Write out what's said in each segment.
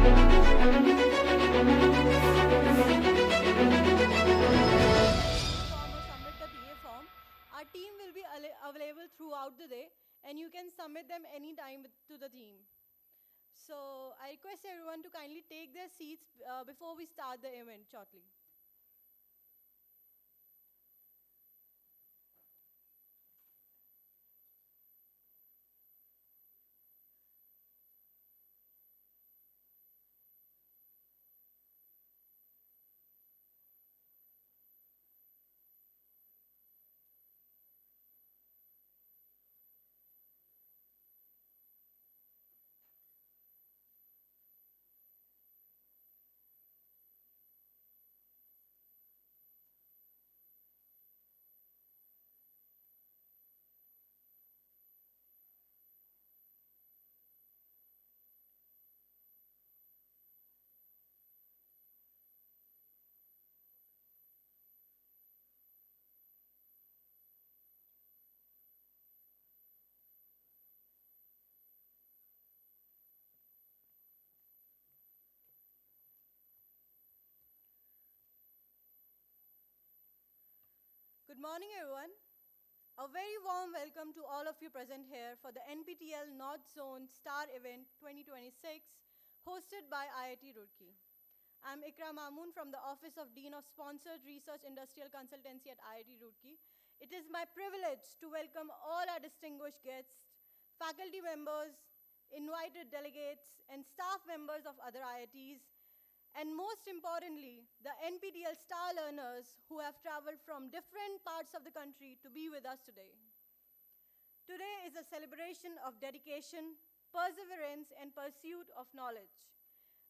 Submit the DA form. Our team will be available throughout the day, and you can submit them anytime to the team. So I request everyone to kindly take their seats before we start the event shortly. Good morning, everyone. A very warm welcome to all of you present here for the NPTEL North Zone STAR Event 2026, hosted by IIT Roorkee. I'm Ikra Mamoon from the Office of Dean of Sponsored Research Industrial Consultancy at IIT Roorkee. It is my privilege to welcome all our distinguished guests, faculty members, invited delegates, and staff members of other IITs, and most importantly, the NPTEL STAR learners who have traveled from different parts of the country to be with us today. Today is a celebration of dedication, perseverance, and pursuit of knowledge.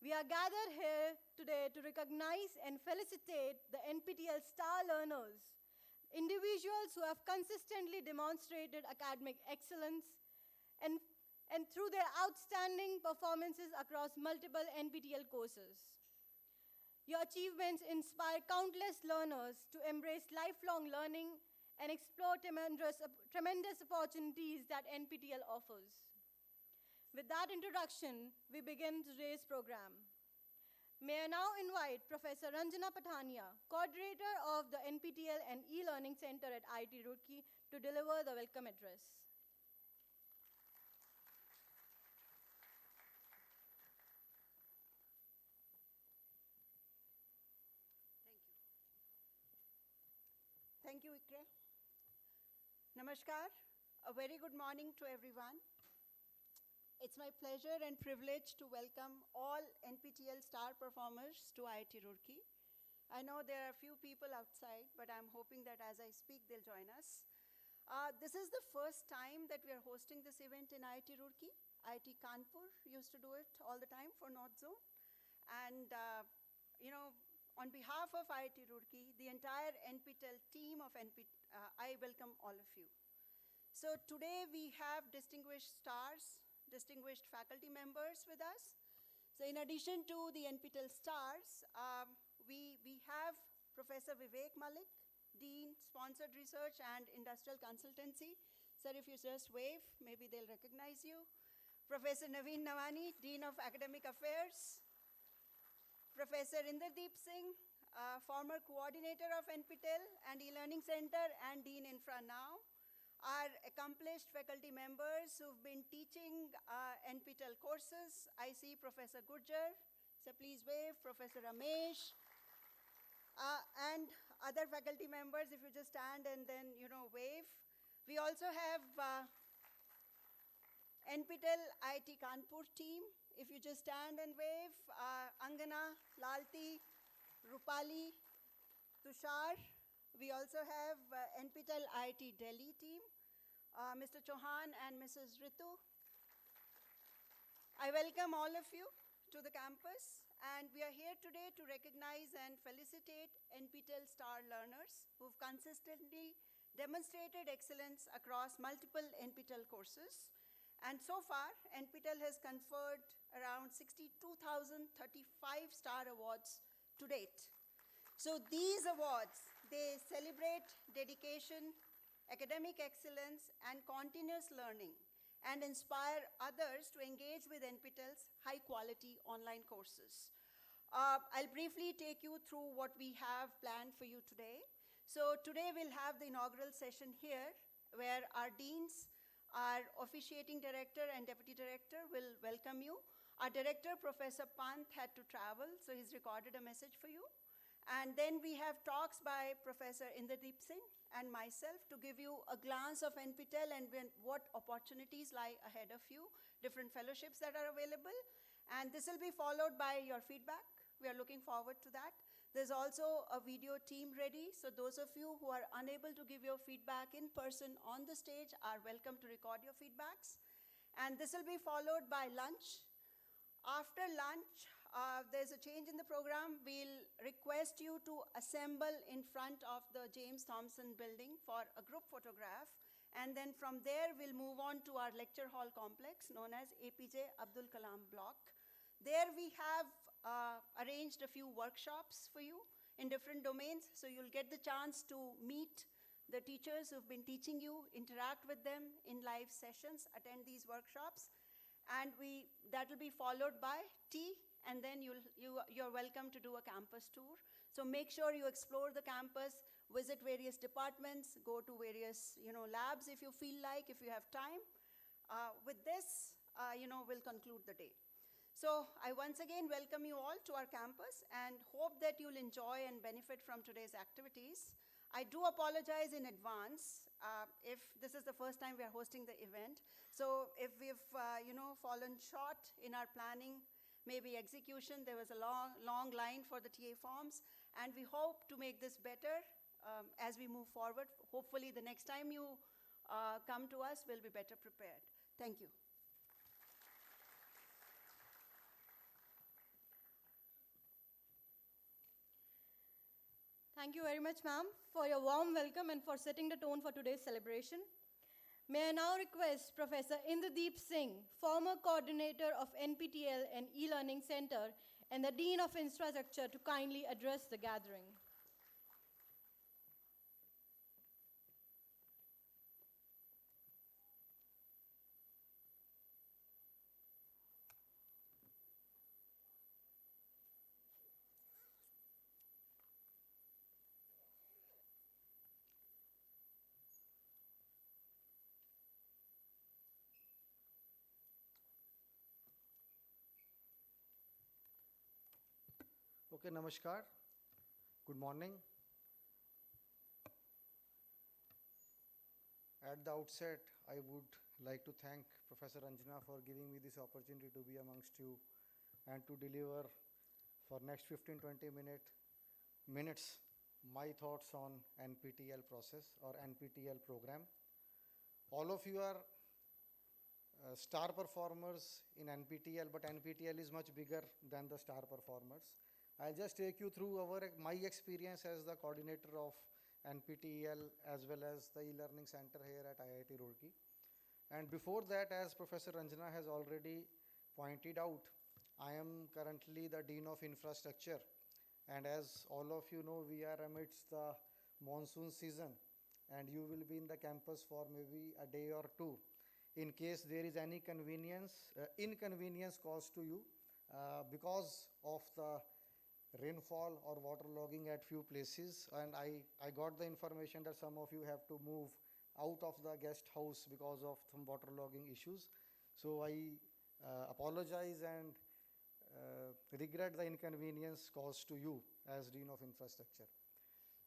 We are gathered here today to recognize and felicitate the NPTEL STAR learners, individuals who have consistently demonstrated academic excellence and through their outstanding performances across multiple NPTEL courses. Your achievements inspire countless learners to embrace lifelong learning and explore tremendous opportunities that NPTEL offers. With that introduction, we begin today's program. May I now invite Professor Ranjana Pathania, coordinator of the NPTEL and E-Learning Center at IIT Roorkee, to deliver the welcome address. Thank you, Ikra. Namaskar. A very good morning to everyone. It's my pleasure and privilege to welcome all NPTEL STAR performers to IIT Roorkee. I know there are a few people outside, but I'm hoping that as I speak, they'll join us. This is the first time that we are hosting this event in IIT Roorkee. IIT Kanpur used to do it all the time for North Zone. And, on behalf of IIT Roorkee, the entire NPTEL team of I welcome all of you. So today we have distinguished stars, distinguished faculty members with us. So in addition to the NPTEL stars, we have Professor Vivek Malik, Dean, Sponsored Research and Industrial Consultancy. Sir, if you just wave, maybe they'll recognize you. Professor Naveen Nawani, Dean of Academic Affairs. Professor Inderdeep Singh, former coordinator of NPTEL and E-Learning Center and Dean Infra now. Our accomplished faculty members who've been teaching NPTEL courses. I see Professor Gurjar, so please wave, Professor Ramesh, and other faculty members, if you just stand and then, wave. We also have NPTEL IIT Kanpur team. If you just stand and wave, Angana, Lalti, Rupali, Tushar. We also have NPTEL IIT Delhi team, Mr. Chauhan and Mrs. Ritu. I welcome all of you to the campus, and we are here today to recognize and felicitate NPTEL STAR learners who've consistently demonstrated excellence across multiple NPTEL courses. And so far, NPTEL has conferred around 62,035 STAR awards to date. So these awards, they celebrate dedication, academic excellence, and continuous learning, and inspire others to engage with NPTEL's high-quality online courses. I'll briefly take you through what we have planned for you today. So today we'll have the inaugural session here, where our deans, our officiating director and deputy director will welcome you. Our director, Professor Pant, had to travel, so he's recorded a message for you. And then we have talks by Professor Inderdeep Singh and myself to give you a glance of NPTEL and what opportunities lie ahead of you, different fellowships that are available. And this will be followed by your feedback. We are looking forward to that. There's also a video team ready, so those of you who are unable to give your feedback in person on the stage are welcome to record your feedbacks. And this will be followed by lunch. After lunch, there's a change in the program. We'll request you to assemble in front of the James Thompson building for a group photograph. And then from there, we'll move on to our lecture hall complex known as APJ Abdul Kalam Block. There we have arranged a few workshops for you in different domains. So you'll get the chance to meet the teachers who've been teaching you, interact with them in live sessions, attend these workshops. And that will be followed by tea, and then you're welcome to do a campus tour. So make sure you explore the campus, visit various departments, go to various labs if you feel like, if you have time. With this, we'll conclude the day. So I once again welcome you all to our campus and hope that you'll enjoy and benefit from today's activities. I do apologize in advance if this is the first time we are hosting the event. So if we've fallen short in our planning, maybe execution, there was a long line for the TA forms, and we hope to make this better as we move forward. Hopefully the next time you come to us, we'll be better prepared. Thank you. Thank you very much, ma'am, for your warm welcome and for setting the tone for today's celebration. May I now request Professor Inderdeep Singh, former coordinator of NPTEL and E-Learning Center and the Dean of Infrastructure, to kindly address the gathering. Okay, namaskar. Good morning. At the outset, I would like to thank Professor Anjana for giving me this opportunity to be amongst you and to deliver for next 15-20 minutes my thoughts on NPTEL process or NPTEL program. All of you are star performers in NPTEL, but NPTEL is much bigger than the star performers. I'll just take you through my experience as the coordinator of NPTEL as well as the e-learning center here at IIT Roorkee. And before that, as Professor Ranjana has already pointed out, I am currently the Dean of Infrastructure. And as all of you know, we are amidst the monsoon season and you will be in the campus for maybe a day or two. In case there is any inconvenience caused to you because of the rainfall or waterlogging at few places, and I got the information that some of you have to move out of the guest house because of some waterlogging issues. So I apologize and regret the inconvenience caused to you as Dean of Infrastructure.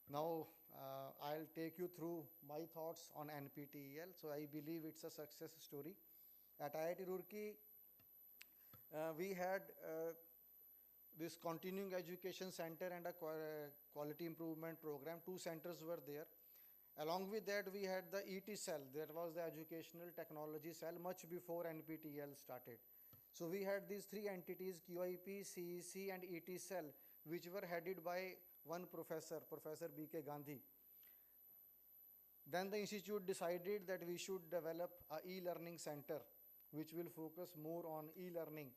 Now I'll take you through my thoughts on NPTEL. So I believe it's a success story. At IIT Roorkee, we had this continuing education center and a quality improvement program. Two centers were there. Along with that, we had the ET cell. There was the educational technology cell much before NPTEL started. So we had these three entities, QIP, CEC and ET cell, which were headed by one professor, Professor B.K. Gandhi. Then the institute decided that we should develop a e-learning center, which will focus more on e-learning.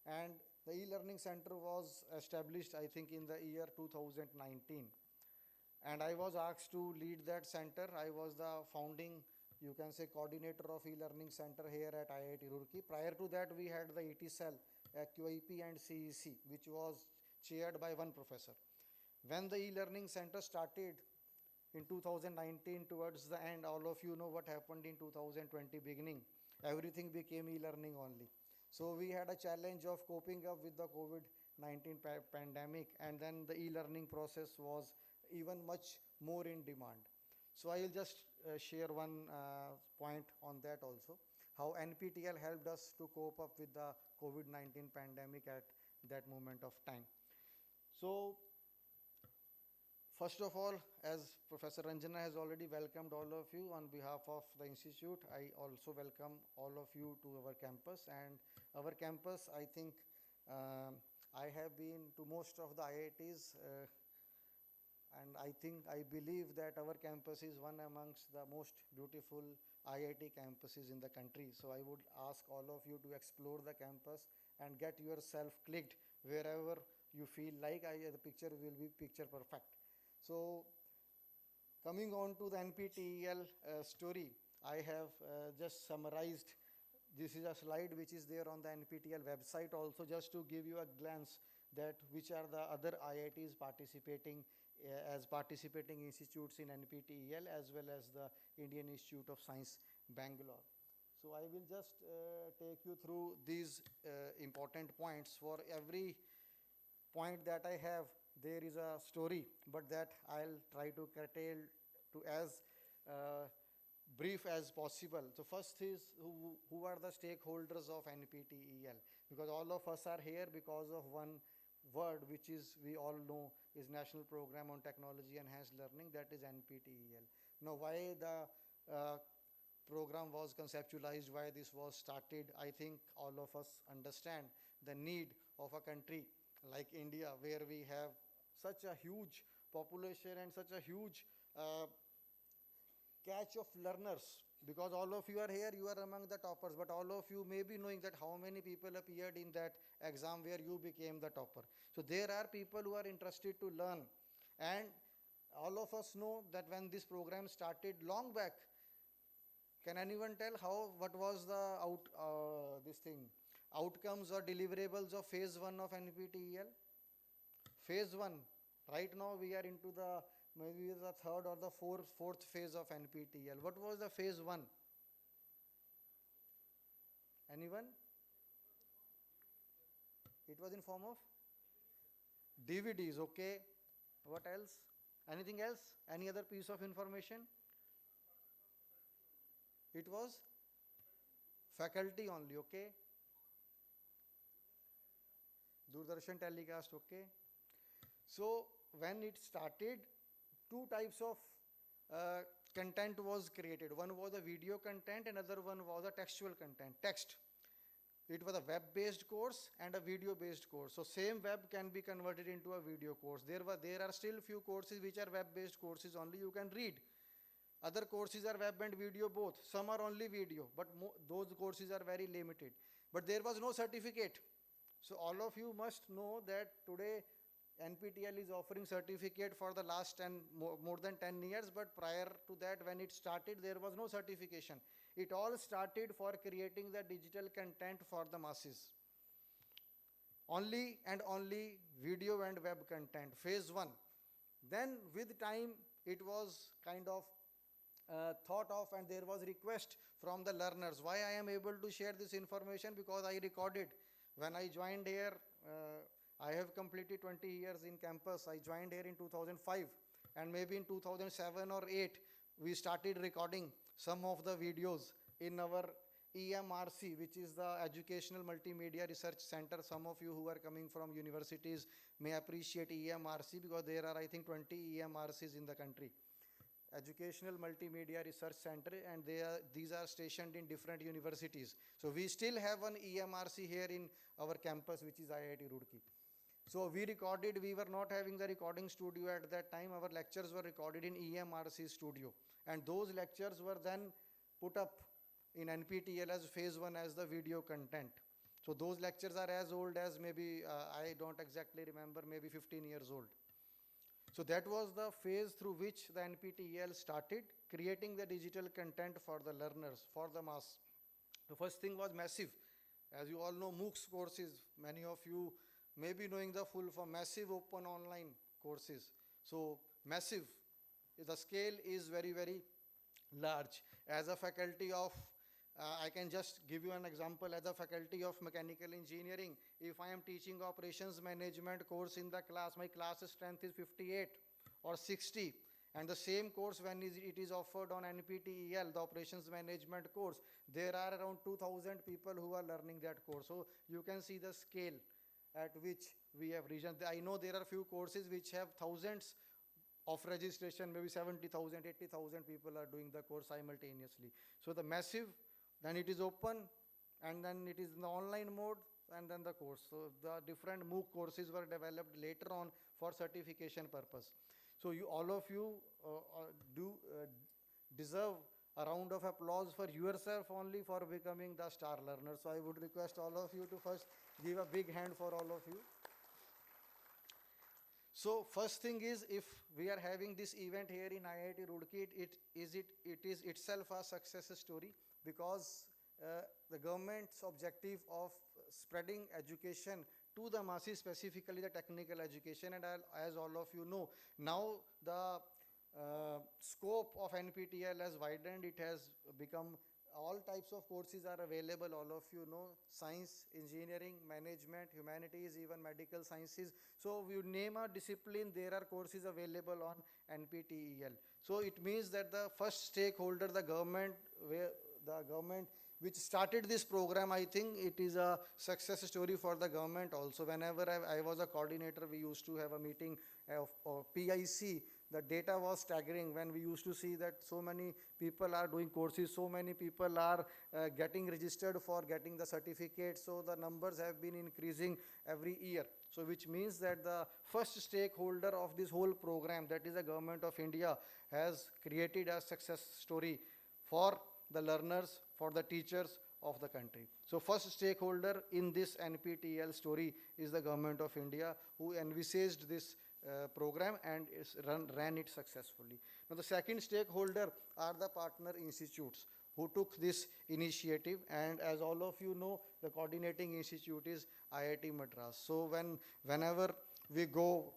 And the e-learning center was established, I think, in the year 2019. And I was asked to lead that center. I was the founding you can say, coordinator of e-learning center here at IIT Roorkee. Prior to that, we had the ETCEL, QIP and CEC, which was chaired by one professor. When the e-learning center started in 2019 towards the end, all of you know what happened in 2020 beginning. Everything became e-learning only. So we had a challenge of coping up with the COVID-19 pandemic, and then the e-learning process was even much more in demand. So I will just share one point on that also, how NPTEL helped us to cope up with the COVID-19 pandemic at that moment of time. So first of all, as Professor Ranjana has already welcomed all of you on behalf of the institute, I also welcome all of you to our campus. And our campus, I think, I have been to most of the IITs, and I believe that our campus is one amongst the most beautiful IIT campuses in the country. So I would ask all of you to explore the campus and get yourself clicked wherever you feel like the picture will be picture perfect. So coming on to the NPTEL story, I have just summarized. This is a slide which is there on the NPTEL website also, just to give you a glance that which are the other IITs participating as participating institutes in NPTEL, as well as the Indian Institute of Science, Bangalore. So I will just take you through these important points. For every point that I have, there is a story, but that I'll try to curtail to as brief as possible. So first is who are the stakeholders of NPTEL, because all of us are here because of one word which is we all know is National Program on Technology Enhanced Learning, that is NPTEL. Now why the program was conceptualized, why this was started, I think all of us understand the need of a country like India, where we have such a huge population and such a huge catch of learners, because all of you are here, you are among the toppers, but all of you may be knowing that how many people appeared in that exam where you became the topper. So there are people who are interested to learn, and all of us know that when this program started long back, can anyone tell what was the outcomes or deliverables of phase 1 of NPTEL? Phase 1, right now we are into the maybe the third or the fourth phase of NPTEL. What was the phase 1? Anyone? It was in form of DVDs, okay. What else? Anything else? Any other piece of information? It was faculty only, okay. Doordarshan telecast, okay. So when it started, two types of content was created. One was a video content, another one was a textual content, text. It was a web-based course and a video-based course. So same web can be converted into a video course. There are still few courses which are web-based courses only you can read. Other courses are web and video both. Some are only video, but those courses are very limited. But there was no certificate. So all of you must know that today NPTEL is offering certificate for the last more than 10 years, but prior to that, when it started, there was no certification. It all started for creating the digital content for the masses. Only and only video and web content, phase 1. Then with time, it was kind of thought of, and there was request from the learners. Why I am able to share this information? Because I recorded. When I joined here, I have completed 20 years in campus. I joined here in 2005, and maybe in 2007 or 8, we started recording some of the videos in our EMRC, which is the Educational Multimedia Research Center. Some of you who are coming from universities may appreciate EMRC, because there are, I think, 20 EMRCs in the country. Educational Multimedia Research Center, and these are stationed in different universities. So we still have an EMRC here in our campus, which is IIT Roorkee. So we recorded, we were not having the recording studio at that time. Our lectures were recorded in EMRC studio. And those lectures were then put up in NPTEL as phase 1 as the video content. So those lectures are as old as maybe, I don't exactly remember, maybe 15 years old. So that was the phase through which the NPTEL started creating the digital content for the learners, for the mass. The first thing was massive. As you all know, MOOCs courses, many of you may be knowing the full form, massive open online courses. So massive, the scale is very, very large. As a faculty of, I can just give you an example, as a faculty of mechanical engineering, if I am teaching operations management course in the class, my class strength is 58 or 60. And the same course when it is offered on NPTEL, the operations management course, there are around 2,000 people who are learning that course. So you can see the scale at which we have reached. I know there are few courses which have thousands of registration, maybe 70,000, 80,000 people are doing the course simultaneously. So the massive, then it is open, and then it is in the online mode, and then the course. So the different MOOC courses were developed later on for certification purpose. So you, all of you deserve a round of applause for yourself only for becoming the star learner. So I would request all of you to first give a big hand for all of you. So first thing is, if we are having this event here in IIT Roorkee, it is itself a success story, because the government's objective of spreading education to the masses, specifically the technical education, and as all of you know, now the scope of NPTEL has widened. It has become, all types of courses are available, all of you know, science, engineering, management, humanities, even medical sciences. So you name a discipline, there are courses available on NPTEL. So it means that the first stakeholder, the government, which started this program, I think it is a success story for the government also. Whenever I was a coordinator, we used to have a meeting of PIC. The data was staggering when we used to see that so many people are doing courses, so many people are getting registered for getting the certificate. So the numbers have been increasing every year. So which means that the first stakeholder of this whole program, that is the government of India, has created a success story for the learners, for the teachers of the country. So first stakeholder in this NPTEL story is the government of India, who envisaged this program and ran it successfully. Now the second stakeholder are the partner institutes who took this initiative, and as all of you know, the coordinating institute is IIT Madras. So whenever we go,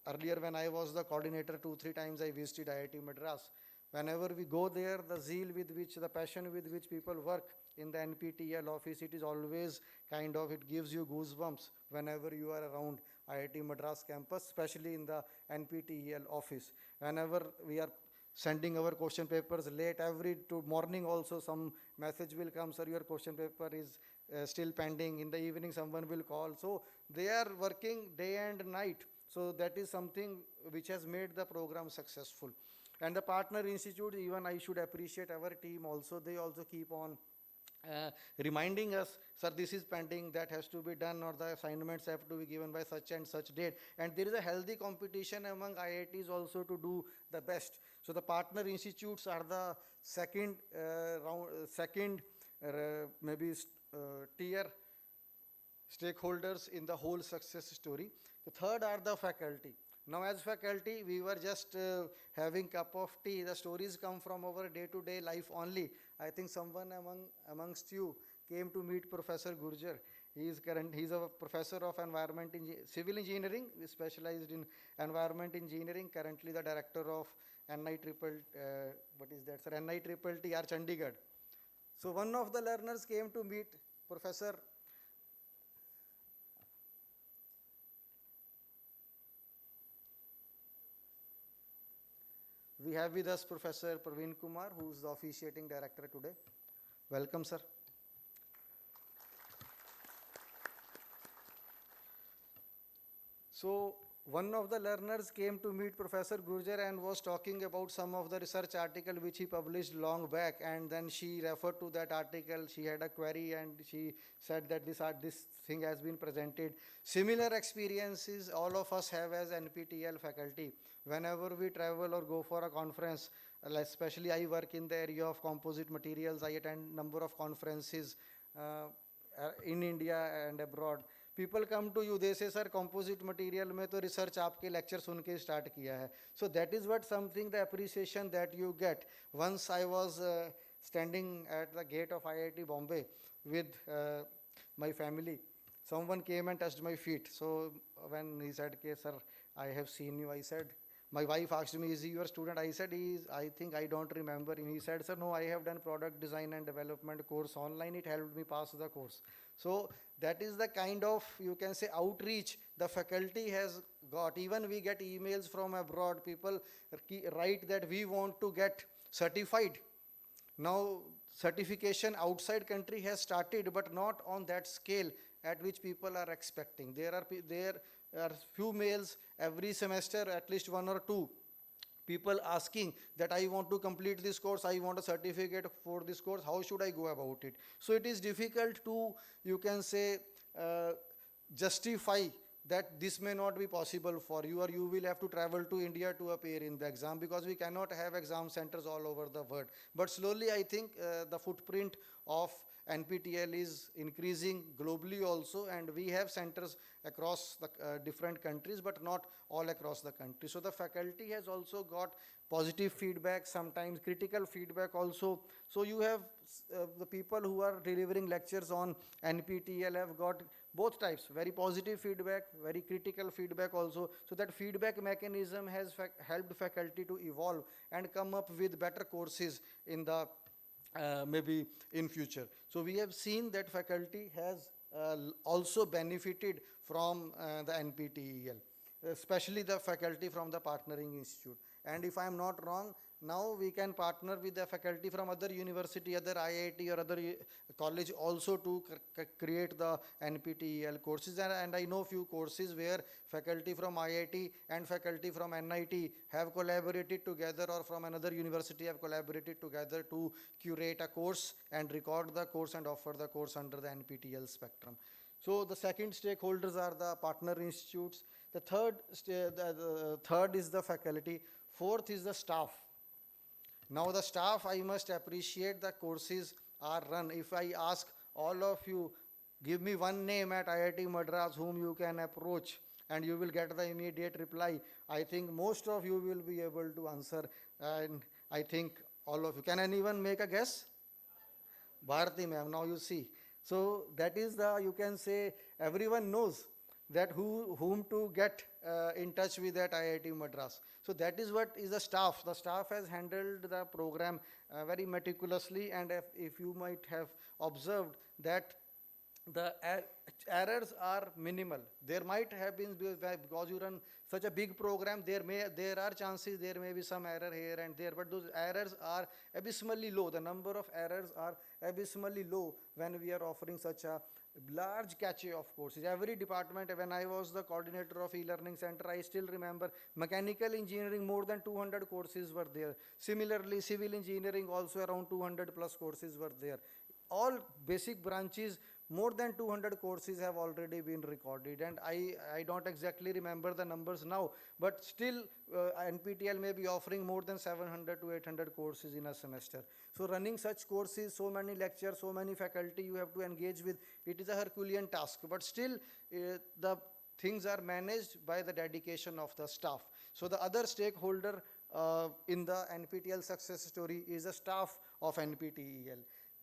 earlier when I was the coordinator, 2-3 times I visited IIT Madras. Whenever we go there, the zeal with which, the passion with which people work in the NPTEL office, it is always kind of, it gives you goosebumps whenever you are around IIT Madras campus, especially in the NPTEL office. Whenever we are sending our question papers late, every morning also some message will come, sir, your question paper is still pending. In the evening someone will call. So they are working day and night. So that is something which has made the program successful. And the partner institute, even I should appreciate our team also, they also keep on reminding us, sir, this is pending, that has to be done, or the assignments have to be given by such and such date. And there is a healthy competition among IITs also to do the best. So the partner institutes are the second tier stakeholders in the whole success story. The third are the faculty. Now as faculty, we were just having cup of tea. The stories come from our day-to-day life only. I think someone amongst you came to meet Professor Gurjar. He's a professor of civil engineering, specialized in environment engineering, currently the director of NITTER Chandigarh. So one of the learners came to meet Professor. We have with us Professor Praveen Kumar, who is the officiating director today. Welcome, sir. So one of the learners came to meet Professor Gurjar and was talking about some of the research article which he published long back, and then she referred to that article. She had a query and she said that this thing has been presented. Similar experiences all of us have as NPTEL faculty. Whenever we travel or go for a conference, especially I work in the area of composite materials, I attend number of conferences in India and abroad. people come to you, they say, sir, composite material mein to research aapke lecture sun ke start kiya hai. So that is what something, the appreciation that you get. Once I was standing at the gate of IIT Bombay with my family. Someone came and touched my feet. So when he said, okay, sir, I have seen you, I said, my wife asked me, is he your student? I said, he is. I think I don't remember him. He said, sir, no, I have done product design and development course online. It helped me pass the course. So that is the kind of, you can say, outreach the faculty has got. Even we get emails from abroad. People write that we want to get certified. Now, certification outside country has started, but not on that scale at which people are expecting. There are few mails every semester, at least one or two, people asking that I want to complete this course, I want a certificate for this course, how should I go about it? So it is difficult to, you can say, justify that this may not be possible for you, or you will have to travel to India to appear in the exam, because we cannot have exam centers all over the world. But slowly I think the footprint of NPTEL is increasing globally also, and we have centers across the different countries, but not all across the country. So the faculty has also got positive feedback, sometimes critical feedback also. So you have the people who are delivering lectures on NPTEL have got both types, very positive feedback, very critical feedback also. So that feedback mechanism has helped faculty to evolve and come up with better courses in the maybe in future. So we have seen that faculty has also benefited from the NPTEL, especially the faculty from the partnering institute. And if I am not wrong, now we can partner with the faculty from other university, other IIT or other college also to create the NPTEL courses. And I know few courses where faculty from IIT and faculty from NIT have collaborated together, or from another university have collaborated together to curate a course and record the course and offer the course under the NPTEL spectrum. So the second stakeholders are the partner institutes. The third is the faculty. Fourth is the staff. Now the staff, I must appreciate the courses are run. If I ask all of you, give me one name at IIT Madras whom you can approach and you will get the immediate reply, I think most of you will be able to answer, and I think all of you. Can anyone make a guess? Bharati ma'am, now you see. So that is the, you can say, everyone knows that whom to get in touch with at IIT Madras. So that is what is the staff. The staff has handled the program very meticulously, and if you might have observed that the errors are minimal. There might have been, because you run such a big program, there are chances there may be some error here and there, but those errors are abysmally low. The number of errors are abysmally low when we are offering such a large cache of courses. Every department, when I was the coordinator of e-learning center, I still remember mechanical engineering, more than 200 courses were there. Similarly, civil engineering also around 200 plus courses were there. All basic branches, more than 200 courses have already been recorded, and I don't exactly remember the numbers now, but still NPTEL may be offering more than 700 to 800 courses in a semester. So running such courses, so many lectures, so many faculty you have to engage with, it is a Herculean task, but still the things are managed by the dedication of the staff. So the other stakeholder in the NPTEL success story is the staff of NPTEL.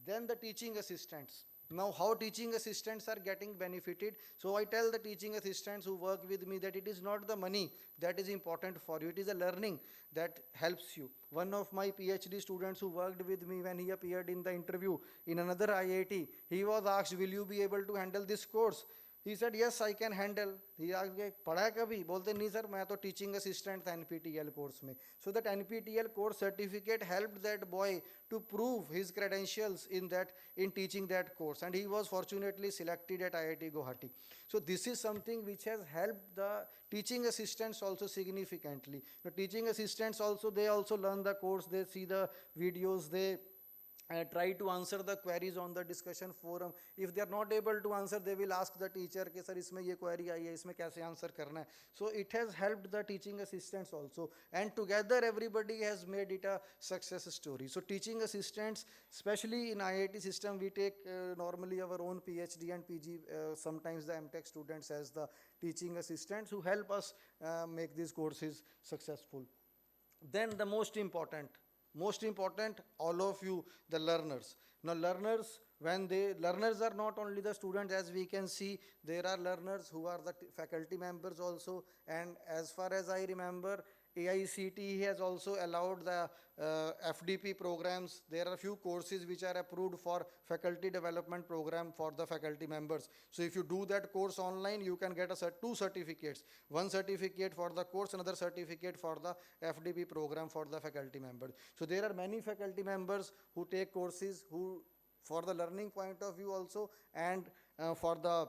Then the teaching assistants. Now, how teaching assistants are getting benefited? So I tell the teaching assistants who work with me that it is not the money that is important for you, it is the learning that helps you. One of my PhD students who worked with me, when he appeared in the interview in another IIT, he was asked, will you be able to handle this course? He said, yes, I can handle. He asked, पढ़ा है कभी? बोलते नहीं sir, मैं तो teaching assistant था NPTEL course में. So that NPTEL course certificate helped that boy to prove his credentials in teaching that course, and he was fortunately selected at IIT Guwahati. So this is something which has helped the teaching assistants also significantly. The teaching assistants also, they also learn the course, they see the videos, they try to answer the queries on the discussion forum. If they are not able to answer, they will ask the teacher कि sir इसमें ये query आई है, इसमें कैसे answer करना है. So it has helped the teaching assistants also, and together everybody has made it a success story. So teaching assistants, especially in IIT system, we take normally our own PhD and PG, sometimes the MTech students as the teaching assistants who help us make these courses successful. Then the most important, all of you, the learners. Now learners, learners are not only the students, as we can see, there are learners who are the faculty members also, and as far as I remember, AICTE has also allowed the FDP programs. There are few courses which are approved for faculty development program for the faculty members. So if you do that course online, you can get two certificates. One certificate for the course, another certificate for the FDP program for the faculty members. So there are many faculty members who take courses who, for the learning point of view also, and for the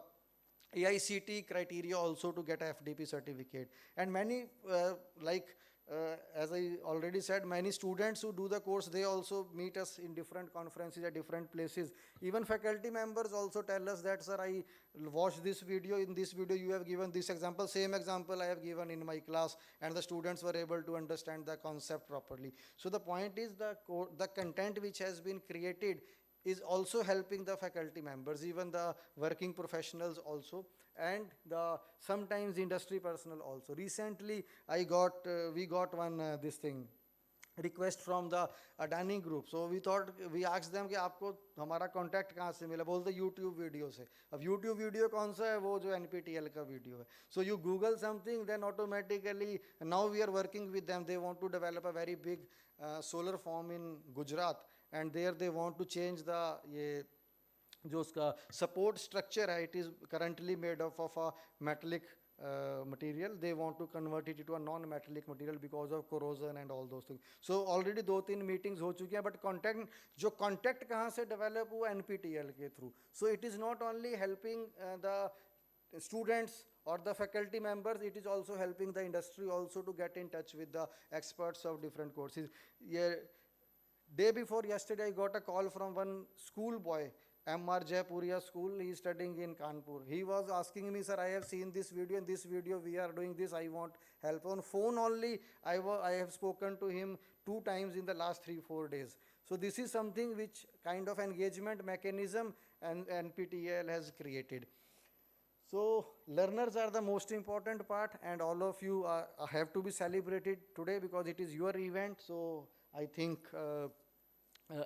AICT criteria also to get a FDP certificate. And many, as I already said, many students who do the course, they also meet us in different conferences at different places. Even faculty members also tell us that, sir, I watched this video, in this video you have given this example, same example I have given in my class, and the students were able to understand the concept properly. So the point is the content which has been created is also helping the faculty members, even the working professionals also, and the sometimes industry personnel also. Recently, we got one request from the Adani group. So we asked them कि आपको हमारा contact कहाँ से मिला? बोलते YouTube video से. अब YouTube video कौन सा है? वो जो NPTEL का video है. So you Google something, then automatically, now we are working with them. They want to develop a very big solar farm in Gujarat, and there they want to change the जो उसका support structure है, it is currently made up of a metallic material. They want to convert it into a non-metallic material because of corrosion and all those things. So already 2-3 meetings हो चुकी हैं, but contact कहाँ से develop हुआ? NPTEL के through. So it is not only helping the students or the faculty members, it is also helping the industry also to get in touch with the experts of different courses. Day before yesterday, I got a call from one school boy, M.R. Jaipuria school. He is studying in Kanpur. He was asking me, sir, I have seen this video. In this video, we are doing this. I want help. On phone only, I have spoken to him 2 times in the last 3-4 days. So this is something which kind of engagement mechanism and NPTEL has created. So learners are the most important part, and all of you have to be celebrated today because it is your event. So I think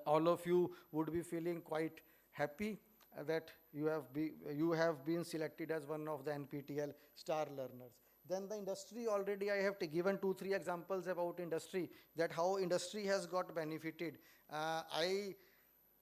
all of you would be feeling quite happy that you have been selected as one of the NPTEL star learners. Then the industry, already I have given 2-3 examples about industry, that how industry has got benefited. I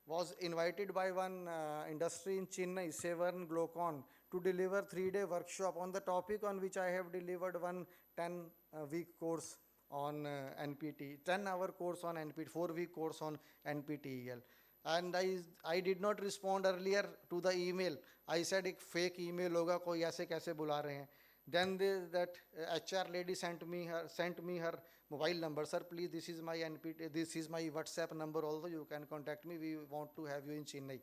was invited by one industry in Chennai, Severn Glocon, to deliver 3-day workshop on the topic on which I have delivered one 10-week course on NPT, 10-hour course on NPT, 4-week course on NPTEL. And I did not respond earlier to the email. I said एक fake email होगा, कोई ऐसे कैसे बुला रहे हैं. Then that HR lady sent me her mobile number. Sir, please, this is my WhatsApp number also. You can contact me. We want to have you in Chennai.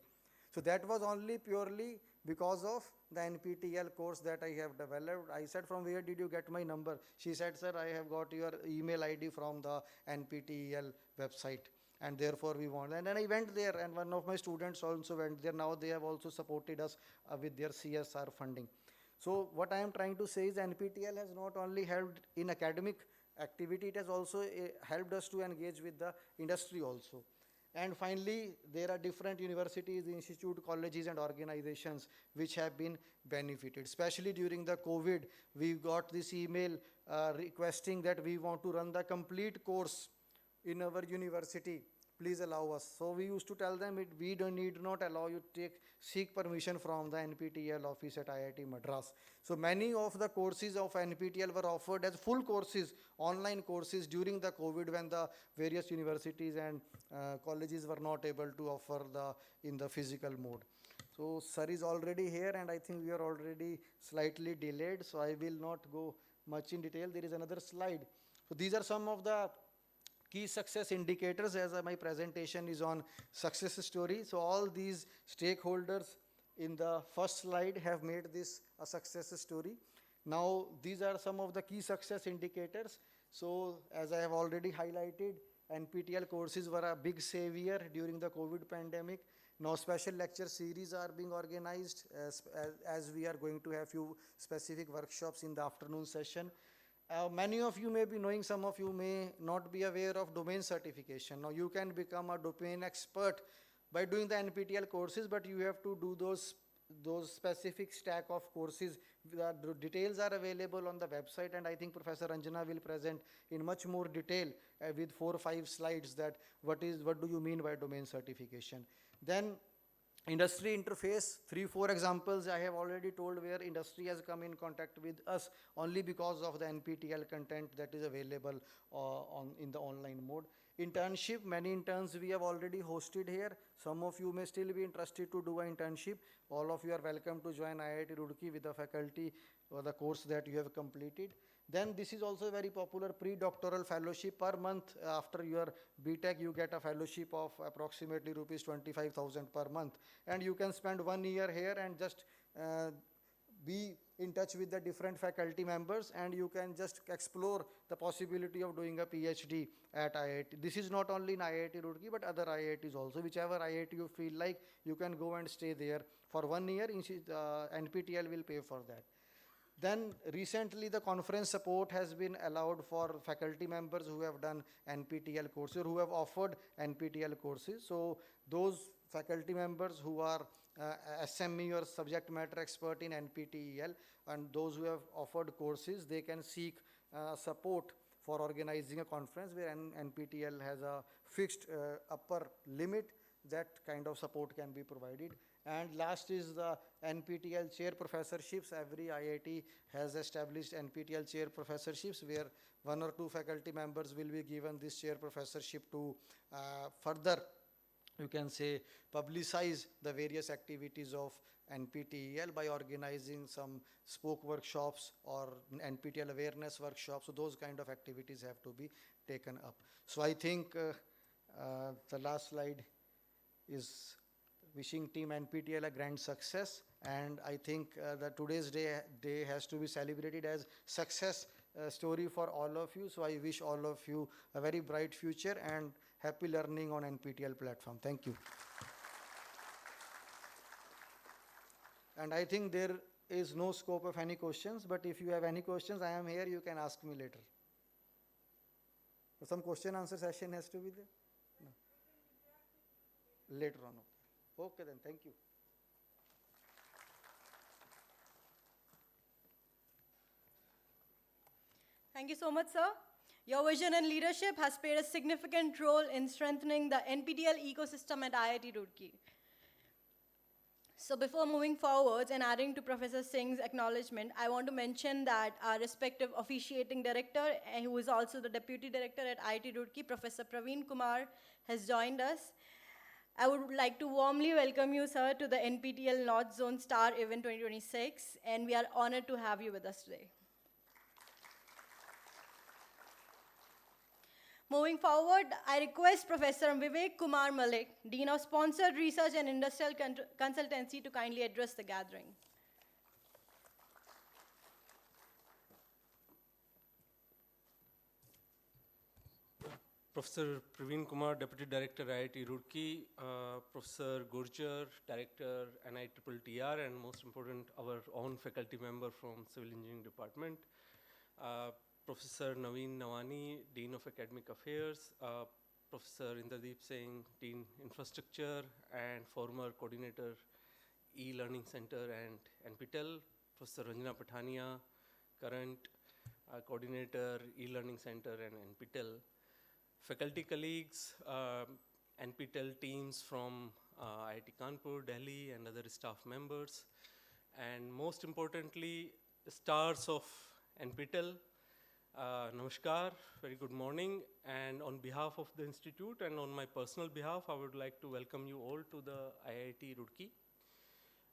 So that was only purely because of the NPTEL course that I have developed. I said, from where did you get my number? She said, sir, I have got your email ID from the NPTEL website, and therefore we want. And then I went there, and one of my students also went there. Now they have also supported us with their CSR funding. So what I am trying to say is NPTEL has not only helped in academic activity, it has also helped us to engage with the industry also. And finally, there are different universities, institute, colleges, and organizations which have been benefited. Especially during the COVID, we got this email requesting that we want to run the complete course in our university. Please allow us. So we used to tell them we need not allow you to seek permission from the NPTEL office at IIT Madras. So many of the courses of NPTEL were offered as full courses, online courses during the COVID, when the various universities and colleges were not able to offer in the physical mode. So sir is already here, and I think we are already slightly delayed, so I will not go much in detail. There is another slide. So these are some of the key success indicators, as my presentation is on success story. So all these stakeholders in the first slide have made this a success story. Now, these are some of the key success indicators. So, as I have already highlighted, NPTEL courses were a big savior during the COVID pandemic. Now, special lecture series are being organized as we are going to have few specific workshops in the afternoon session. Many of you may be knowing, some of you may not be aware of domain certification. Now, you can become a domain expert by doing the NPTEL courses, but you have to do those specific stack of courses. The details are available on the website, and I think Professor Anjana will present in much more detail with 4 or 5 slides that what do you mean by domain certification. Then industry interface, 3-4 examples I have already told where industry has come in contact with us only because of the NPTEL content that is available in the online mode. Internship, many interns we have already hosted here. Some of you may still be interested to do an internship. All of you are welcome to join IIT Roorkee with the faculty or the course that you have completed. Then this is also a very popular pre-doctoral fellowship. Per month after your BTech, you get a fellowship of approximately rupees 25,000 per month. And you can spend 1 year here and just be in touch with the different faculty members, and you can just explore the possibility of doing a PhD at IIT. This is not only in IIT Roorkee, but other IITs also. Whichever IIT you feel like, you can go and stay there for 1 year. NPTEL will pay for that. Then recently the conference support has been allowed for faculty members who have done NPTEL courses, who have offered NPTEL courses. So those faculty members who are SME or subject matter expert in NPTEL, and those who have offered courses, they can seek support for organizing a conference where NPTEL has a fixed upper limit. That kind of support can be provided. And last is the NPTEL chair professorships. Every IIT has established NPTEL chair professorships where 1 or 2 faculty members will be given this chair professorship to further, you can say, publicize the various activities of NPTEL by organizing some spoke workshops or NPTEL awareness workshops. So those kind of activities have to be taken up. So I think the last slide is wishing team NPTEL a grand success, and I think that today's day has to be celebrated as success story for all of you. So I wish all of you a very bright future and happy learning on NPTEL platform. Thank you. And I think there is no scope of any questions, but if you have any questions, I am here, you can ask me later. Some question answer session has to be there? No. Later on. Okay then, thank you. Thank you so much, sir. Your vision and leadership has played a significant role in strengthening the NPTEL ecosystem at IIT Roorkee. So before moving forward and adding to Professor Singh's acknowledgement, I want to mention that our respective officiating director, who is also the deputy director at IIT Roorkee, Professor Praveen Kumar, has joined us. I would like to warmly welcome you, sir, to the NPTEL North Zone STAR Event 2026, and we are honored to have you with us today. Moving forward, I request Professor Vivek Kumar Malik, Dean of Sponsored Research and Industrial Consultancy, to kindly address the gathering. Professor Praveen Kumar, Deputy Director, IIT Roorkee, Professor Gurjar, Director, NITTR, and most important, our own faculty member from Civil Engineering Department, Professor Naveen Nawani, Dean of Academic Affairs, Professor Inderdeep Singh, Dean Infrastructure and former Coordinator, E-Learning Center and NPTEL, Professor Ranjana Pathania, current Coordinator, E-Learning Center and NPTEL, faculty colleagues, NPTEL teams from IIT Kanpur, Delhi, and other staff members, and most importantly, stars of NPTEL. Namaskar, very good morning, and on behalf of the institute and on my personal behalf, I would like to welcome you all to the IIT Roorkee.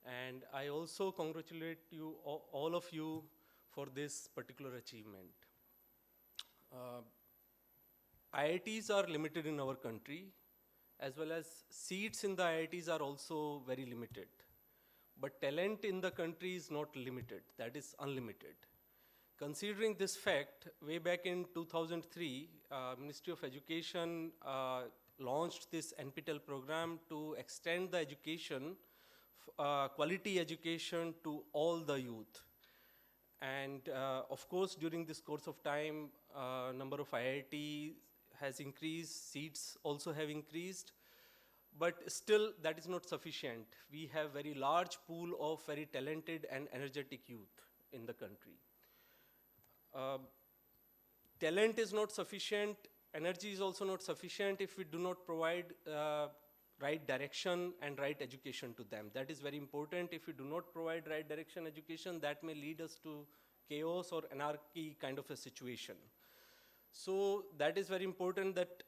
And I also congratulate you, all of you, for this particular achievement. IITs are limited in our country, as well as seats in the IITs are also very limited. But talent in the country is not limited, that is unlimited. Considering this fact, way back in 2003, Ministry of Education launched this NPTEL program to extend the education, quality education to all the youth. And of course, during this course of time, number of IIT has increased, seats also have increased, but still that is not sufficient. We have very large pool of very talented and energetic youth in the country. Talent is not sufficient, energy is also not sufficient if we do not provide right direction and right education to them. That is very important. If we do not provide right direction education, that may lead us to chaos or anarchy kind of a situation. So that is very important, that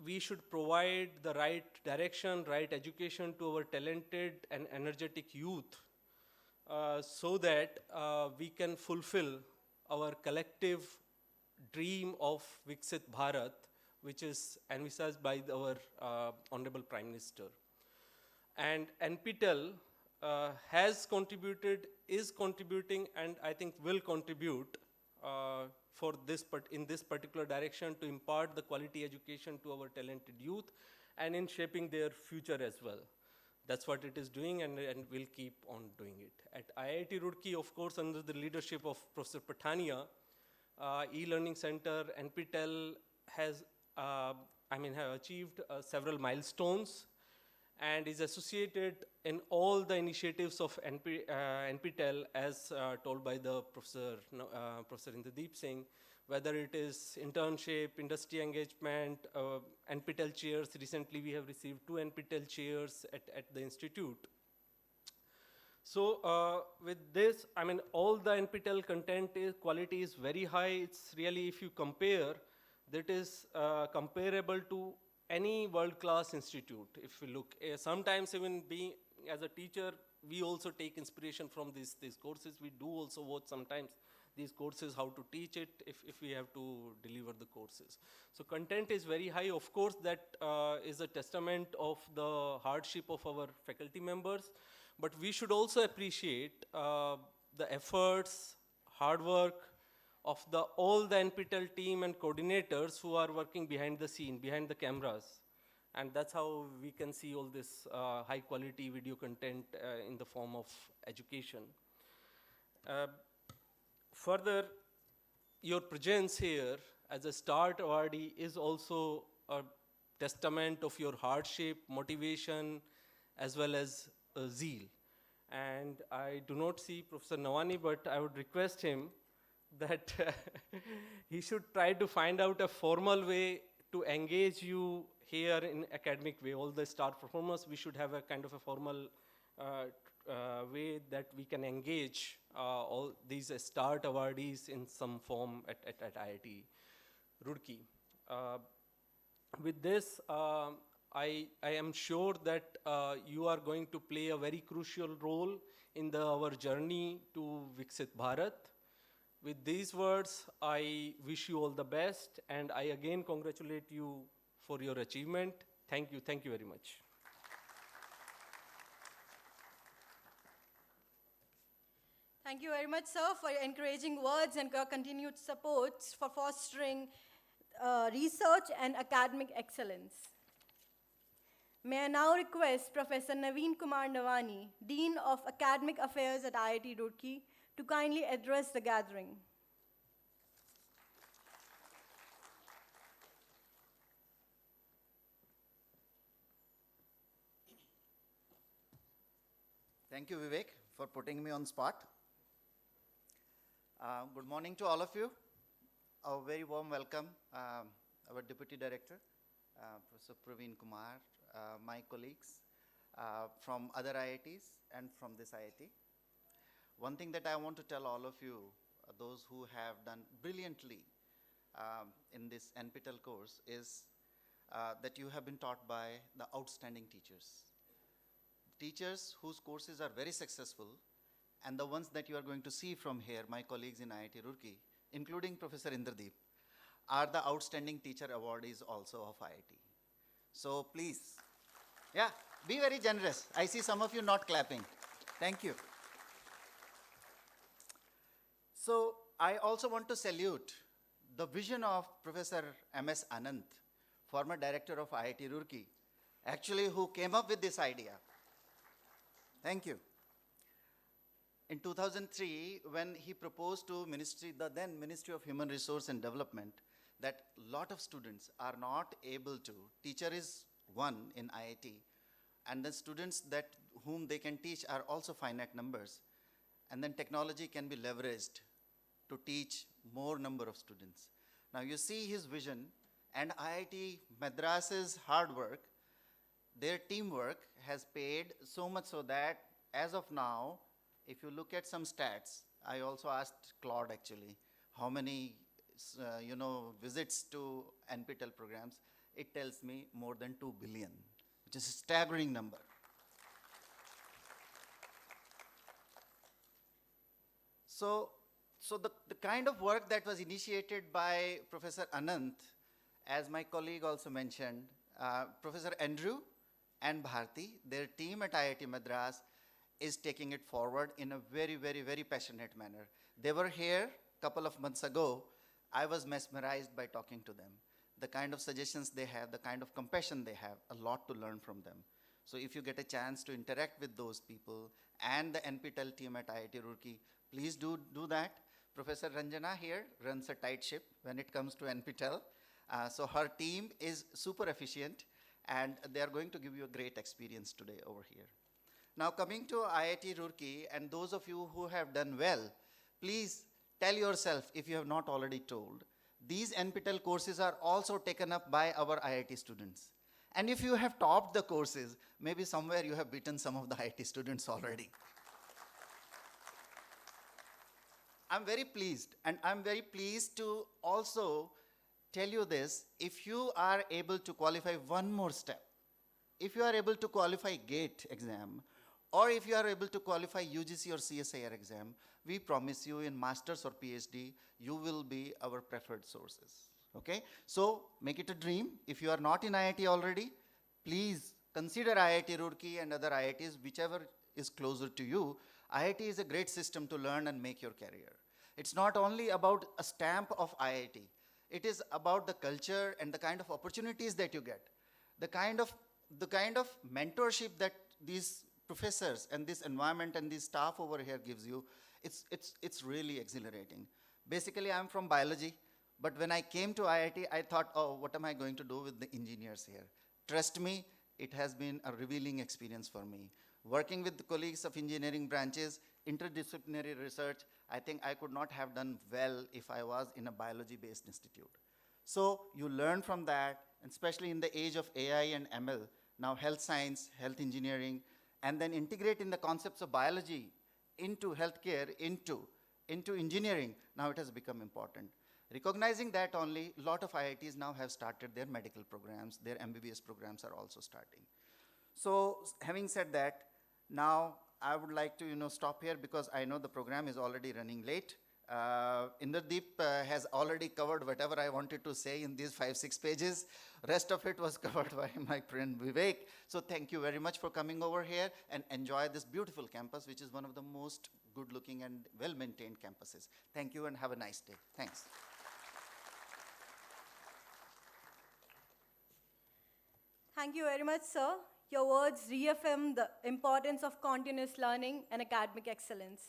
we should provide the right direction, right education to our talented and energetic youth so that we can fulfill our collective dream of Viksit Bharat, which is envisaged by our Honorable Prime Minister. And NPTEL has contributed, is contributing, and I think will contribute in this particular direction to impart the quality education to our talented youth and in shaping their future as well. That's what it is doing, and will keep on doing it. At IIT Roorkee, of course, under the leadership of Professor Pathania, e-learning center, NPTEL has, have achieved several milestones and is associated in all the initiatives of NPTEL as told by the Professor Indradeep Singh, whether it is internship, industry engagement, NPTEL chairs. Recently we have received 2 NPTEL chairs at the institute. So with this, all the NPTEL content quality is very high. It's really, if you compare, that is comparable to any world-class institute. If we look, sometimes even being as a teacher, we also take inspiration from these courses. We do also watch sometimes these courses, how to teach it, if we have to deliver the courses. So content is very high. Of course, that is a testament of the hardship of our faculty members, but we should also appreciate the efforts, hard work of all the NPTEL team and coordinators who are working behind the scene, behind the cameras. And that's how we can see all this high quality video content in the form of education. Further, your presence here as a START awardee is also a testament of your hardship, motivation, as well as zeal. And I do not see Professor Nawani, but I would request him that he should try to find out a formal way to engage you here in academic way. All the STAR performers, we should have a kind of a formal way that we can engage all these START awardees in some form at IIT Roorkee. With this, I am sure that you are going to play a very crucial role in our journey to Viksit Bharat. With these words, I wish you all the best, and I again congratulate you for your achievement. Thank you very much. Thank you very much, sir, for your encouraging words and your continued support for fostering research and academic excellence. May I now request Professor Naveen Kumar Nawani, Dean of Academic Affairs at IIT Roorkee, to kindly address the gathering. Thank you, Vivek, for putting me on spot. Good morning to all of you. A very warm welcome, our Deputy Director, Professor Praveen Kumar, my colleagues from other IITs and from this IIT. One thing that I want to tell all of you, those who have done brilliantly in this NPTEL course, is that you have been taught by the outstanding teachers. Teachers whose courses are very successful, and the ones that you are going to see from here, my colleagues in IIT Roorkee, including Professor Indradeep, are the outstanding teacher awardees also of IIT. So please, yeah, be very generous. I see some of you not clapping. Thank you. So I also want to salute the vision of Professor M.S. Anant, former director of IIT Roorkee, actually who came up with this idea. Thank you. In 2003, when he proposed to the then Ministry of Human Resource and Development, that a lot of students are not able to, teacher is one in IIT, and the students whom they can teach are also finite numbers, and then technology can be leveraged to teach more number of students. Now you see his vision, and IIT Madras's hard work, their teamwork has paid so much so that as of now, if you look at some stats, I also asked Claude actually, how many visits to NPTEL programs, it tells me more than 2 billion, which is a staggering number. So the kind of work that was initiated by Professor Anant, as my colleague also mentioned, Professor Andrew and Bharti, their team at IIT Madras is taking it forward in a very, very, very passionate manner. They were here a couple of months ago. I was mesmerized by talking to them. The kind of suggestions they have, the kind of compassion they have, a lot to learn from them. So if you get a chance to interact with those people and the NPTEL team at IIT Roorkee, please do that. Professor Ranjana here runs a tight ship when it comes to NPTEL. So her team is super efficient, and they are going to give you a great experience today over here. Now coming to IIT Roorkee, and those of you who have done well, please tell yourself, if you have not already told, these NPTEL courses are also taken up by our IIT students. And if you have topped the courses, maybe somewhere you have beaten some of the IIT students already. I'm very pleased, and I'm very pleased to also tell you this: if you are able to qualify one more step, if you are able to qualify GATE exam, or if you are able to qualify UGC or CSIR exam, we promise you in master's or PhD, you will be our preferred sources, okay? So make it a dream. If you are not in IIT already, please consider IIT Roorkee and other IITs, whichever is closer to you. IIT is a great system to learn and make your career. It's not only about a stamp of IIT. It is about the culture and the kind of opportunities that you get, the kind of mentorship that these professors and this environment and this staff over here gives you. It's really exhilarating. Basically, I'm from biology, but when I came to IIT, I thought, oh, what am I going to do with the engineers here? Trust me, it has been a revealing experience for me. Working with the colleagues of engineering branches, interdisciplinary research, I think I could not have done well if I was in a biology-based institute. So you learn from that, and especially in the age of AI and ML, now health science, health engineering, and then integrate in the concepts of biology into healthcare, into engineering, now it has become important. Recognizing that only, a lot of IITs now have started their medical programs, their MBBS programs are also starting. So having said that, now I would like to stop here because I know the program is already running late. Inderdeep has already covered whatever I wanted to say in these 5-6 pages. Rest of it was covered by my friend Vivek. So thank you very much for coming over here and enjoy this beautiful campus, which is one of the most good-looking and well-maintained campuses. Thank you and have a nice day. Thanks. Thank you very much, sir. Your words reaffirm the importance of continuous learning and academic excellence,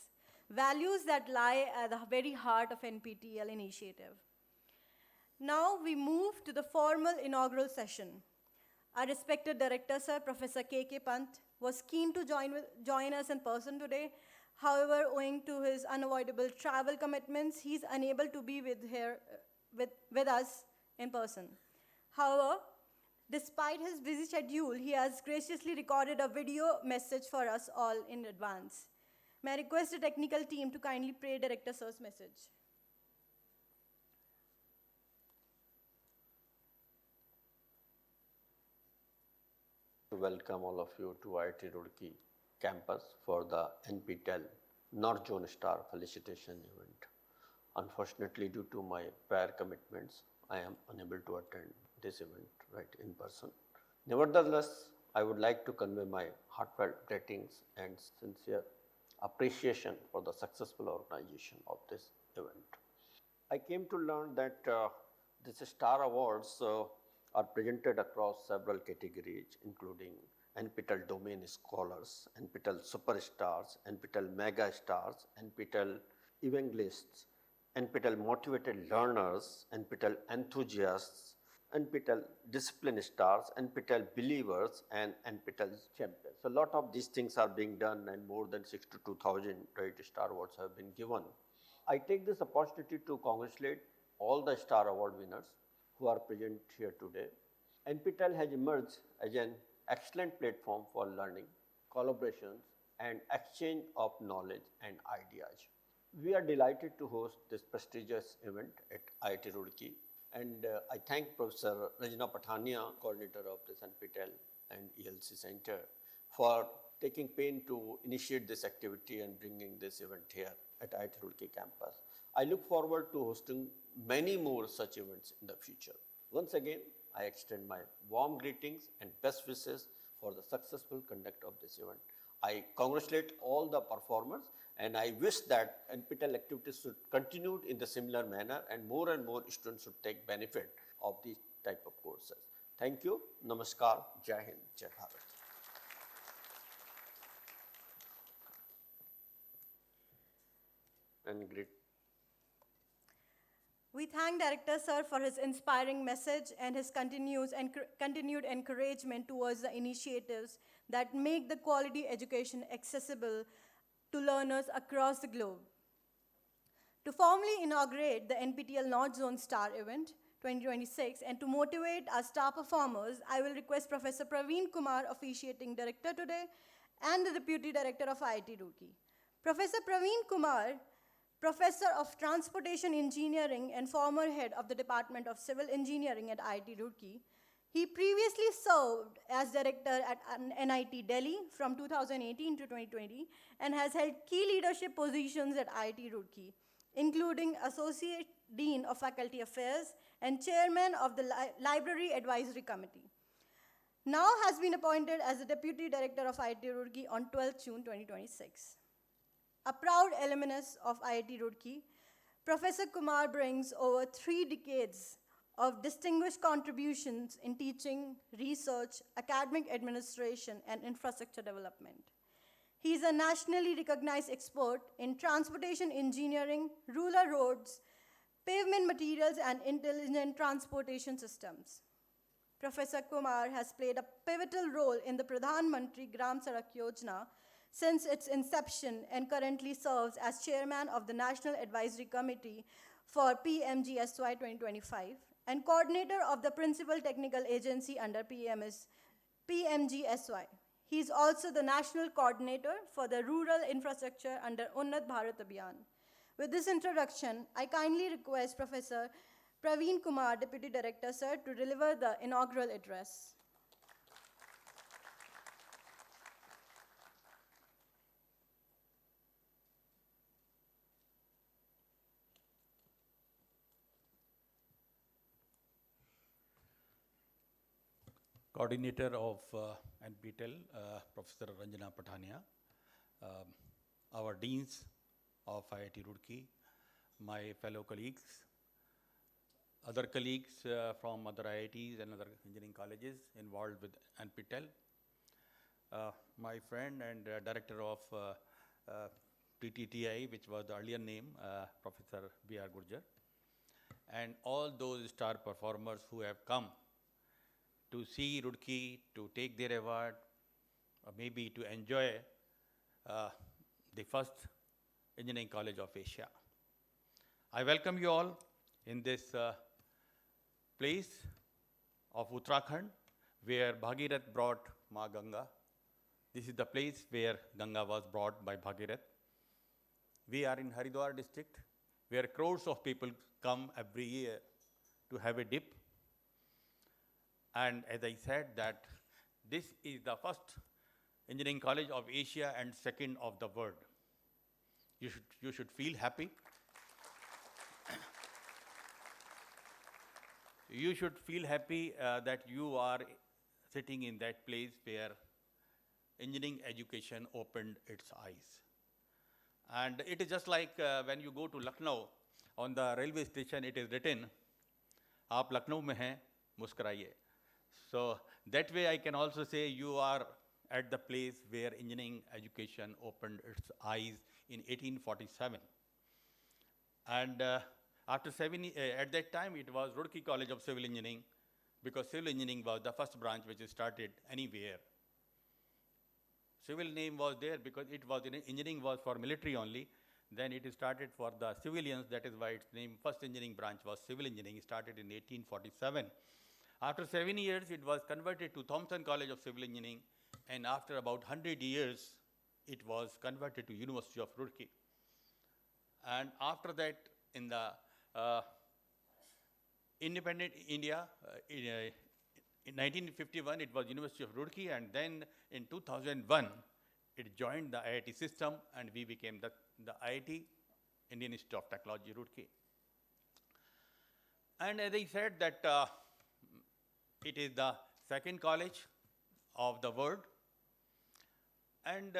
values that lie at the very heart of NPTEL initiative. Now we move to the formal inaugural session. Our respected director, sir, Professor K.K. Pant, was keen to join us in person today. However, owing to his unavoidable travel commitments, he's unable to be with us in person. However, despite his busy schedule, he has graciously recorded a video message for us all in advance. May I request the technical team to kindly play Director Sir's message. Welcome all of you to IIT Roorkee campus for the NPTEL North Zone Star Felicitation event. Unfortunately, due to my prior commitments, I am unable to attend this event right in person. Nevertheless, I would like to convey my heartfelt greetings and sincere appreciation for the successful organization of this event. I came to learn that these STAR Awards are presented across several categories, including NPTEL Domain Scholars, NPTEL Superstars, NPTEL Mega Stars, NPTEL Evangelists, NPTEL Motivated Learners, NPTEL Enthusiasts, NPTEL Discipline Stars, NPTEL Believers, and NPTEL Champions. So a lot of these things are being done, and more than 62,000 STAR Awards have been given. I take this opportunity to congratulate all the STAR Award winners who are present here today. NPTEL has emerged as an excellent platform for learning, collaborations, and exchange of knowledge and ideas. We are delighted to host this prestigious event at IIT Roorkee, and I thank Professor Ranjana Pathania, coordinator of this NPTEL and ELC Center, for taking pain to initiate this activity and bringing this event here at IIT Roorkee campus. I look forward to hosting many more such events in the future. Once again, I extend my warm greetings and best wishes for the successful conduct of this event. I congratulate all the performers, and I wish that NPTEL activities should continue in the similar manner, and more students should take benefit of these type of courses. Thank you. Namaskar. Jai Hind. Jai Bharat. And great. We thank Director Sir for his inspiring message and his continued encouragement towards the initiatives that make the quality education accessible to learners across the globe. To formally inaugurate the NPTEL North Zone STAR Event 2026 and to motivate our star performers, I will request Professor Praveen Kumar, officiating director today, and the Deputy Director of IIT Roorkee. Professor Praveen Kumar, Professor of Transportation Engineering and former head of the Department of Civil Engineering at IIT Roorkee. He previously served as director at NIT Delhi from 2018 to 2020 and has held key leadership positions at IIT Roorkee, including Associate Dean of Faculty Affairs and Chairman of the Library Advisory Committee. Now has been appointed as the Deputy Director of IIT Roorkee on 12 June 2026. A proud alumnus of IIT Roorkee, Professor Kumar brings over 3 decades of distinguished contributions in teaching, research, academic administration, and infrastructure development. He is a nationally recognized expert in transportation engineering, rural roads, pavement materials, and intelligent transportation systems. Professor Kumar has played a pivotal role in the Pradhan Mantri Gram Sadak Yojana since its inception and currently serves as chairman of the National Advisory Committee for PMGSY 2025 and coordinator of the Principal Technical Agency under PMGSY. He is also the national coordinator for the rural infrastructure under Unnat Bharat Abhiyan. With this introduction, I kindly request Professor Praveen Kumar, Deputy Director, sir, to deliver the inaugural address. Coordinator of NPTEL, Professor Ranjana Pathania, our deans of IIT Roorkee, my fellow colleagues, other colleagues from other IITs and other engineering colleges involved with NPTEL, my friend and director of TTTI, which was the earlier name, Professor B.R. Gurjar, and all those star performers who have come to see Roorkee, to take their award, or maybe to enjoy the first engineering college of Asia. I welcome you all in this place of Uttarakhand, where Bhagirath brought Ma Ganga. This is the place where Ganga was brought by Bhagirath. We are in Haridwar district, where crores of people come every year to have a dip. And as I said, that this is the first engineering college of Asia and second of the world. You should feel happy. you should feel happy that you are sitting in that place where engineering education opened its eyes. And it is just like when you go to Lucknow, on the railway station it is written, "Aap Lucknow mein hain, muskuraiye." So that way I can also say you are at the place where engineering education opened its eyes in 1847. And after at that time it was Roorkee College of Civil Engineering, because civil engineering was the first branch which started anywhere. Civil name was there because it was engineering was for military only. Then it started for the civilians. That is why its name, first engineering branch was civil engineering, started in 1847. After 7 years, it was converted to Thompson College of Civil Engineering, and after about 100 years, it was converted to University of Roorkee. And after that, in the independent India, in 1951, it was University of Roorkee, and then in 2001, it joined the IIT system, and we became the IIT, Indian Institute of Technology, Roorkee. And as I said that it is the second college of the world. And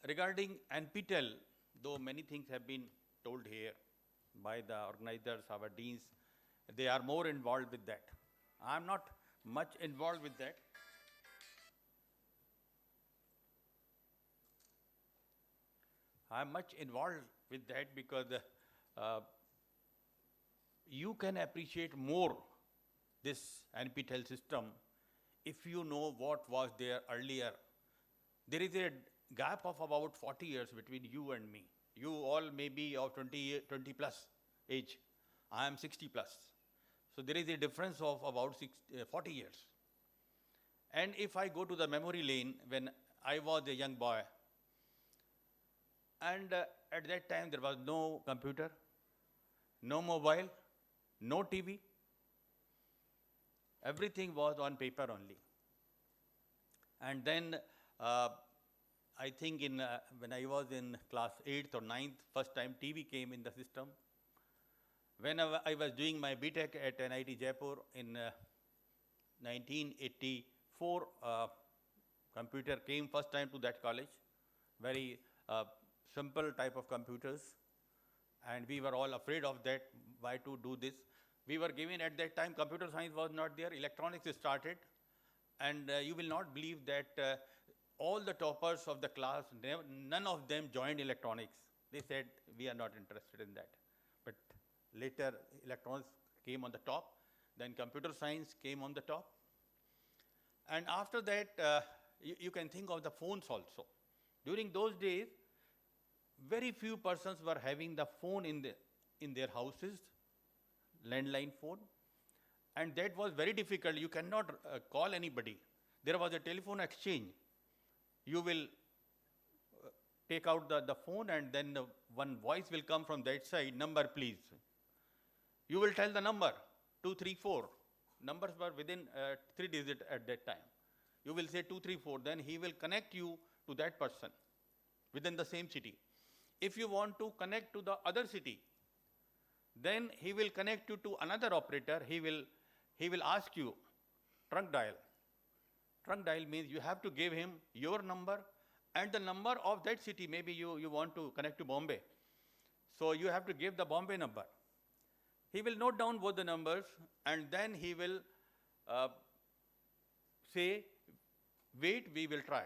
regarding NPTEL, though many things have been told here by the organizers, our deans, they are more involved with that. I'm not much involved with that. I'm much involved with that because you can appreciate more this NPTEL system if you know what was there earlier. There is a gap of about 40 years between you and me. You all may be of 20 plus age. I am 60 plus. So there is a difference of about 40 years. And if I go to the memory lane when I was a young boy, and at that time there was no computer, no mobile, no TV. Everything was on paper only. And then I think when I was in class 8th or 9th, first time TV came in the system. When I was doing my BTech at NIT Jaipur in 1984, computer came first time to that college. Very simple type of computers. And we were all afraid of that, why to do this. We were given at that time, computer science was not there, electronics started. And you will not believe that all the toppers of the class, none of them joined electronics. They said, we are not interested in that. But later, electronics came on the top. Then computer science came on the top. And after that, you can think of the phones also. During those days, very few persons were having the phone in their houses, landline phone. And that was very difficult. You cannot call anybody. There was a telephone exchange. You will take out the phone, and then one voice will come from that side, number please. You will tell the number, 234. Numbers were within 3 digits at that time. You will say 234, then he will connect you to that person within the same city. If you want to connect to the other city, then he will connect you to another operator. He will ask you, trunk dial. Trunk dial means you have to give him your number and the number of that city. Maybe you want to connect to Bombay. So you have to give the Bombay number. He will note down both the numbers, and then he will say, wait, we will try.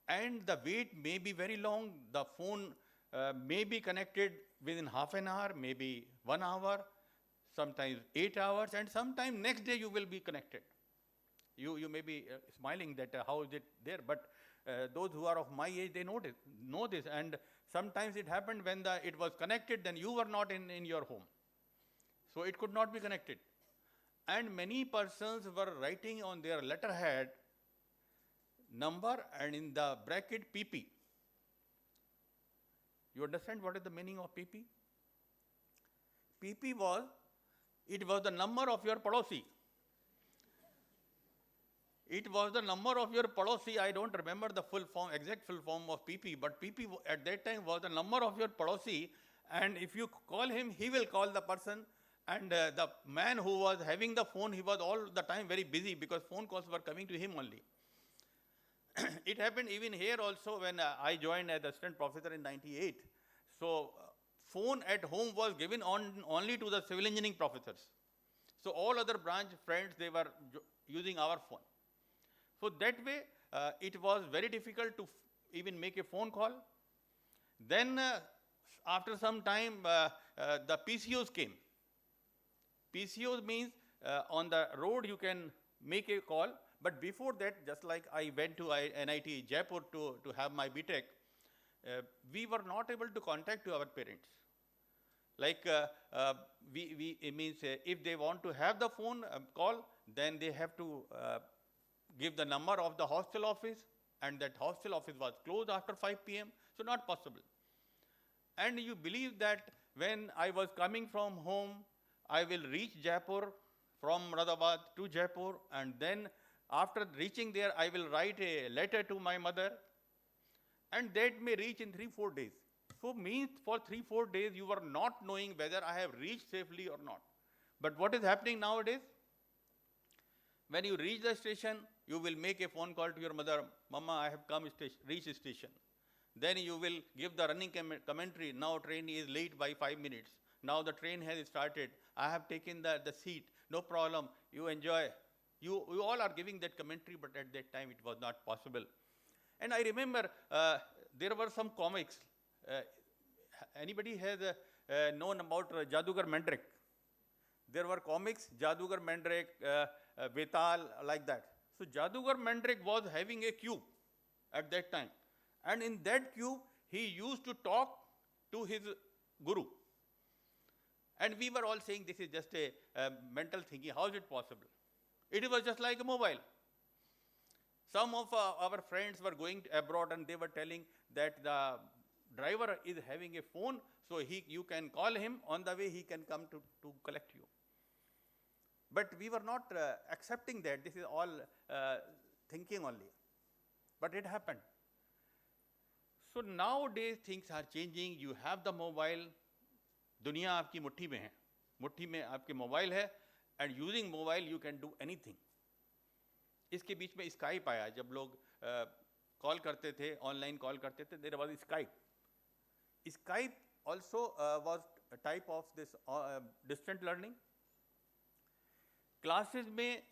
And the wait may be very long. The phone may be connected within half an hour, maybe 1 hour, sometimes 8 hours, and sometime next day you will be connected. You may be smiling that how is it there, but those who are of my age, they know this. And sometimes it happened when it was connected, then you were not in your home. So it could not be connected. And many persons were writing on their letterhead number and in the bracket PP. You understand what is the meaning of PP? PP was the number of your Padosi. It was the number of your Padosi. I don't remember the exact full form of PP, but PP at that time was the number of your Padosi, and if you call him, he will call the person And the man who was having the phone, he was all the time very busy because phone calls were coming to him only. It happened even here also when I joined as assistant professor in 98. So phone at home was given only to the civil engineering professors. So all other branch friends, they were using our phone. So that way, it was very difficult to even make a phone call. Then after some time, the PCOs came. PCOs means on the road you can make a call, but before that, just like I went to NIT Jaipur to have my BTech, we were not able to contact to our parents. Like it means if they want to have the phone call, then they have to give the number of the hostel office, and that hostel office was closed after 5 p.m., so not possible. And you believe that when I was coming from home, I will reach Jaipur from Muradabad to Jaipur, and then after reaching there, I will write a letter to my mother, and that may reach in 3-4 days. So means for 3-4 days, you are not knowing whether I have reached safely or not. But what is happening nowadays? When you reach the station, you will make a phone call to your mother, Mama, I have come reach station. Then you will give the running commentary, now train is late by 5 minutes. Now the train has started. I have taken the seat. No problem. You enjoy. You all are giving that commentary, but at that time it was not possible. And I remember there were some comics. Anybody has known about Jadugar Mandrake? There were comics, Jadugar Mandrake, Betal, like that. So Jadugar Mandrake was having a cube at that time. And in that cube, he used to talk to his guru. And we were all saying this is just a mental thinking. How is it possible? It was just like a mobile. Some of our friends were going abroad and they were telling that the driver is having a phone, so you can call him, on the way he can come to collect you. But we were not accepting that. This is all thinking only. But it happened. So nowadays things are changing. You have the mobile. दुनिया आपकी मुट्ठी में है, मुट्ठी में आपके mobile है, and using mobile you can do anything. इसके बीच में स्काइप आया, जब लोग कॉल करते थे, ऑनलाइन कॉल करते थे, there was Skype. Skype also was a type of this distant learning. Classes में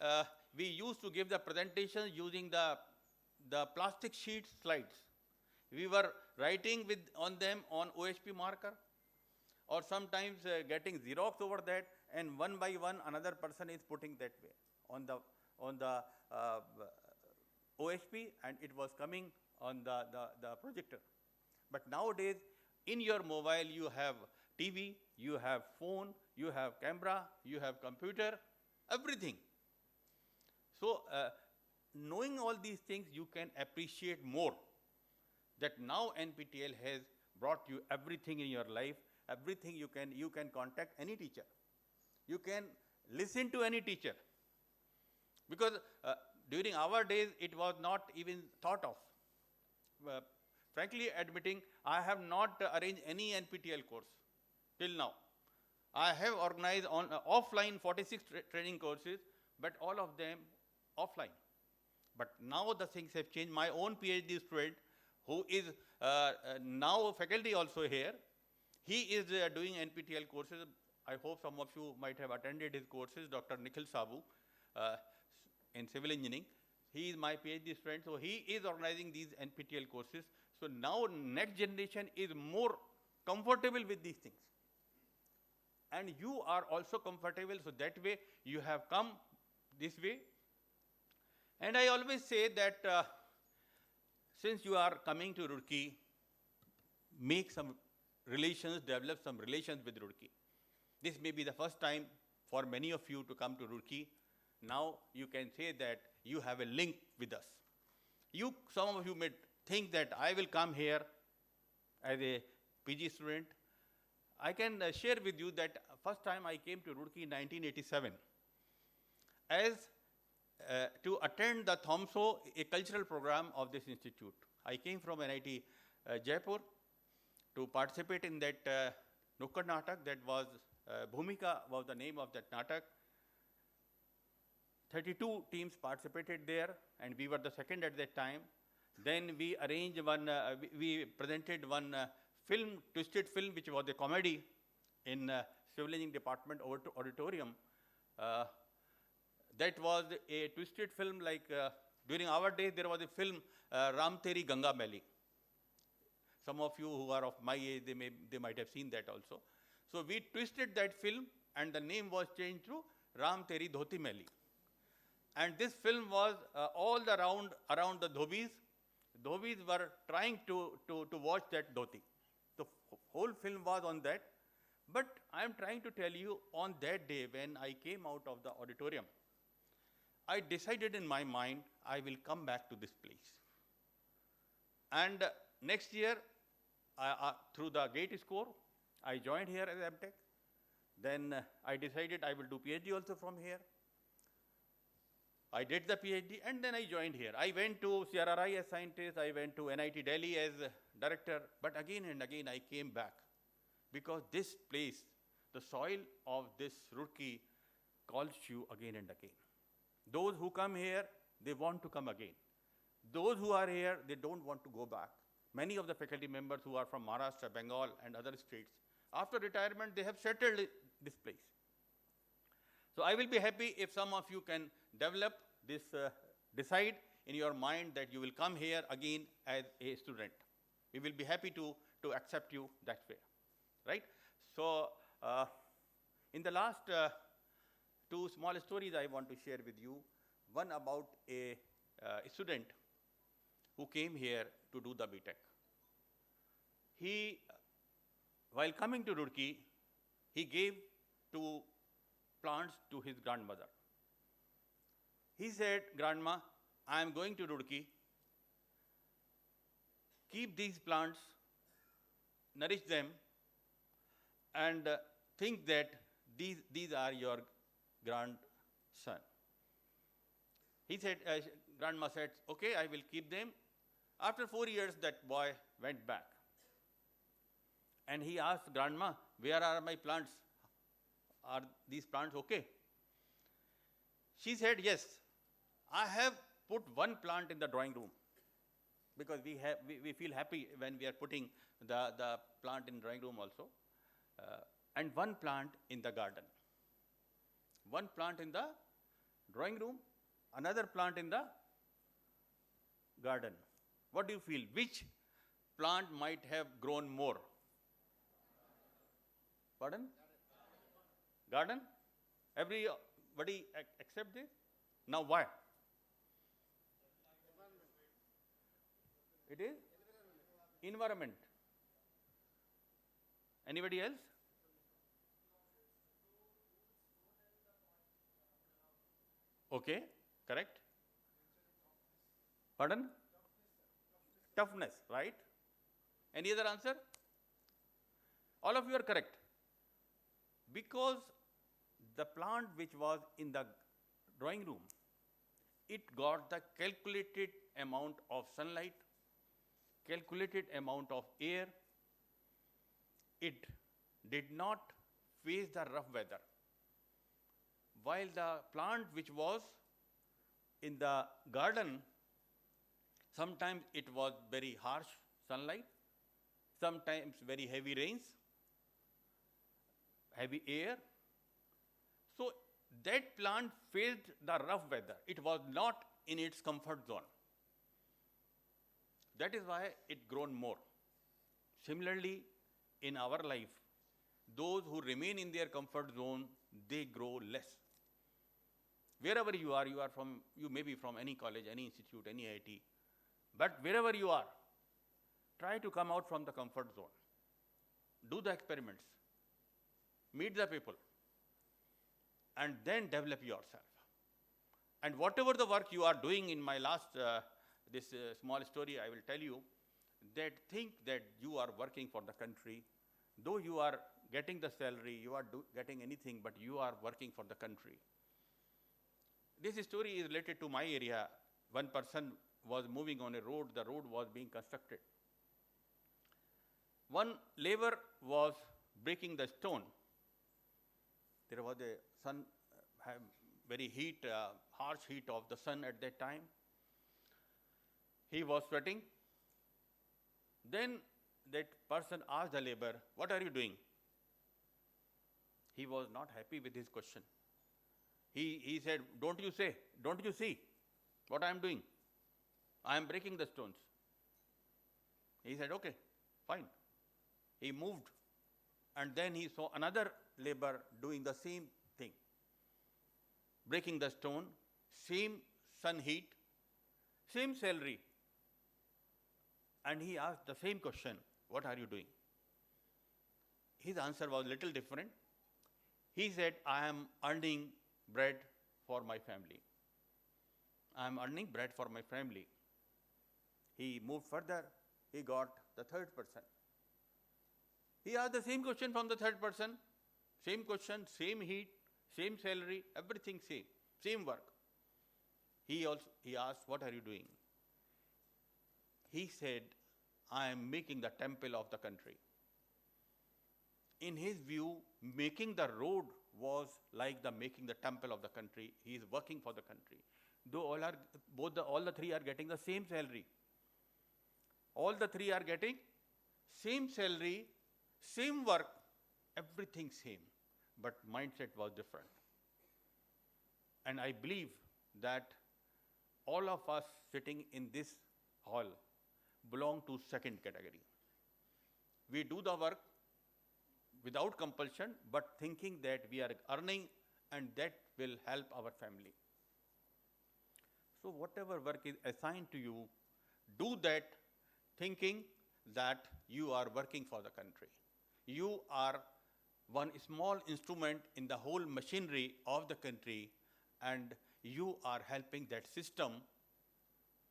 we used to give the presentations using the plastic sheet slides. We were writing on them on OHP marker, or sometimes getting Xerox over that, and one by one another person is putting that way on the OHP, and it was coming on the projector. But nowadays, in your mobile, you have TV, you have phone, you have camera, you have computer, everything. So knowing all these things, you can appreciate more that now NPTEL has brought you everything in your life. Everything you can contact any teacher. You can listen to any teacher. Because during our days, it was not even thought of. Frankly admitting, I have not arranged any NPTEL course till now. I have organized on offline 46 training courses, but all of them offline. But now the things have changed. My own PhD student, who is now faculty also here, he is doing NPTEL courses. I hope some of you might have attended his courses, Dr. Nikhil Sabu, in civil engineering. He is my PhD student, so he is organizing these NPTEL courses. So now next generation is more comfortable with these things. And you are also comfortable, so that way you have come this way. And I always say that since you are coming to Roorkee, make some relations, develop some relations with Roorkee. This may be the first time for many of you to come to Roorkee. Now you can say that you have a link with us. Some of you may think that I will come here as a PG student. I can share with you that first time I came to Roorkee in 1987 as to attend the Thomso, a cultural program of this institute. I came from NIT Jaipur to participate in that Nukkad Natak that was Bhumika was the name of that natak. 32 teams participated there, and we were the second at that time. Then we arranged one, we presented one film, twisted film, which was a comedy in Civil Engineering Department auditorium. That was a twisted film like, during our days there was a film, Ram Teri Ganga Maili. Some of you who are of my age, they might have seen that also. So we twisted that film and the name was changed to Ram Teri Dhoti Maili. And this film was all around the dhobis. Dhobis were trying to watch that dhoti. The whole film was on that. But I am trying to tell you, on that day when I came out of the auditorium, I decided in my mind, I will come back to this place. And next year, through the GATE score, I joined here as MTech. Then I decided I will do PhD also from here. I did the PhD and then I joined here. I went to CRRI as scientist, I went to NIT Delhi as director, but again and again I came back because this place, the soil of this Roorkee calls you again and again. Those who come here, they want to come again. Those who are here, they don't want to go back. Many of the faculty members who are from Maharashtra, Bengal and other states, after retirement, they have settled this place. So I will be happy if some of you can develop this, decide in your mind that you will come here again as a student. We will be happy to accept you that way, right? So in the last two small stories I want to share with you. One about a student who came here to do the BTech. He, while coming to Roorkee, he gave 2 plants to his grandmother. He said, "Grandma, I am going to Roorkee. Keep these plants, nourish them, and think that these are your grandson." He said, grandma said, "Okay, I will keep them." After 4 years, that boy went back. And he asked grandma, "Where are my plants? Are these plants okay?" She said, "Yes, I have put 1 plant in the drawing room because we feel happy when we are putting the plant in drawing room also, and 1 plant in the garden. 1 plant in the drawing room, another plant in the garden. What do you feel? Which plant might have grown more?" Pardon? Garden? Everybody accept this? Now why? It is? Environment. Anybody else? Okay, correct. Pardon? Toughness, right? Any other answer? All of you are correct. Because the plant which was in the drawing room, it got the calculated amount of sunlight, calculated amount of air. It did not face the rough weather. While the plant which was in the garden, sometimes it was very harsh sunlight, sometimes very heavy rains, heavy air. So that plant faced the rough weather. It was not in its comfort zone. That is why it grown more. Similarly, in our life, those who remain in their comfort zone, they grow less. Wherever you are you may be from any college, any institute, any IIT, but wherever you are, try to come out from the comfort zone. Do the experiments, meet the people, and then develop yourself. And whatever the work you are doing, in my last, this small story, I will tell you, that think that you are working for the country. Though you are getting the salary, you are getting anything, but you are working for the country. This story is related to my area. One person was moving on a road, the road was being constructed. One laborer was breaking the stone, There was a sun, very heat, harsh heat of the sun at that time. He was sweating. Then that person asked the laborer, "What are you doing?" He was not happy with his question. He said, don't you see what I am doing? I am breaking the stones. He said, okay, fine. He moved, and then he saw another laborer doing the same thing, breaking the stone, same sun heat, same salary. And he asked the same question, what are you doing? His answer was a little different. He said, I am earning bread for my family. I am earning bread for my family. He moved further. He got the third person. He asked the same question from the third person. Same question, same heat, same salary, everything same, same work. He asked, what are you doing? He said, I am making the temple of the country. In his view, making the road was like making the temple of the country. He is working for the country. Though all the three are getting the same salary. All the three are getting same salary, same work, everything same. But mindset was different. And I believe that all of us sitting in this hall belong to second category. We do the work without compulsion, but thinking that we are earning and that will help our family. So whatever work is assigned to you, do that thinking that you are working for the country. You are one small instrument in the whole machinery of the country, and you are helping that system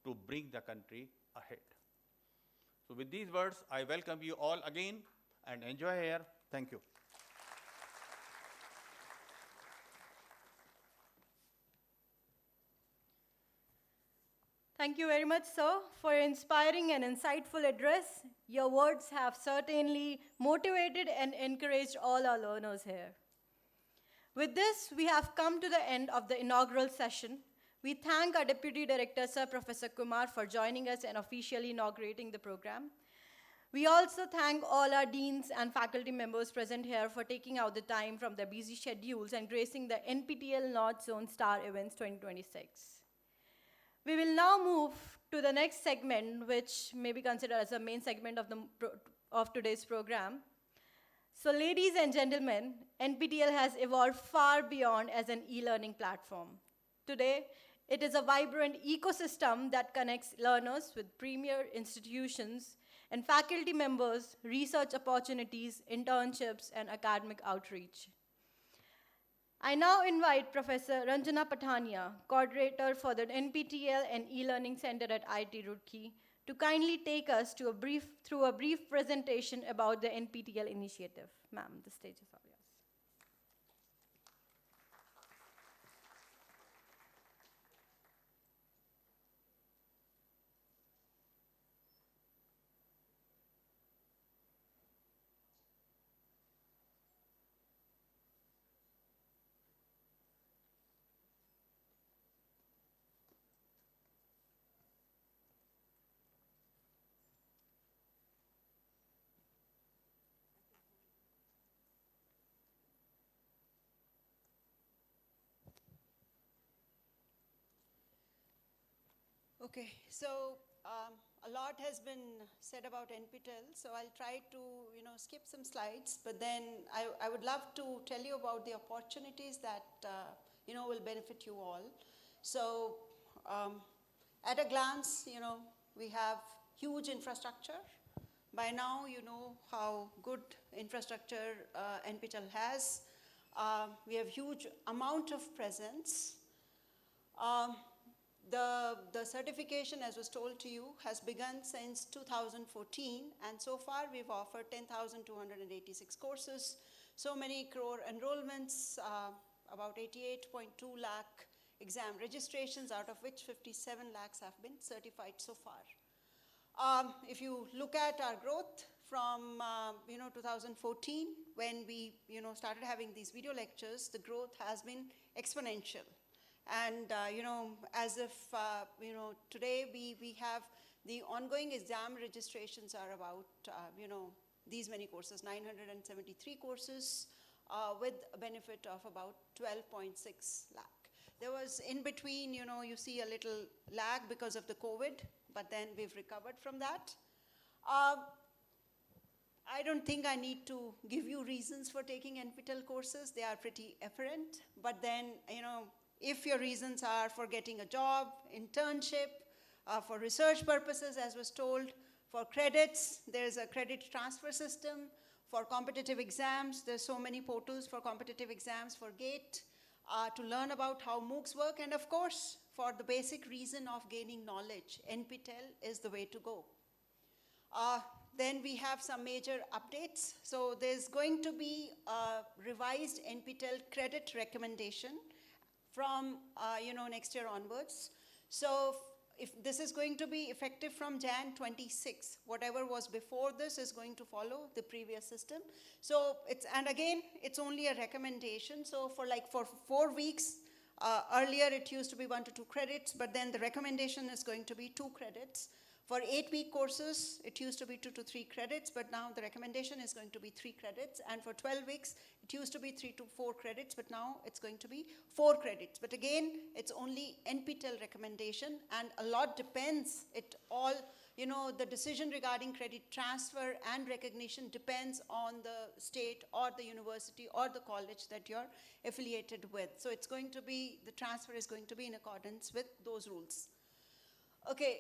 to bring the country ahead. So with these words, I welcome you all again and enjoy here. Thank you. Thank you very much, sir, for your inspiring and insightful address. Your words have certainly motivated and encouraged all our learners here. With this, we have come to the end of the inaugural session. We thank our Deputy Director, Sir Professor Kumar, for joining us and officially inaugurating the program. We also thank all our deans and faculty members present here for taking out the time from their busy schedules and gracing the NPTEL North Zone Star Events 2026. We will now move to the next segment, which may be considered as the main segment of today's program. So ladies and gentlemen, NPTEL has evolved far beyond as an e-learning platform. Today, it is a vibrant ecosystem that connects learners with premier institutions and faculty members, research opportunities, internships, and academic outreach. I now invite Professor Ranjana Pathania, coordinator for the NPTEL and e-learning center at IIT Roorkee, to kindly take us through a brief presentation about the NPTEL initiative. Ma'am, the stage is all yours. Okay, so a lot has been said about NPTEL, so I'll try to skip some slides, but then I would love to tell you about the opportunities that will benefit you all. So at a glance, we have huge infrastructure. By now, you know how good infrastructure NPTEL has. We have huge amount of presence. The certification, as was told to you, has begun since 2014, and so far we've offered 10,286 courses, so many crore enrollments, about 88.2 lakh exam registrations, out of which 57 lakhs have been certified so far. If you look at our growth from 2014, when we started having these video lectures, the growth has been exponential. And as if today we have the ongoing exam registrations are about these many courses, 973 courses, with a benefit of about 12.6 lakh. There was in between, you see a little lag because of the COVID, but then we've recovered from that. I don't think I need to give you reasons for taking NPTEL courses. They are pretty apparent. But then, if your reasons are for getting a job, internship, for research purposes, as was told, for credits, there's a credit transfer system. For competitive exams, there's so many portals for competitive exams, for GATE, to learn about how MOOCs work. And of course, for the basic reason of gaining knowledge, NPTEL is the way to go. Then we have some major updates. So there's going to be a revised NPTEL credit recommendation from next year onwards. So if this is going to be effective from Jan 26, whatever was before this is going to follow the previous system. So and again, it's only a recommendation. So for 4 weeks, earlier it used to be 1 to 2 credits, but then the recommendation is going to be 2 credits. For 8-week courses, it used to be 2 to 3 credits, but now the recommendation is going to be 3 credits. And for 12 weeks, it used to be 3 to 4 credits, but now it's going to be 4 credits. But again, it's only NPTEL recommendation, and a lot depends. The decision regarding credit transfer and recognition depends on the state or the university or the college that you're affiliated with. So it's going to be, the transfer is going to be in accordance with those rules. Okay,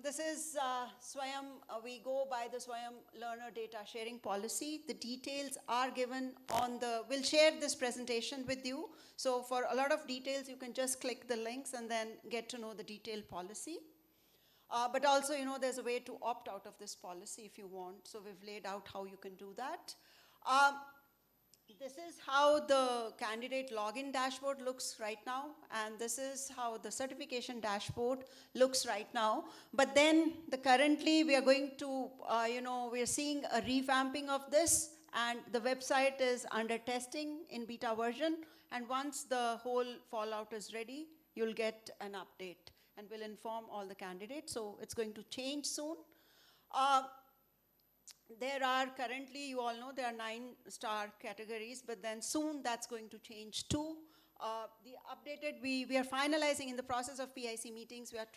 this is Swayam. We go by the Swayam learner data sharing policy. The details are given on we'll share this presentation with you. So for a lot of details, you can just click the links and then get to know the detailed policy. But also, there's a way to opt out of this policy if you want. So we've laid out how you can do that. This is how the candidate login dashboard looks right now, and this is how the certification dashboard looks right now. But then currently we are going to, we are seeing a revamping of this, and the website is under testing in beta version. And once the whole fallout is ready, you'll get an update, and we'll inform all the candidates. So it's going to change soon. There are currently, you all know, there are 9 star categories, but then soon that's going to change too. The updated, we are finalizing in the process of PIC meetings, we are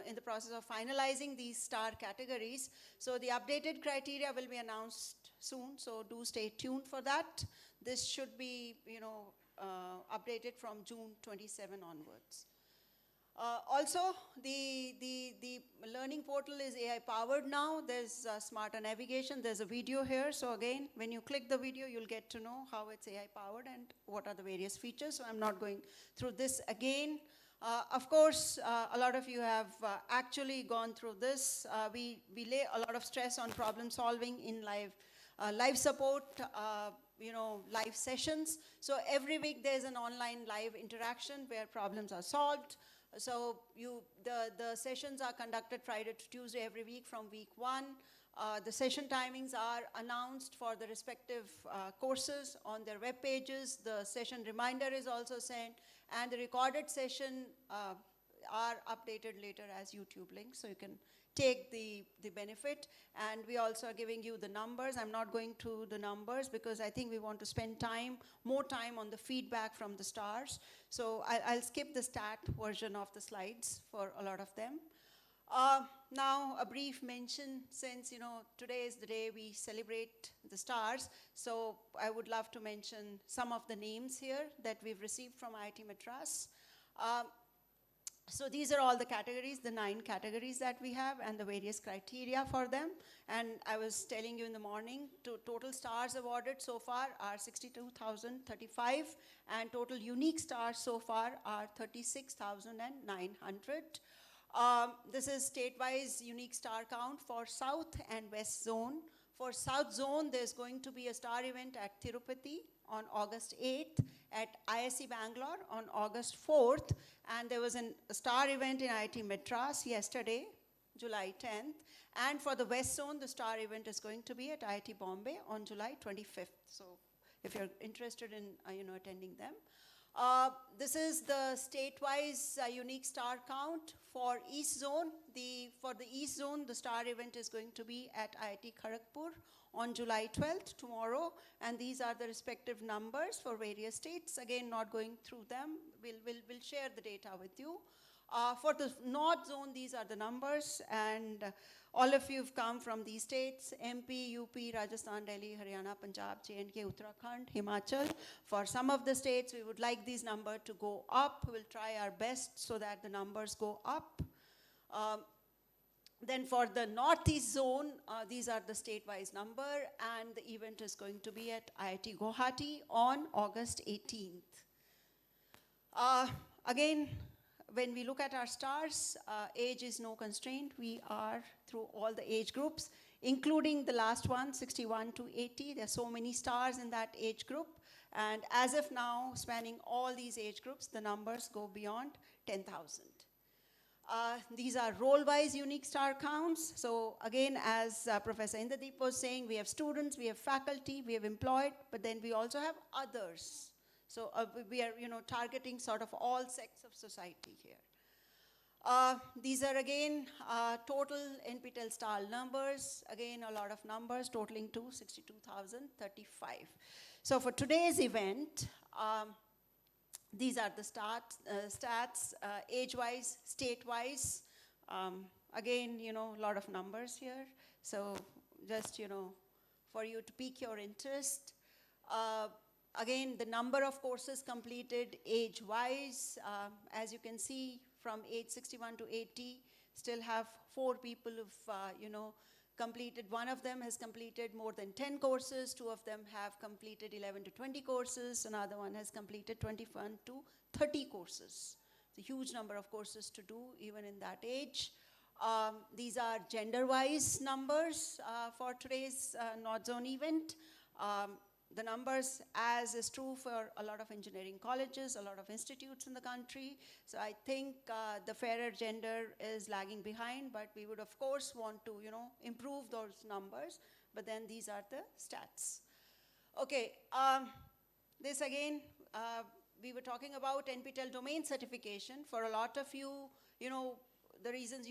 in the process of finalizing these star categories. So the updated criteria will be announced soon, so do stay tuned for that. This should be, updated from June 27 onwards. Also, the learning portal is AI powered now. There's smarter navigation. There's a video here. So again, when you click the video, you'll get to know how it's AI powered and what are the various features. So I'm not going through this again. Of course, a lot of you have actually gone through this. We lay a lot of stress on problem solving in live support, live sessions. So every week there's an online live interaction where problems are solved. So the sessions are conducted Friday to Tuesday every week from week 1. The session timings are announced for the respective courses on their web pages. The session reminder is also sent, and the recorded session are updated later as YouTube links, so you can take the benefit. And we also are giving you the numbers. I'm not going through the numbers because I think we want to spend more time on the feedback from the stars. So I'll skip the stat version of the slides for a lot of them. Now, a brief mention, since today is the day we celebrate the stars, so I would love to mention some of the names here that we've received from IIT Madras. So these are all the categories, the 9 categories that we have, and the various criteria for them. And I was telling you in the morning, total stars awarded so far are 62,035, and total unique stars so far are 36,900. This is state-wise unique star count for South and West Zone. For South Zone, there's going to be a star event at Tirupati on August 8th, at ISC Bangalore on August 4th, and there was a star event in IIT Madras yesterday, July 10th, And for the West Zone, the STAR event is going to be at IIT Bombay on July 25th. So if you're interested in attending them. This is the state-wise unique star count for East Zone. For the East Zone, the STAR event is going to be at IIT Kharagpur on July 12th, tomorrow. And these are the respective numbers for various states. Again, not going through them. We'll share the data with you. For the North Zone, these are the numbers. And all of you have come from these states: MP, UP, Rajasthan, Delhi, Haryana, Punjab, J&K, Uttarakhand, Himachal. For some of the states, we would like these numbers to go up. We'll try our best so that the numbers go up. Then for the Northeast Zone, these are the state-wise number, and the event is going to be at IIT Guwahati on August 18th. Again, when we look at our stars, age is no constraint. We are through all the age groups, including the last one, 61 to 80. There are so many stars in that age group. And as of now, spanning all these age groups, the numbers go beyond 10,000. These are role-wise unique star counts. So again, as Professor Indradeep was saying, we have students, we have faculty, we have employed, but then we also have others. So we are, targeting sort of all sects of society here. These are again total NPTEL STAR numbers. Again, a lot of numbers totaling to 62,035. So for today's event, these are the stats, age-wise, state-wise. Again, a lot of numbers here. So just, for you to pique your interest. Again, the number of courses completed age-wise, as you can see, from age 61 to 80, still have 4 people who've, completed. One of them has completed more than 10 courses. 2 of them have completed 11 to 20 courses. Another one has completed 21 to 30 courses. It's a huge number of courses to do, even in that age. These are gender-wise numbers for today's North Zone event. The numbers, as is true for a lot of engineering colleges, a lot of institutes in the country. So I think the fairer gender is lagging behind, but we would, of course, want to, improve those numbers. But then these are the stats. Okay, this again, we were talking about NPTEL domain certification. For a lot of you, the reasons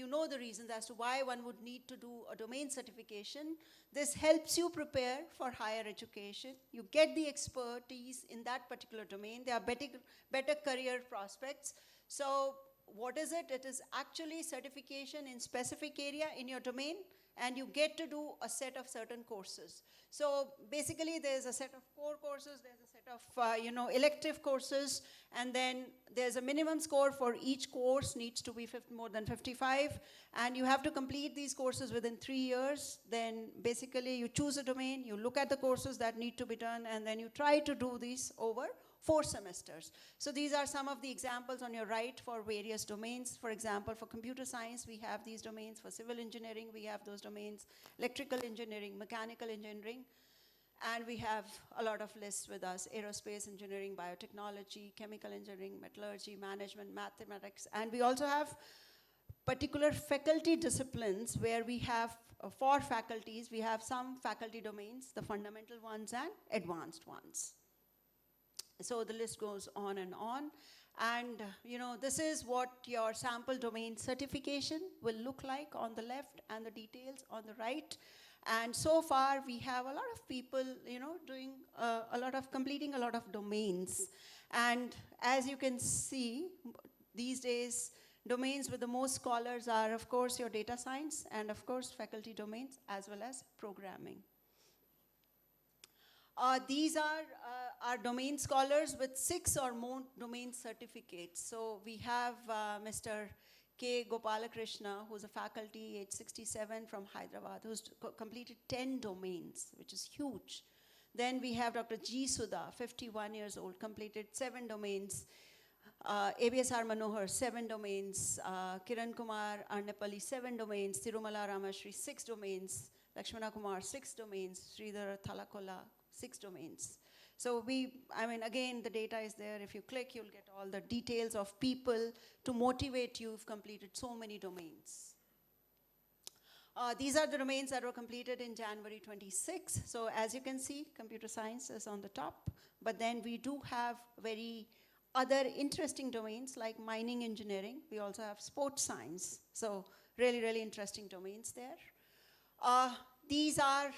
as to why one would need to do a domain certification. This helps you prepare for higher education. You get the expertise in that particular domain. There are better career prospects. So what is it? It is actually certification in specific area in your domain, and you get to do a set of certain courses. So basically, there's a set of core courses, there's a set of elective courses, and then there's a minimum score for each course needs to be more than 55, and you have to complete these courses within 3 years. Then basically, you choose a domain, you look at the courses that need to be done, and then you try to do these over 4 semesters. So these are some of the examples on your right for various domains. For example, for computer science, we have these domains. For civil engineering, we have those domains. Electrical engineering, mechanical engineering. And we have a lot of lists with us: aerospace engineering, biotechnology, chemical engineering, metallurgy, management, mathematics. And we also have particular faculty disciplines where we have, for faculties, we have some faculty domains, the fundamental ones and advanced ones. So the list goes on and on. And this is what your sample domain certification will look like on the left and the details on the right. And so far we have a lot of people, doing completing a lot of domains. And as you can see, these days, domains with the most scholars are, of course, your data science and, of course, faculty domains as well as programming. These are our domain scholars with 6 or more domain certificates. So we have Mr. K. Gopalakrishna, who's a faculty, age 67, from Hyderabad, who's completed 10 domains, which is huge. Then we have Dr. G. Sudha, 51 years old, completed 7 domains. ABSR Manohar, 7 domains. Kiran Kumar Arnapalli, 7 domains. Tirumala Ramashri, 6 domains. Lakshmana Kumar, 6 domains. Sridhar Thalakola, 6 domains. So again, the data is there. If you click, you'll get all the details of people to motivate you who've completed so many domains. These are the domains that were completed in January 26. So as you can see, computer science is on the top, but then we do have very other interesting domains like mining engineering. We also have sports science. So really, really interesting domains there. These are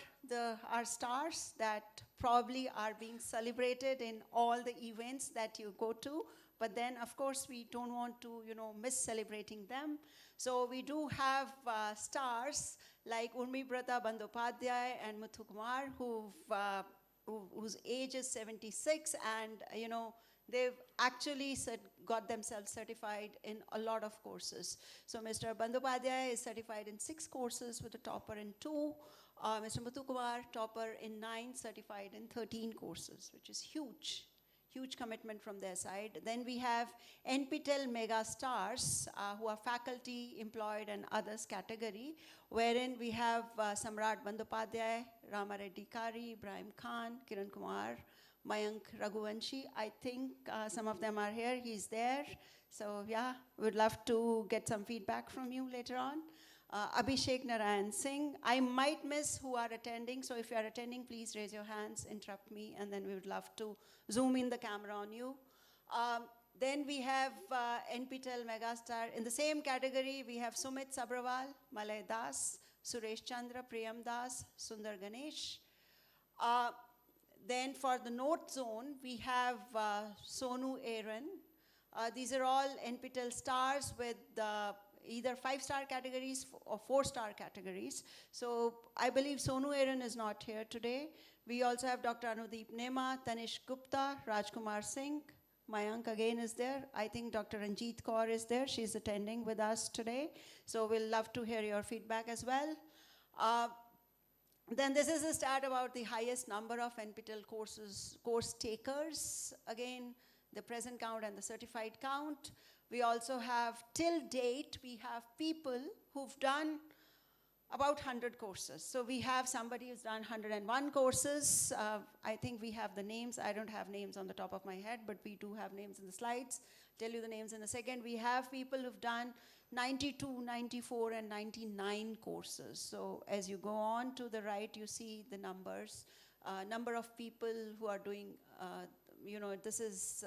our stars that probably are being celebrated in all the events that you go to. But then, of course, we don't want to, miss celebrating them. So we do have stars like Urmibrata Bandyopadhyay and Muthu Kumar, whose age is 76, and they've actually got themselves certified in a lot of courses. So Mr. Bandyopadhyay is certified in 6 courses with a topper in 2. Mr. Muthu Kumar, topper in 9, certified in 13 courses, which is huge. Huge commitment from their side. Then we have NPTEL Mega Stars, who are faculty, employed, and others category, wherein we have Samrat Bandyopadhyay, Rama Reddy Kari, Ibrahim Khan, Kiran Kumar, Mayank Raghuvanshi. I think some of them are here. He's there. So yeah, we'd love to get some feedback from you later on. Abhishek Narayan Singh. I might miss who are attending, so if you are attending, please raise your hands, interrupt me, and then we would love to zoom in the camera on you. Then we have NPTEL Megastar. In the same category, we have Sumit Sabrawal, Malay Das, Suresh Chandra, Priyam Das, Sundar Ganesh. Then for the North Zone, we have Sonu Aaron. These are all NPTEL stars with either 5-star categories or 4-star categories. So I believe Sonu Aaron is not here today. We also have Dr. Anudeep Nema, Tanish Gupta, Rajkumar Singh. Mayank again is there. I think Dr. Ranjit Kaur is there. She's attending with us today. So we'll love to hear your feedback as well. Then this is a stat about the highest number of NPTEL course takers. Again, the present count and the certified count. We also have, till date, we have people who've done about 100 courses. So we have somebody who's done 101 courses. I think we have the names. I don't have names on the top of my head, but we do have names in the slides. Tell you the names in a second. We have people who've done 92, 94, and 99 courses. So as you go on to the right, you see the numbers. Number of people who are doing, this is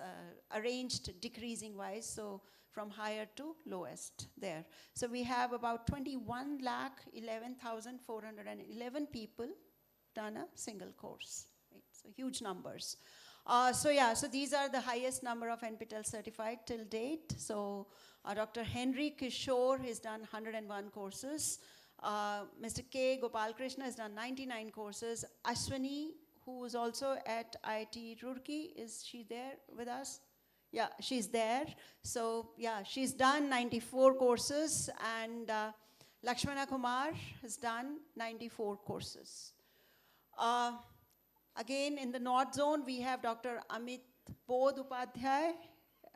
arranged decreasing wise, so from higher to lowest there. So we have about 21,11,411 people done a single course, right? So huge numbers. So these are the highest number of NPTEL certified till date. So Dr. Henry Kishore has done 101 courses. Mr. K. Gopalkrishna has done 99 courses. Ashwini, who is also at IIT Roorkee, is she there with us? Yeah, she's there. So yeah, she's done 94 courses, and Lakshmana Kumar has done 94 courses. Again, in the North Zone, we have Dr. Amit Bodh Upadhyay.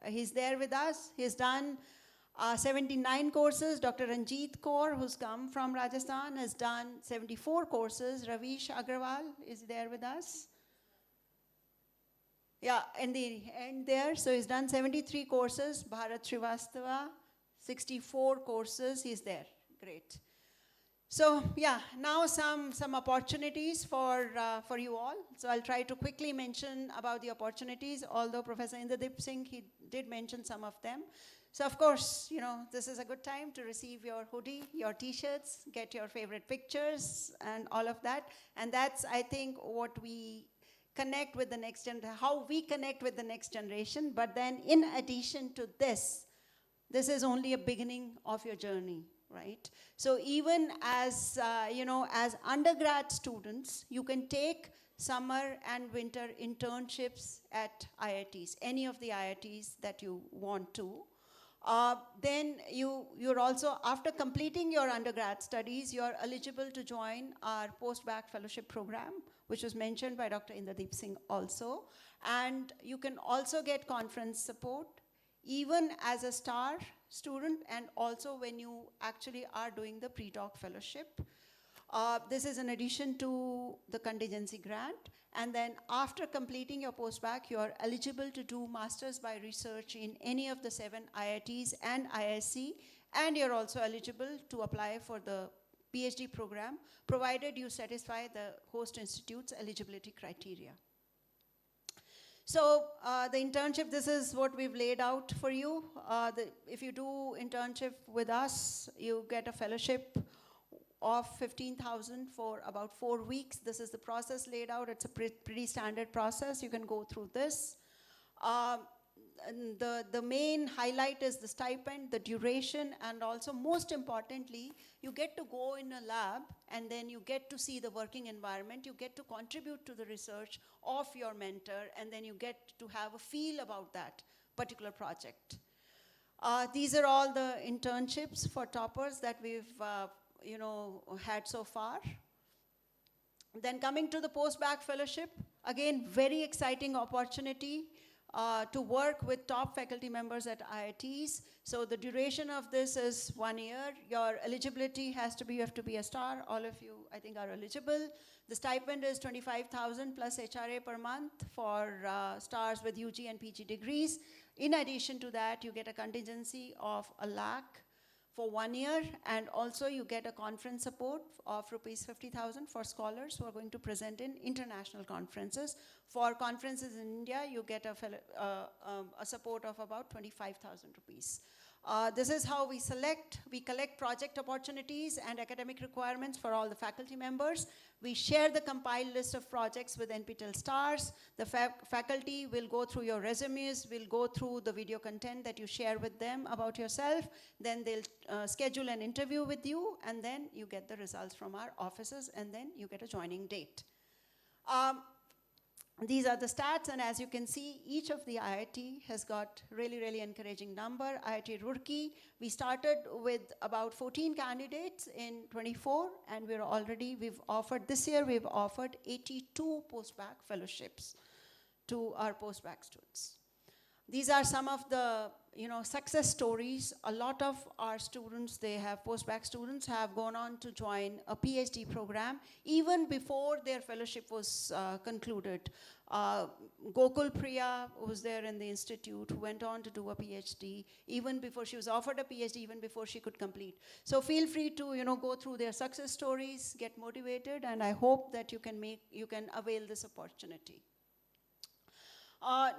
He's there with us. He's done 79 courses. Dr. Ranjit Kaur, who's come from Rajasthan, has done 74 courses. Ravish Agrawal is there with us. Yeah, in the end there, so he's done 73 courses. Bharat Srivastava, 64 courses, he's there. Great. So yeah, now some opportunities for you all. So I'll try to quickly mention about the opportunities, although Professor Indradeep Singh, he did mention some of them. So of course, this is a good time to receive your hoodie, your t-shirts, get your favorite pictures and all of that. And that's, I think, what we connect with the next generation, how we connect with the next generation. But then in addition to this is only a beginning of your journey, right? So even as, as undergrad students, you can take summer and winter internships at IITs, any of the IITs that you want to. Then you're also, after completing your undergrad studies, you're eligible to join our post-bac fellowship program, which was mentioned by Dr. Indradeep Singh also. And you can also get conference support, even as a STAR student, and also when you actually are doing the pre-doc fellowship. This is in addition to the contingency grant. And then after completing your post-bac, you're eligible to do Masters by Research in any of the 7 IITs and ISC, and you're also eligible to apply for the PhD program, provided you satisfy the host institute's eligibility criteria. So the internship, this is what we've laid out for you. If you do internship with us, you get a fellowship of 15,000 for about 4 weeks. This is the process laid out. It's a pretty standard process. You can go through this. And the main highlight is the stipend, the duration, and also most importantly, you get to go in a lab and then you get to see the working environment. You get to contribute to the research of your mentor, and then you get to have a feel about that particular project. These are all the internships for toppers that we've had so far. Then coming to the post-bac fellowship, again, very exciting opportunity to work with top faculty members at IITs. So the duration of this is 1 year. Your eligibility has to be, you have to be a star. All of you, I think, are eligible. The stipend is 25,000 plus HRA per month for stars with UG and PG degrees. In addition to that, you get a contingency of 1 lakh for 1 year, and also you get a conference support of rupees 50,000 for scholars who are going to present in international conferences. For conferences in India, you get a support of about 25,000 rupees. This is how we select. We collect project opportunities and academic requirements for all the faculty members. We share the compiled list of projects with NPTEL STARs. The faculty will go through your resumes, will go through the video content that you share with them about yourself. Then they'll schedule an interview with you, and then you get the results from our offices, and then you get a joining date. These are the stats, and as you can see, each of the IIT has got really, really encouraging number. IIT Roorkee, we started with about 14 candidates in 24, and this year we've offered 82 post-bac fellowships to our post-bac students. These are some of the success stories. A lot of our students, post-bac students have gone on to join a PhD program even before their fellowship was concluded. Gokul Priya was there in the institute, who went on to do a PhD even before she was offered a PhD, even before she could complete. So feel free to go through their success stories, get motivated, and I hope that you can avail this opportunity.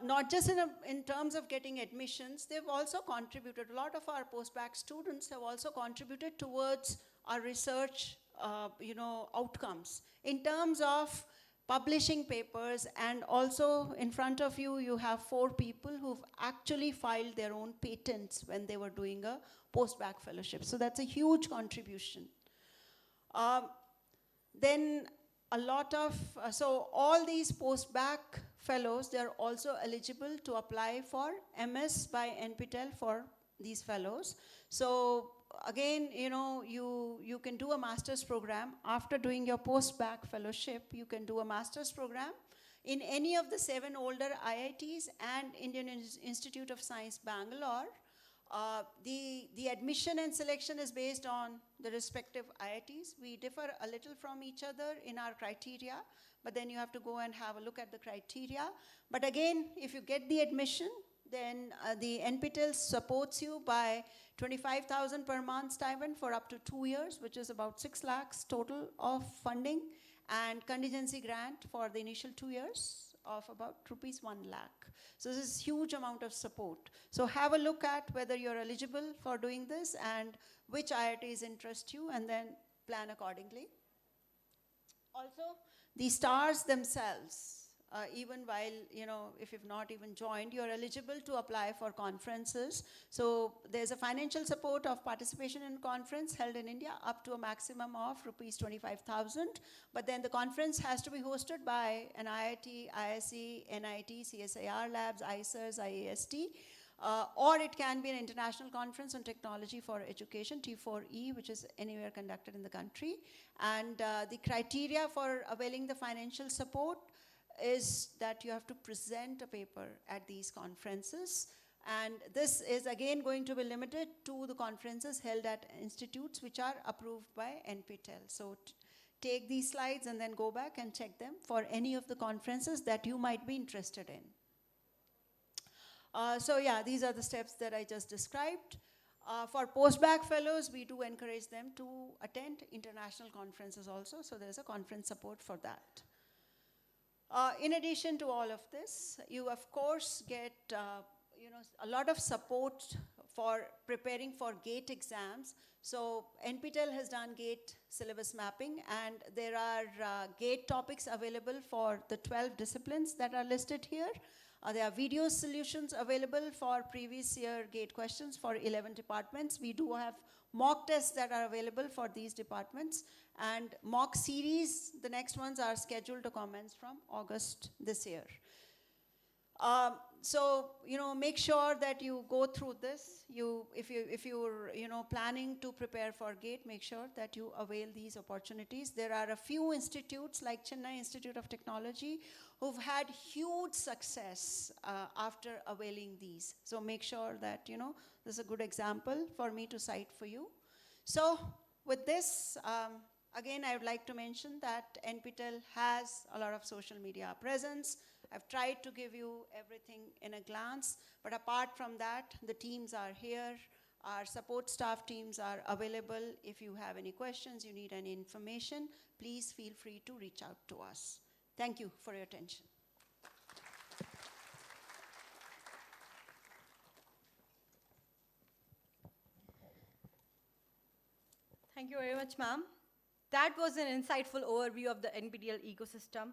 Not just in terms of getting admissions, they've also contributed. A lot of our post-bac students have also contributed towards our research outcomes in terms of publishing papers, and also in front of you, you have 4 people who've actually filed their own patents when they were doing a post-bac fellowship. So that's a huge contribution. Then a lot of, so all these post-bac fellows, they're also eligible to apply for MS by NPTEL for these fellows. So again, you can do a master's program. After doing your post-bac fellowship, you can do a master's program in any of the 7 older IITs and Indian Institute of Science, Bangalore. The admission and selection is based on the respective IITs. We differ a little from each other in our criteria, but then you have to go and have a look at the criteria. But again, if you get the admission, then the NPTEL supports you by 25,000 per month stipend for up to 2 years, which is about 6 lakhs total of funding, and contingency grant for the initial 2 years of about rupees 1 lakh. So this is huge amount of support. So have a look at whether you're eligible for doing this and which IITs interest you, and then plan accordingly. Also, the stars themselves, even while, if you've not even joined, you're eligible to apply for conferences. So there's a financial support of participation in conference held in India up to a maximum of rupees 25,000. But then the conference has to be hosted by an IIT, ISC, NIT, CSIR labs, ICERS, IAST. Or it can be an international conference on technology for education, T4E, which is anywhere conducted in the country. And the criteria for availing the financial support is that you have to present a paper at these conferences. And this is again going to be limited to the conferences held at institutes which are approved by NPTEL. So take these slides and then go back and check them for any of the conferences that you might be interested in. So yeah, these are the steps that I just described. For postbac fellows, we do encourage them to attend international conferences also, so there's a conference support for that. In addition to all of this, you of course get a lot of support for preparing for GATE exams. So NPTEL has done GATE syllabus mapping, and there are GATE topics available for the 12 disciplines that are listed here. There are video solutions available for previous year GATE questions for 11 departments. We do have mock tests that are available for these departments, and mock series, the next ones are scheduled to commence from August this year. So, make sure that you go through this. If you're planning to prepare for GATE, make sure that you avail these opportunities. There are a few institutes like Chennai Institute of Technology who've had huge success after availing these. So make sure that, this is a good example for me to cite for you. So with this, again, I would like to mention that NPTEL has a lot of social media presence. I've tried to give you everything in a glance, but apart from that, the teams are here. Our support staff teams are available. If you have any questions, you need any information, please feel free to reach out to us. Thank you for your attention. Thank you very much, ma'am. That was an insightful overview of the NPTEL ecosystem.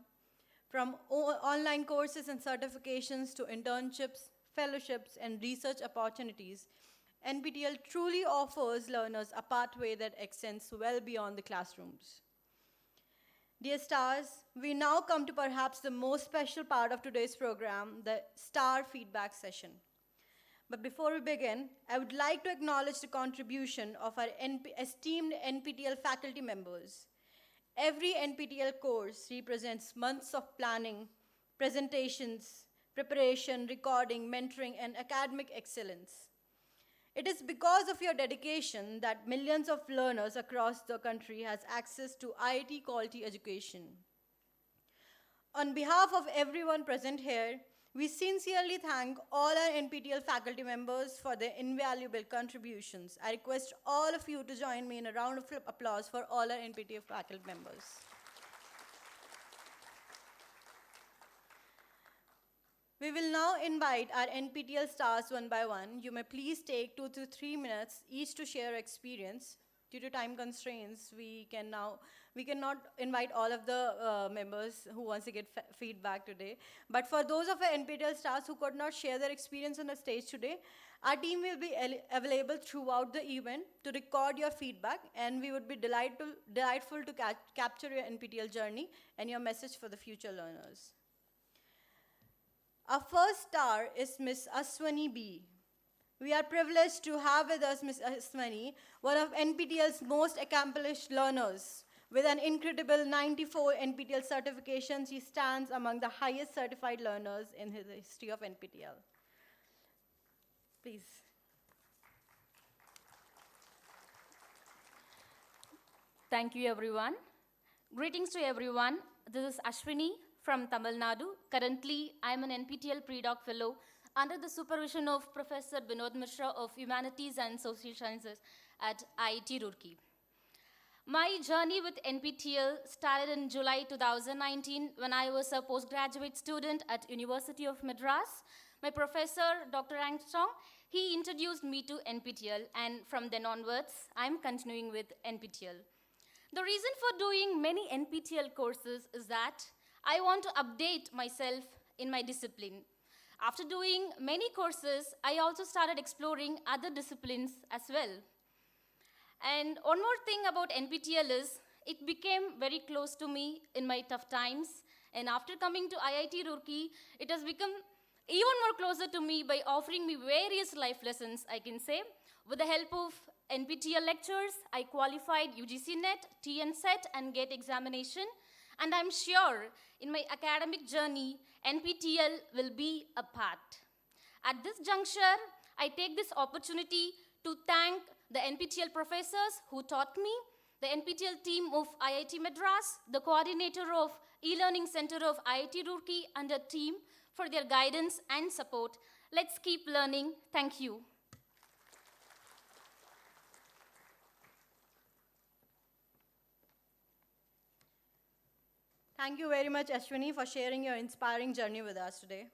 From online courses and certifications to internships, fellowships, and research opportunities, NPTEL truly offers learners a pathway that extends well beyond the classrooms. Dear stars, we now come to perhaps the most special part of today's program, the STAR feedback session. But before we begin, I would like to acknowledge the contribution of our esteemed NPTEL faculty members. Every NPTEL course represents months of planning, presentations, preparation, recording, mentoring, and academic excellence. It is because of your dedication that millions of learners across the country has access to IIT quality education. On behalf of everyone present here, we sincerely thank all our NPTEL faculty members for their invaluable contributions. I request all of you to join me in a round of applause for all our NPTEL faculty members. We will now invite our NPTEL stars one by one. You may please take 2 to 3 minutes each to share experience. Due to time constraints, we cannot invite all of the members who wants to get feedback today. But for those of our NPTEL stars who could not share their experience on the stage today, our team will be available throughout the event to record your feedback, and we would be delightful to capture your NPTEL journey and your message for the future learners. Our first star is Ms. Aswani B. We are privileged to have with us Ms. Aswani, one of NPTEL's most accomplished learners. With an incredible 94 NPTEL certifications, he stands among the highest certified learners in the history of NPTEL. Please. Thank you, everyone. Greetings to everyone. This is Ashwini from Tamil Nadu. Currently, I'm an NPTEL pre-doc fellow under the supervision of Professor Binod Mishra of Humanities and Social Sciences at IIT Roorkee. My journey with NPTEL started in July 2019 when I was a postgraduate student at University of Madras. My professor, Dr. Armstrong, he introduced me to NPTEL, and from then onwards, I'm continuing with NPTEL. The reason for doing many NPTEL courses is that I want to update myself in my discipline. After doing many courses, I also started exploring other disciplines as well. And one more thing about NPTEL is, it became very close to me in my tough times. And after coming to IIT Roorkee, it has become even more closer to me by offering me various life lessons, I can say. With the help of NPTEL lectures, I qualified UGC NET, TN SET, and GATE examination. And I'm sure in my academic journey, NPTEL will be a part. At this juncture, I take this opportunity to thank the NPTEL professors who taught me, the NPTEL team of IIT Madras, the coordinator of e-learning center of IIT Roorkee, and a team for their guidance and support. Let's keep learning. Thank you. Thank you very much, Ashwini, for sharing your inspiring journey with us today.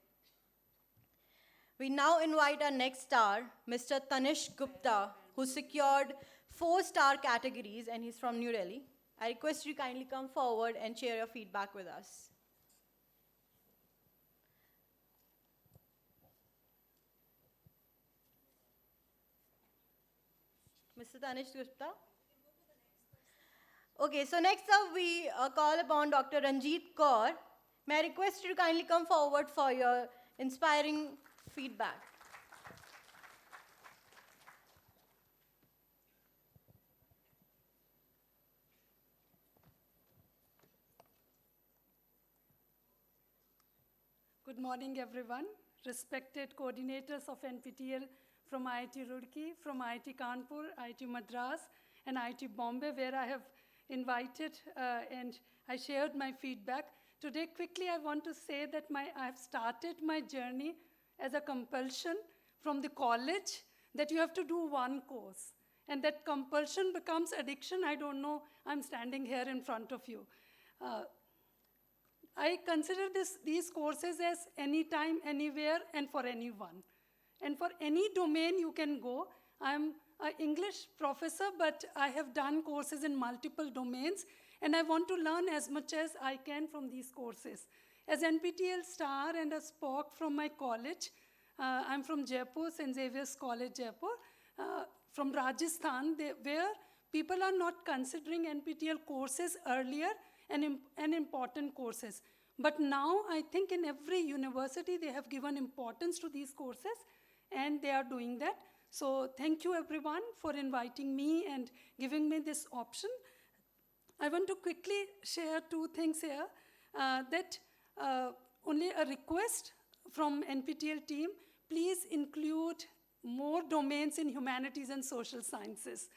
We now invite our next star, Mr. Tanish Gupta, who secured 4-star categories, and he's from New Delhi. I request you kindly come forward and share your feedback with us. Mr. Tanish Gupta? Okay, so next up we call upon Dr. Ranjit Kaur. May I request you to kindly come forward for your inspiring feedback. Good morning, everyone. Respected coordinators of NPTEL from IIT Roorkee, from IIT Kanpur, IIT Madras, and IIT Bombay, where I have invited and I shared my feedback. Today, quickly, I want to say that I have started my journey as a compulsion from the college that you have to do one course. And that compulsion becomes addiction. I don't know, I'm standing here in front of you. I consider these courses as anytime, anywhere, and for anyone. And for any domain you can go. I'm an English professor, but I have done courses in multiple domains, and I want to learn as much as I can from these courses. As NPTEL Star and a SPOC from my college, I'm from Jaipur, St. Xavier's College, Jaipur, from Rajasthan, where people are not considering NPTEL courses earlier and important courses. But now I think in every university they have given importance to these courses, and they are doing that. So thank you everyone for inviting me and giving me this option. I want to quickly share 2 things here. Only a request from NPTEL team, please include more domains in humanities and social sciences.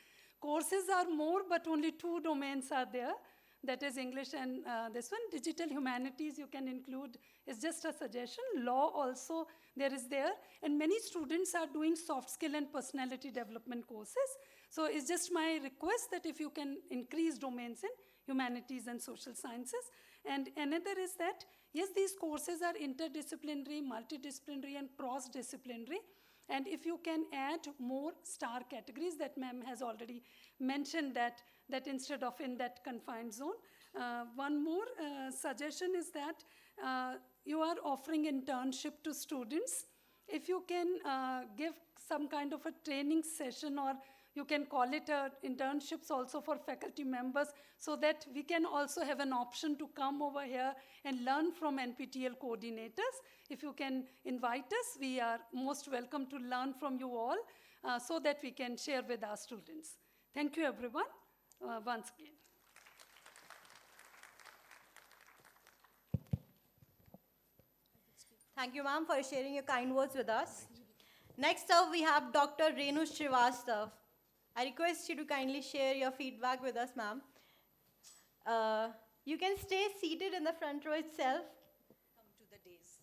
Courses are more, but only 2 domains are there. That is English and this one. Digital humanities you can include, it's just a suggestion. Law also there is there. And many students are doing soft skill and personality development courses. So it's just my request that if you can increase domains in humanities and social sciences. And another is that, yes, these courses are interdisciplinary, multidisciplinary, and cross-disciplinary. And if you can add more star categories, that ma'am has already mentioned that instead of in that confined zone. One more suggestion is that you are offering internship to students. If you can give some kind of a training session, or you can call it internships also for faculty members, so that we can also have an option to come over here and learn from NPTEL coordinators. If you can invite us, we are most welcome to learn from you all so that we can share with our students. Thank you everyone once again. Thank you, ma'am, for sharing your kind words with us. Next up, we have Dr. Renu Srivastav. I request you to kindly share your feedback with us, ma'am. You can stay seated in the front row itself. Come to the days.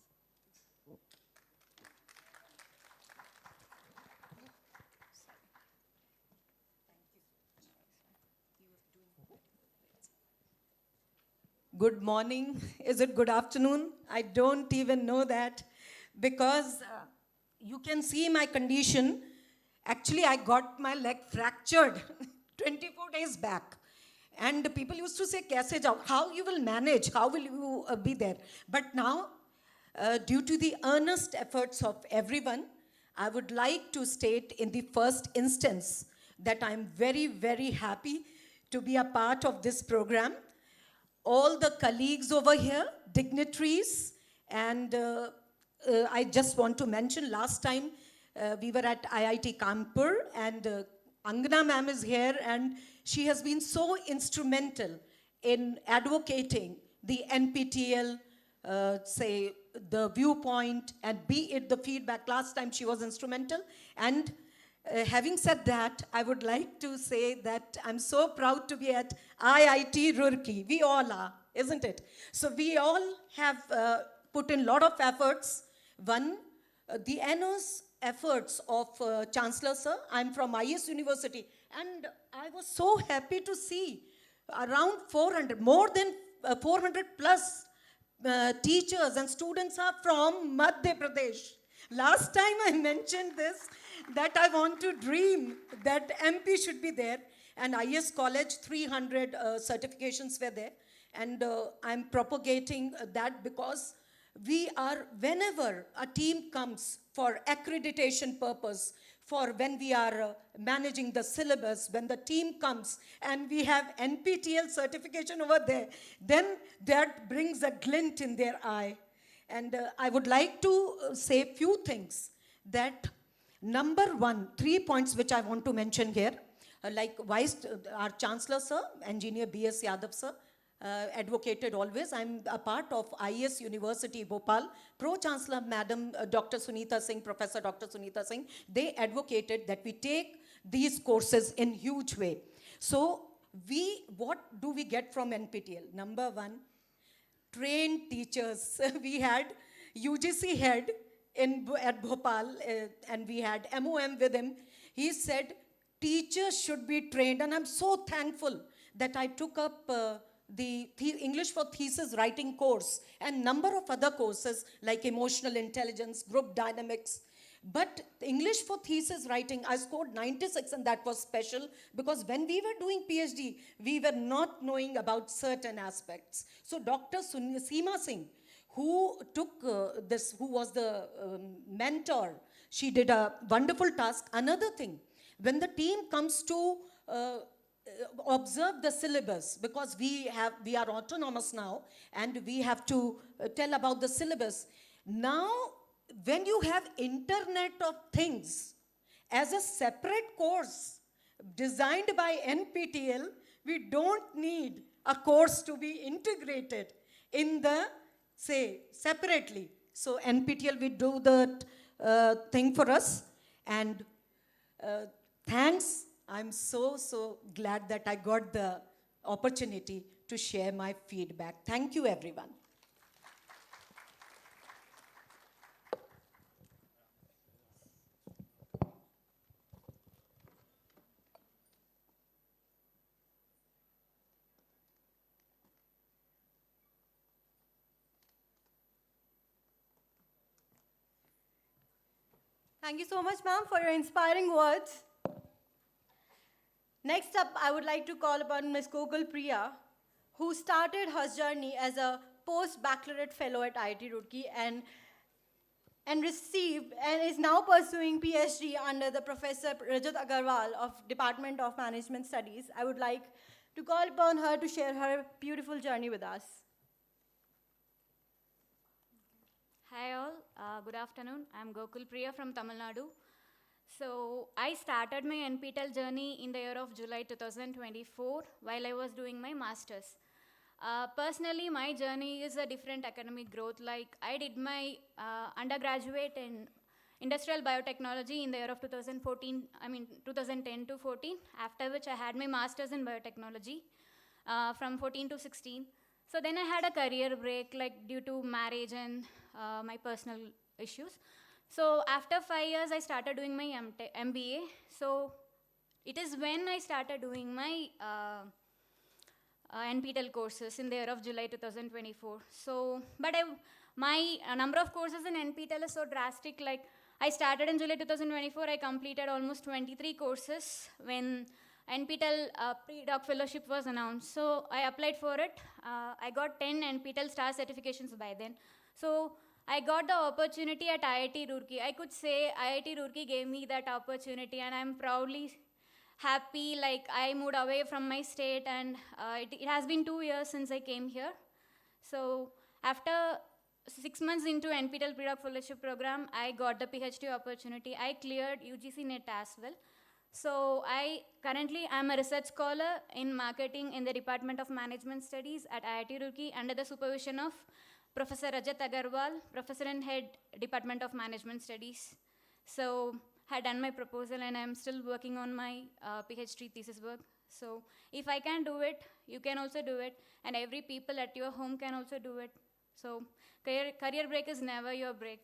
Good morning. Is it good afternoon? I don't even know that, because you can see my condition. Actually, I got my leg fractured 24 days back. And people used to say, "Kaise jao?" How you will manage? How will you be there? But now, due to the earnest efforts of everyone, I would like to state in the first instance that I'm very, very happy to be a part of this program. All the colleagues over here, dignitaries, and I just want to mention last time we were at IIT Kanpur, and Angana ma'am is here, and she has been so instrumental in advocating the NPTEL, say, the viewpoint, and be it the feedback. Last time she was instrumental. And having said that, I would like to say that I'm so proud to be at IIT Roorkee. We all are, isn't it? So we all have put in a lot of efforts. One, the enormous efforts of Chancellor sir. I'm from IS University, and I was so happy to see around 400, more than 400 plus teachers and students are from Madhya Pradesh. Last time I mentioned this, that I want to dream that MP should be there, and IS College, 300 certifications were there. And I'm propagating that because we are, whenever a team comes for accreditation purpose, for when we are managing the syllabus, when the team comes and we have NPTEL certification over there, then that brings a glint in their eye. And I would like to say a few things. That number one, 3 points which I want to mention here, like our Chancellor Sir, Engineer B.S. Yadav Sir, advocated always. I'm a part of IS University Bhopal. Pro-Chancellor Madam Dr. Sunita Singh, Professor Dr. Sunita Singh, they advocated that we take these courses in huge way. So what do we get from NPTEL? Number one, trained teachers. We had UGC head at Bhopal, and we had MOM with him. He said, teachers should be trained, and I'm so thankful that I took up the English for thesis writing course and number of other courses like emotional intelligence, group dynamics. But English for thesis writing, I scored 96, and that was special because when we were doing PhD, we were not knowing about certain aspects. So Dr. Seema Singh, who took who was the mentor, she did a wonderful task. Another thing, when the team comes to observe the syllabus, because we are autonomous now and we have to tell about the syllabus. Now, when you have Internet of Things as a separate course designed by NPTEL, we don't need a course to be integrated in the, say, separately. So NPTEL will do that thing for us. And thanks. I'm so glad that I got the opportunity to share my feedback. Thank you, everyone. Thank you so much, ma'am, for your inspiring words. Next up, I would like to call upon Ms. Gokul Priya, who started her journey as a post-baccalaureate fellow at IIT Roorkee and received and is now pursuing PhD under the Professor Rajat Agarwal of Department of Management Studies. I would like to call upon her to share her beautiful journey with us. Hi all, good afternoon. I'm Gokul Priya from Tamil Nadu. So I started my NPTEL journey in the year of July 2024 while I was doing my master's. Personally, my journey is a different academic growth. Like I did my undergraduate in industrial biotechnology in the year of 2010 to 14, after which I had my master's in biotechnology from 14 to 16. So then I had a career break like due to marriage and my personal issues. So after 5 years, I started doing my MBA. So it is when I started doing my NPTEL courses in the year of July 2024. So, but my number of courses in NPTEL is so drastic. Like I started in July 2024, I completed almost 23 courses when NPTEL pre-doc fellowship was announced. So I applied for it. I got 10 NPTEL STAR certifications by then. So I got the opportunity at IIT Roorkee. I could say IIT Roorkee gave me that opportunity, and I'm proudly happy. Like I moved away from my state, and it has been 2 years since I came here. So after 6 months into NPTEL pre-doc fellowship program, I got the PhD opportunity. I cleared UGC NET as well. So currently I'm a research scholar in marketing in the Department of Management Studies at IIT Roorkee under the supervision of Professor Rajat Agarwal, Professor and Head, Department of Management Studies. So I had done my proposal and I'm still working on my PhD thesis work. So if I can do it, you can also do it, and every people at your home can also do it. So career break is never your break.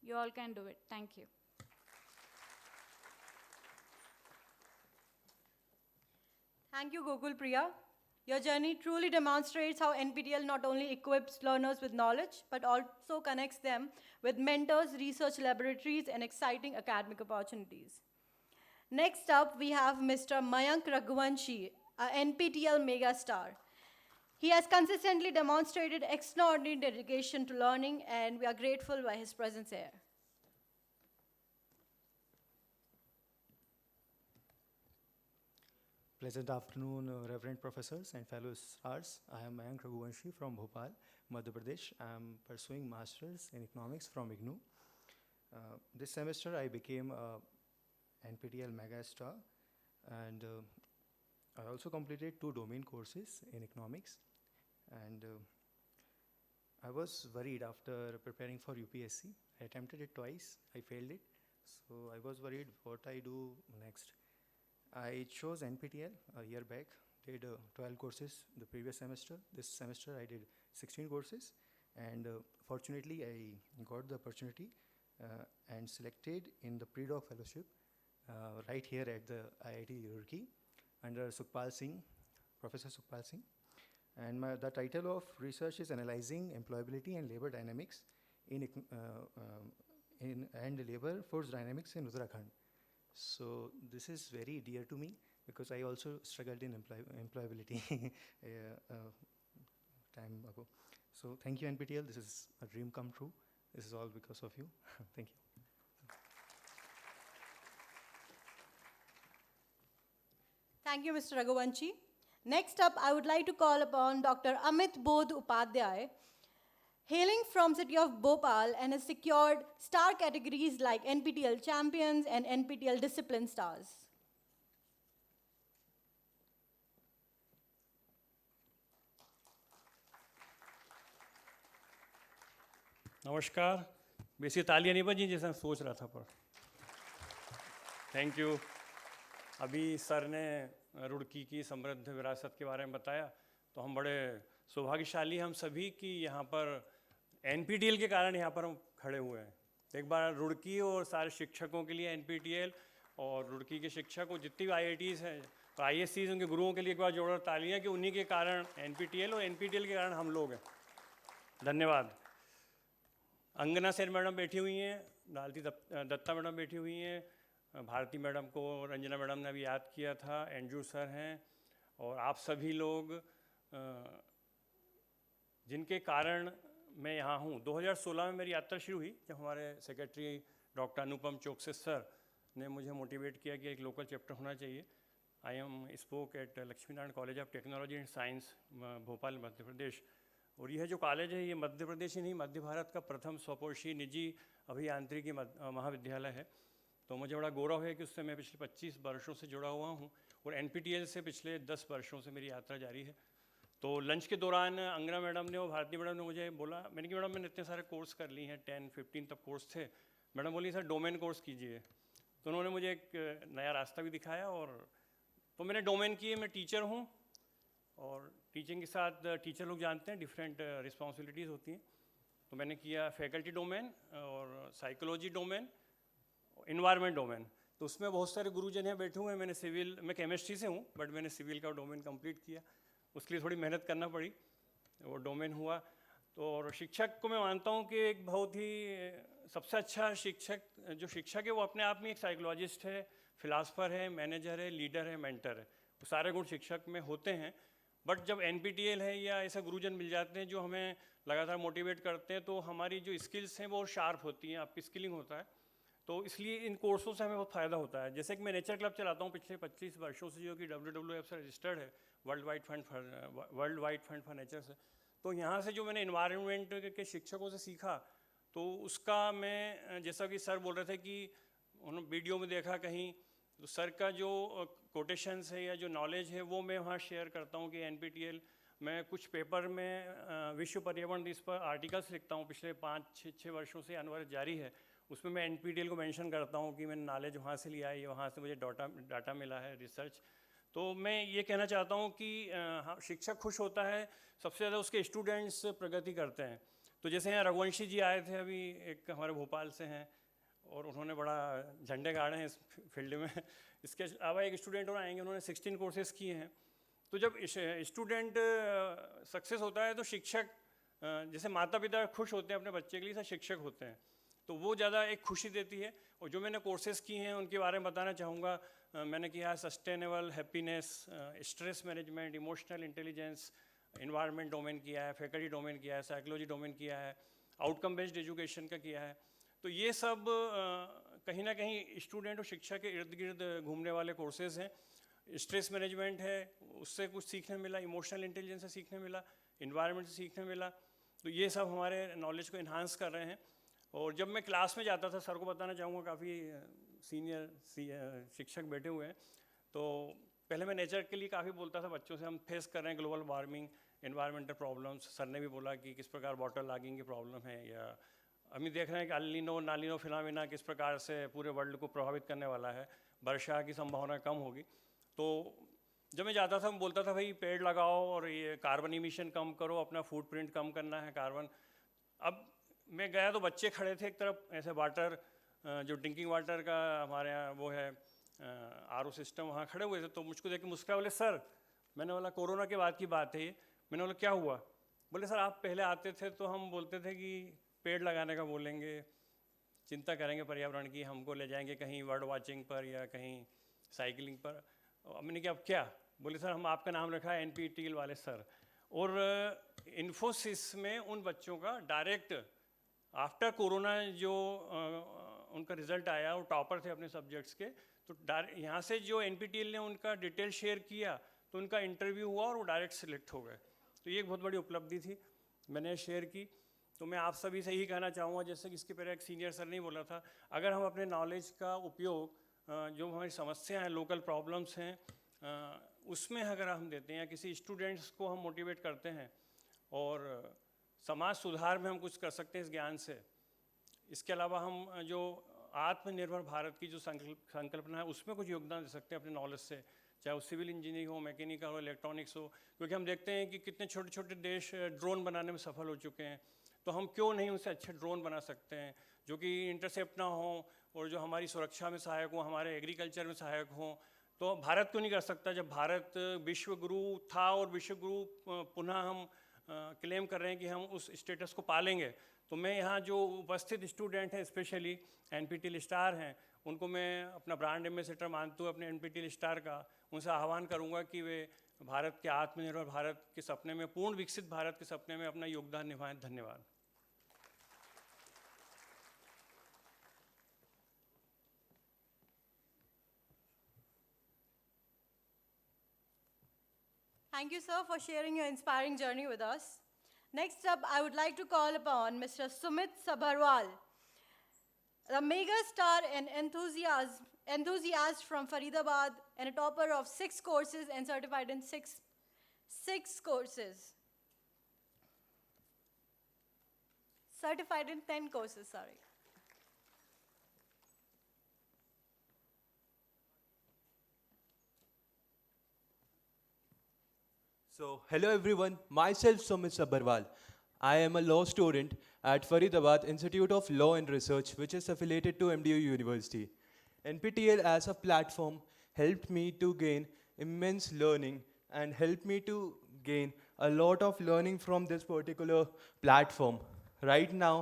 You all can do it. Thank you. Thank you, Gokul Priya. Your journey truly demonstrates how NPTEL not only equips learners with knowledge, but also connects them with mentors, research laboratories, and exciting academic opportunities. Next up, we have Mr. Mayank Raghuvanshi, a NPTEL megastar. He has consistently demonstrated extraordinary dedication to learning, and we are grateful by his presence here. Pleasant afternoon, Reverend Professors and fellow stars. I am Mayank Raghuvanshi from Bhopal, Madhya Pradesh. I am pursuing Masters in Economics from IGNOU. This semester, I became a NPTEL Megastar, and I also completed 2 domain courses in economics. And I was worried after preparing for UPSC. I attempted it twice, I failed it. So I was worried what I do next. I chose NPTEL a year back, did 12 courses the previous semester. This semester I did 16 courses, and fortunately I got the opportunity and selected in the pre-doc fellowship right here at the IIT Roorkee under Sukhpal Singh, Professor Sukhpal Singh. And the title of research is Analyzing Employability and Labor Dynamics and Labor Force Dynamics in Uttarakhand. So this is very dear to me because I also struggled in employability time ago. So thank you, NPTEL. This is a dream come true. This is all because of you. Thank you. Thank you, Mr. Raghuvanshi. Next up, I would like to call upon Dr. Amit Bodh Upadhyay. Hailing from city of Bhopal and has secured star categories like NPTEL Champions and NPTEL Discipline Stars. नमस्कार, वैसे तालियां नहीं बजी जैसा सोच रहा था पर थैंक यू। अभी सर ने रुड़की की समृद्ध विरासत के बारे में बताया, तो हम बड़े सौभाग्यशाली हम सभी कि यहाँ पर NPTEL के कारण यहाँ पर हम खड़े हुए हैं। तो एक बार रुड़की और सारे शिक्षकों के लिए NPTEL और रुड़की के शिक्षक और जितनी भी IITs हैं और ISCs उनके गुरुओं के लिए एक बार जोरदार तालियां कि उन्हीं के कारण NPTEल और NPTEL के कारण हम लोग हैं। धन्यवाद। अंगना सेन मैडम बैठी हुई हैं, लालती दत्ता मैडम बैठी हुई हैं, भारती मैडम को रंजना मैडम ने अभी याद किया था, एंड्रू सर हैं और आप सभी लोग जिनके कारण मैं यहाँ हूँ। 2016 में मेरी यात्रा शुरू हुई जब हमारे सेक्रेटरी डॉक्टर अनुपम चौकसे सर ने मुझे मोटिवेट किया कि एक लोकल चैप्टर होना चाहिए। I am spoke at Lakshmi Narayan college of technology and science Bhopal Madhya Pradesh. और यह जो कॉलेज है ये मध्य प्रदेश ही नहीं मध्य भारत का प्रथम स्वपोषी निजी अभियांत्रिकी महाविद्यालय है। तो मुझे बड़ा गौरव है कि उससे मैं पिछले 25 वर्षों से जुड़ा हुआ हूँ और NPTEL से पिछले 10 वर्षों से मेरी यात्रा जारी है। तो लंच के दौरान अंगना मैडम ने और भारती मैडम ने मुझे बोला, मैंने कि मैडम मैंने इतने सारे कोर्स कर लिए हैं, 10-15 तक कोर्स थे। मैडम बोली सर डोमेन कोर्स कीजिए। तो उन्होंने मुझे एक नया रास्ता भी दिखाया और तो मैंने डोमेन किए। मैं टीचर हूँ और टीचिंग के साथ टीचर लोग जानते हैं डिफरेंट रिस्पॉन्सिबिलिटीज़ होती हैं। तो मैंने किया फैकल्टी डोमेन और साइकोलॉजी डोमेन, इन्वायरमेंट डोमेन। तो उसमें बहुत सारे गुरुजन यहाँ बैठे हुए हैं। मैंने सिविल, मैं केमिस्ट्री से हूँ बट मैंने सिविल का डोमेन कंप्लीट किया, उसके लिए थोड़ी मेहनत करना पड़ी, वो डोमेन हुआ। तो और शिक्षक को मैं मानता हूँ कि एक बहुत ही सबसे अच्छा शिक्षक जो शिक्षक है वो अपने आप में एक साइकोलॉजिस्ट है, फिलासफर है, मैनेजर है, लीडर है, मेंटर है। वो सारे गुण शिक्षक में होते हैं। बट जब NPTEL है या ऐसा गुरुजन मिल जाते हैं जो हमें लगातार मोटिवेट करते हैं तो हमारी जो स्किल्स हैं वो शार्प होती हैं, आपकी स्किलिंग होता है। तो इसलिए इन कोर्सों से हमें बहुत फ़ायदा होता है। जैसे कि मैं नेचर क्लब चलाता हूँ पिछले 25 वर्षों से, जो कि WWF से रजिस्टर्ड है, world wide fund for nature से। तो यहाँ से जो मैंने इन्वायरमेंट के शिक्षकों से सीखा तो उसका मैं, जैसा कि सर बोल रहे थे कि उन्होंने वीडियो में देखा कहीं, तो सर का जो कोटेशंस है या जो नॉलेज है वो मैं वहाँ शेयर करता हूँ कि NPTEL मैं कुछ पेपर में विश्व पर्यावरण दिवस पर आर्टिकल्स लिखता हूँ, पिछले 5-6 वर्षों से अनवरत जारी है। उसमें मैं NPTEL को मेंशन करता हूँ कि मैंने नॉलेज वहाँ से लिया है, वहाँ से मुझे डाटा मिला है, रिसर्च। तो मैं ये कहना चाहता हूँ कि शिक्षक खुश होता है, सबसे ज़्यादा उसके स्टूडेंट्स प्रगति करते हैं। तो जैसे यहाँ रघुवंशी जी आए थे अभी, एक हमारे भोपाल से हैं और उन्होंने बड़ा झंडे गाड़े हैं इस फील्ड में। इसके अलावा एक स्टूडेंट और आएंगे, उन्होंने 16 कोर्सेज़ किए हैं। तो जब स्टूडेंट सक्सेस होता है तो शिक्षक जैसे माता पिता खुश होते हैं अपने बच्चे के लिए, ऐसा शिक्षक होते हैं, तो वो ज़्यादा एक खुशी देती है। और जो मैंने कोर्सेज़ किए हैं उनके बारे में बताना चाहूँगा। मैंने किया है sustainable happiness, stress management, emotional intelligence, environment domain किया है, फैकल्टी डोमेन किया है, साइकोलॉजी डोमेन किया है, आउटकम बेस्ड एजुकेशन का किया है। तो ये सब कहीं ना कहीं स्टूडेंट और शिक्षा के इर्द गिर्द घूमने वाले कोर्सेज़ हैं। स्ट्रेस मैनेजमेंट है, उससे कुछ सीखने मिला, इमोशनल इंटेलिजेंस से सीखने मिला, इन्वायरमेंट से सीखने मिला। तो ये सब हमारे नॉलेज को इन्हांस कर रहे हैं। और जब मैं क्लास में जाता था, सर को बताना चाहूँगा, काफ़ी सीनियर शिक्षक बैठे हुए हैं, तो पहले मैं नेचर के लिए काफ़ी बोलता था बच्चों से, हम फेस कर रहे हैं global warming, environmental problems. Sir ने भी बोला कि किस प्रकार वाटर लॉगिंग की प्रॉब्लम है, या अभी देख रहे हैं कि अल्नीनो नालिनो फिनोमेना किस प्रकार से पूरे वर्ल्ड को प्रभावित करने वाला है, वर्षा की संभावना कम होगी। तो जब मैं जाता था मैं बोलता था भाई पेड़ लगाओ और ये कार्बन इमिशन कम करो, अपना फुटप्रिंट कम करना है कार्बन। अब मैं गया तो बच्चे खड़े थे एक तरफ, ऐसे वाटर जो ड्रिंकिंग वाटर का हमारे यहाँ वो है आरओ सिस्टम, वहाँ खड़े हुए थे। तो मुझको देख के मुस्कुरा, बोले सर, मैंने बोला कोरोना के बाद की बात है ये, मैंने बोला क्या हुआ? बोले सर आप पहले आते थे तो हम बोलते थे कि पेड़ लगाने का बोलेंगे, चिंता करेंगे पर्यावरण की, हमको ले जाएंगे कहीं बर्ड वॉचिंग पर या कहीं साइकिलिंग पर। हमने कहा अब क्या? बोले सर हम आपका नाम रखा है NPTEL वाले सर। और इन्फोसिस में उन बच्चों का डायरेक्ट आफ्टर कोरोना जो उनका रिजल्ट आया, वो टॉपर थे अपने सब्जेक्ट्स के, तो यहाँ से जो NPTEL ने उनका डिटेल शेयर किया तो उनका इंटरव्यू हुआ और वो डायरेक्ट सिलेक्ट हो गए। तो ये एक बहुत बड़ी उपलब्धि थी, मैंने शेयर की। तो मैं आप सभी से यही कहना चाहूँगा, जैसे कि इसके पहले एक सीनियर सर ने बोला था, अगर हम अपने नॉलेज का उपयोग जो हमारी समस्या हैं, लोकल प्रॉब्लम्स हैं, उसमें अगर हम देते हैं, या किसी स्टूडेंट्स को हम मोटिवेट करते हैं और समाज सुधार में हम कुछ कर सकते हैं इस ज्ञान से। इसके अलावा हम जो आत्मनिर्भर भारत की जो संकल्पना है उसमें कुछ योगदान दे सकते हैं अपने नॉलेज से, चाहे वो सिविल इंजीनियरिंग हो, मैकेनिकल हो, इलेक्ट्रॉनिक्स हो। क्योंकि हम देखते हैं कि कितने छोटे छोटे देश ड्रोन बनाने में सफल हो चुके हैं, तो हम क्यों नहीं उनसे अच्छे ड्रोन बना सकते हैं जो कि इंटरसेप्ट ना हो और जो हमारी सुरक्षा में सहायक हो, हमारे एग्रीकल्चर में सहायक हो। तो भारत क्यों नहीं कर सकता? जब भारत विश्व गुरु था और विश्व गुरु पुनः हम क्लेम कर रहे हैं कि हम उस स्टेटस को पालेंगे। तो मैं यहाँ जो उपस्थित स्टूडेंट हैं, स्पेशली NPTEL स्टार हैं, उनको मैं अपना ब्रांड एम्बेसडर मानते हुए अपने NPTEL स्टार का उनसे आह्वान करूँगा कि वे भारत के आत्मनिर्भर भारत के सपने में, पूर्ण विकसित भारत के सपने में अपना योगदान निभाएं। धन्यवाद। Thank you, sir, for sharing your inspiring journey with us. Next up, I would like to call upon Mr. Sumit Sabharwal, the mega star and enthusiast from Faridabad and a topper of 6 courses and certified in six courses. Certified in 10 courses, sorry. So, hello everyone, myself Sumit Sabharwal. I am a law student at Faridabad Institute of Law and Research, which is affiliated to MDU University. NPTEL as a platform helped me to gain immense learning and helped me to gain a lot of learning from this particular platform. Right now,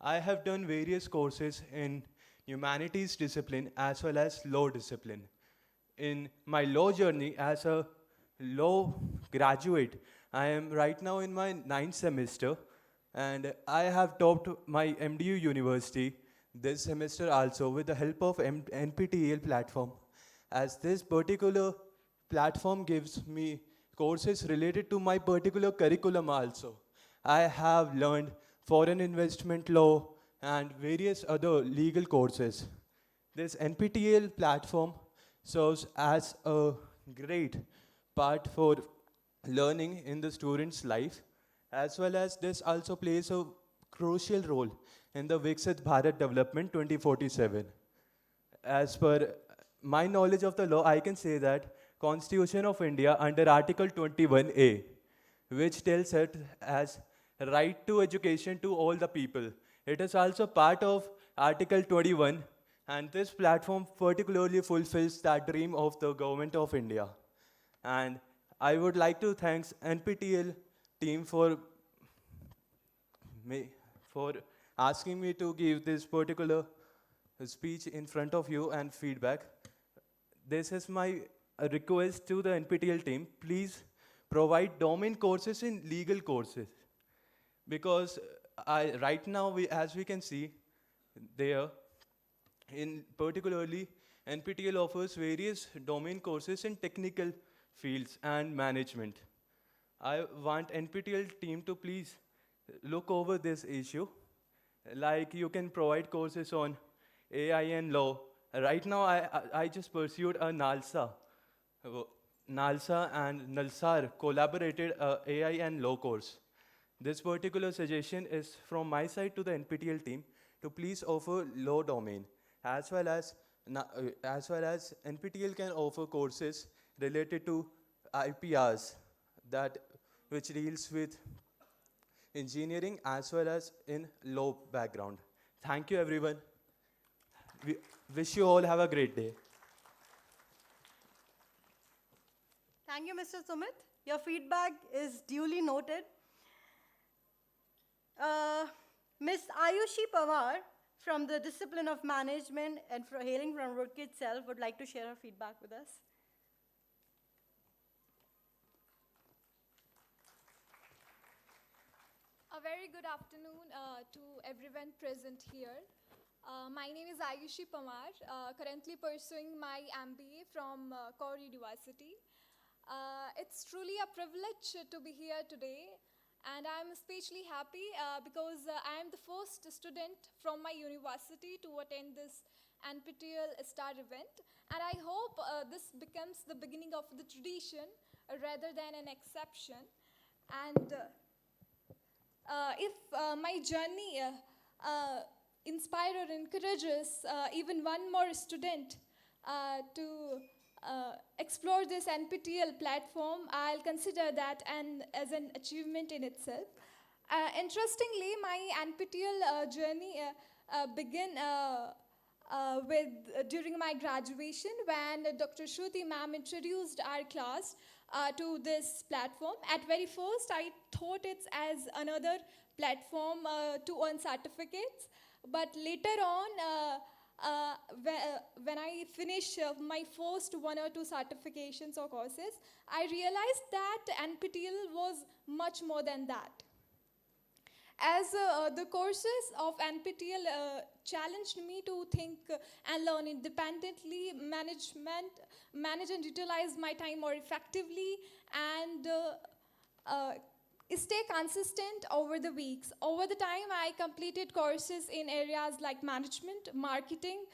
I have done various courses in humanities discipline as well as law discipline. In my law journey as a law graduate, I am right now in my 9th semester, and I have topped my MDU University this semester also with the help of NPTEL platform, as this particular platform gives me courses related to my particular curriculum also. I have learned foreign investment law and various other legal courses. This NPTEL platform serves as a great part for learning in the student's life, as well as this also plays a crucial role in the Viksit Bharat Development 2047. As per my knowledge of the law, I can say that Constitution of India under Article 21A, which tells it as right to education to all the people. It is also part of Article 21, and this platform particularly fulfills that dream of the government of India. And I would like to thank NPTEL team for asking me to give this particular speech in front of you and feedback. This is my request to the NPTEL team. Please provide domain courses in legal courses. Because right now, as we can see there, in particularly, NPTEL offers various domain courses in technical fields and management. I want NPTEL team to please look over this issue. Like you can provide courses on AI and law. Right now, I just pursued a NALSA. NALSA and NALSAR collaborated AI and law course. This particular suggestion is from my side to the NPTEL team to please offer law domain, as well as NPTEL can offer courses related to IPRs which deals with engineering as well as in law background. Thank you, everyone. We wish you all have a great day. Thank you, Mr. Sumit. Your feedback is duly noted. Ms. Ayushi Pawar from the Discipline of Management and hailing from Roorkee itself would like to share her feedback with us. A very good afternoon to everyone present here. My name is Ayushi Pawar, currently pursuing my MBA from Core University. It's truly a privilege to be here today, and I'm especially happy because I am the first student from my university to attend this NPTEL STAR event, and I hope this becomes the beginning of the tradition rather than an exception. And if my journey inspires or encourages even one more student to explore this NPTEL platform, I'll consider that as an achievement in itself. Interestingly, my NPTEL journey began during my graduation when Dr. Shruti ma'am introduced our class to this platform. At very first, I thought it's as another platform to earn certificates, but later on, when I finished my first 1 or 2 certifications or courses, I realized that NPTEL was much more than that. As the courses of NPTEL challenged me to think and learn independently, manage and utilize my time more effectively, and stay consistent over the weeks. Over the time, I completed courses in areas like management, marketing,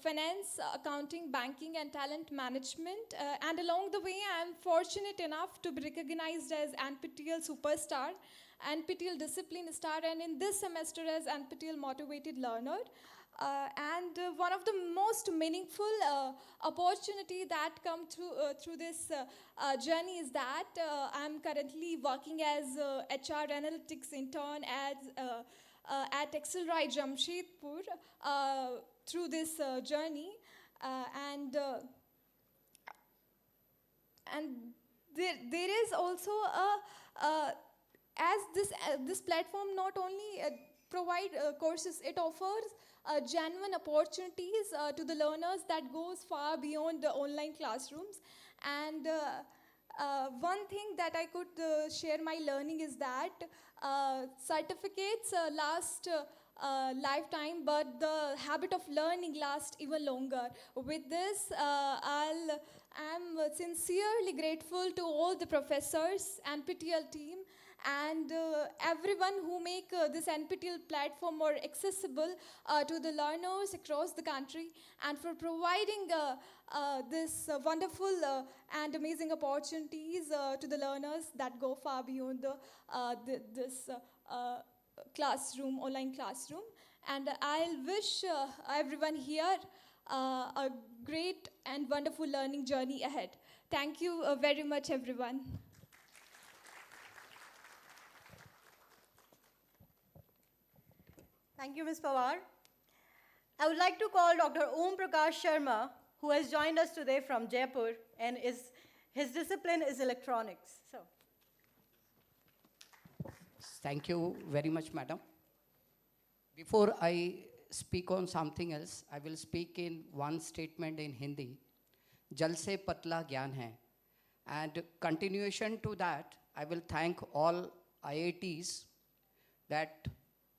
finance, accounting, banking, and talent management. And along the way, I'm fortunate enough to be recognized as NPTEL Superstar, NPTEL Discipline Star, and in this semester as NPTEL Motivated Learner. And one of the most meaningful opportunity that come through this journey is that I'm currently working as HR analytics intern at Excelrai Jamshedpur through this journey, and there is also as this platform not only provide courses, it offers genuine opportunities to the learners that goes far beyond the online classrooms. And one thing that I could share my learning is that certificates last lifetime, but the habit of learning lasts even longer. With this, I'm sincerely grateful to all the professors, NPTEL team, and everyone who make this NPTEL platform more accessible to the learners across the country, and for providing this wonderful and amazing opportunities to the learners that go far beyond this classroom, online classroom. And I'll wish everyone here a great and wonderful learning journey ahead. Thank you very much, everyone. Thank you, Ms. Pawar. I would like to call Dr. Om Prakash Sharma, who has joined us today from Jaipur and is His discipline is electronics. So, Thank you very much, madam. Before I speak on something else, I will speak in one statement in Hindi. Jal se patla gyan hai. And continuation to that, I will thank all IITs that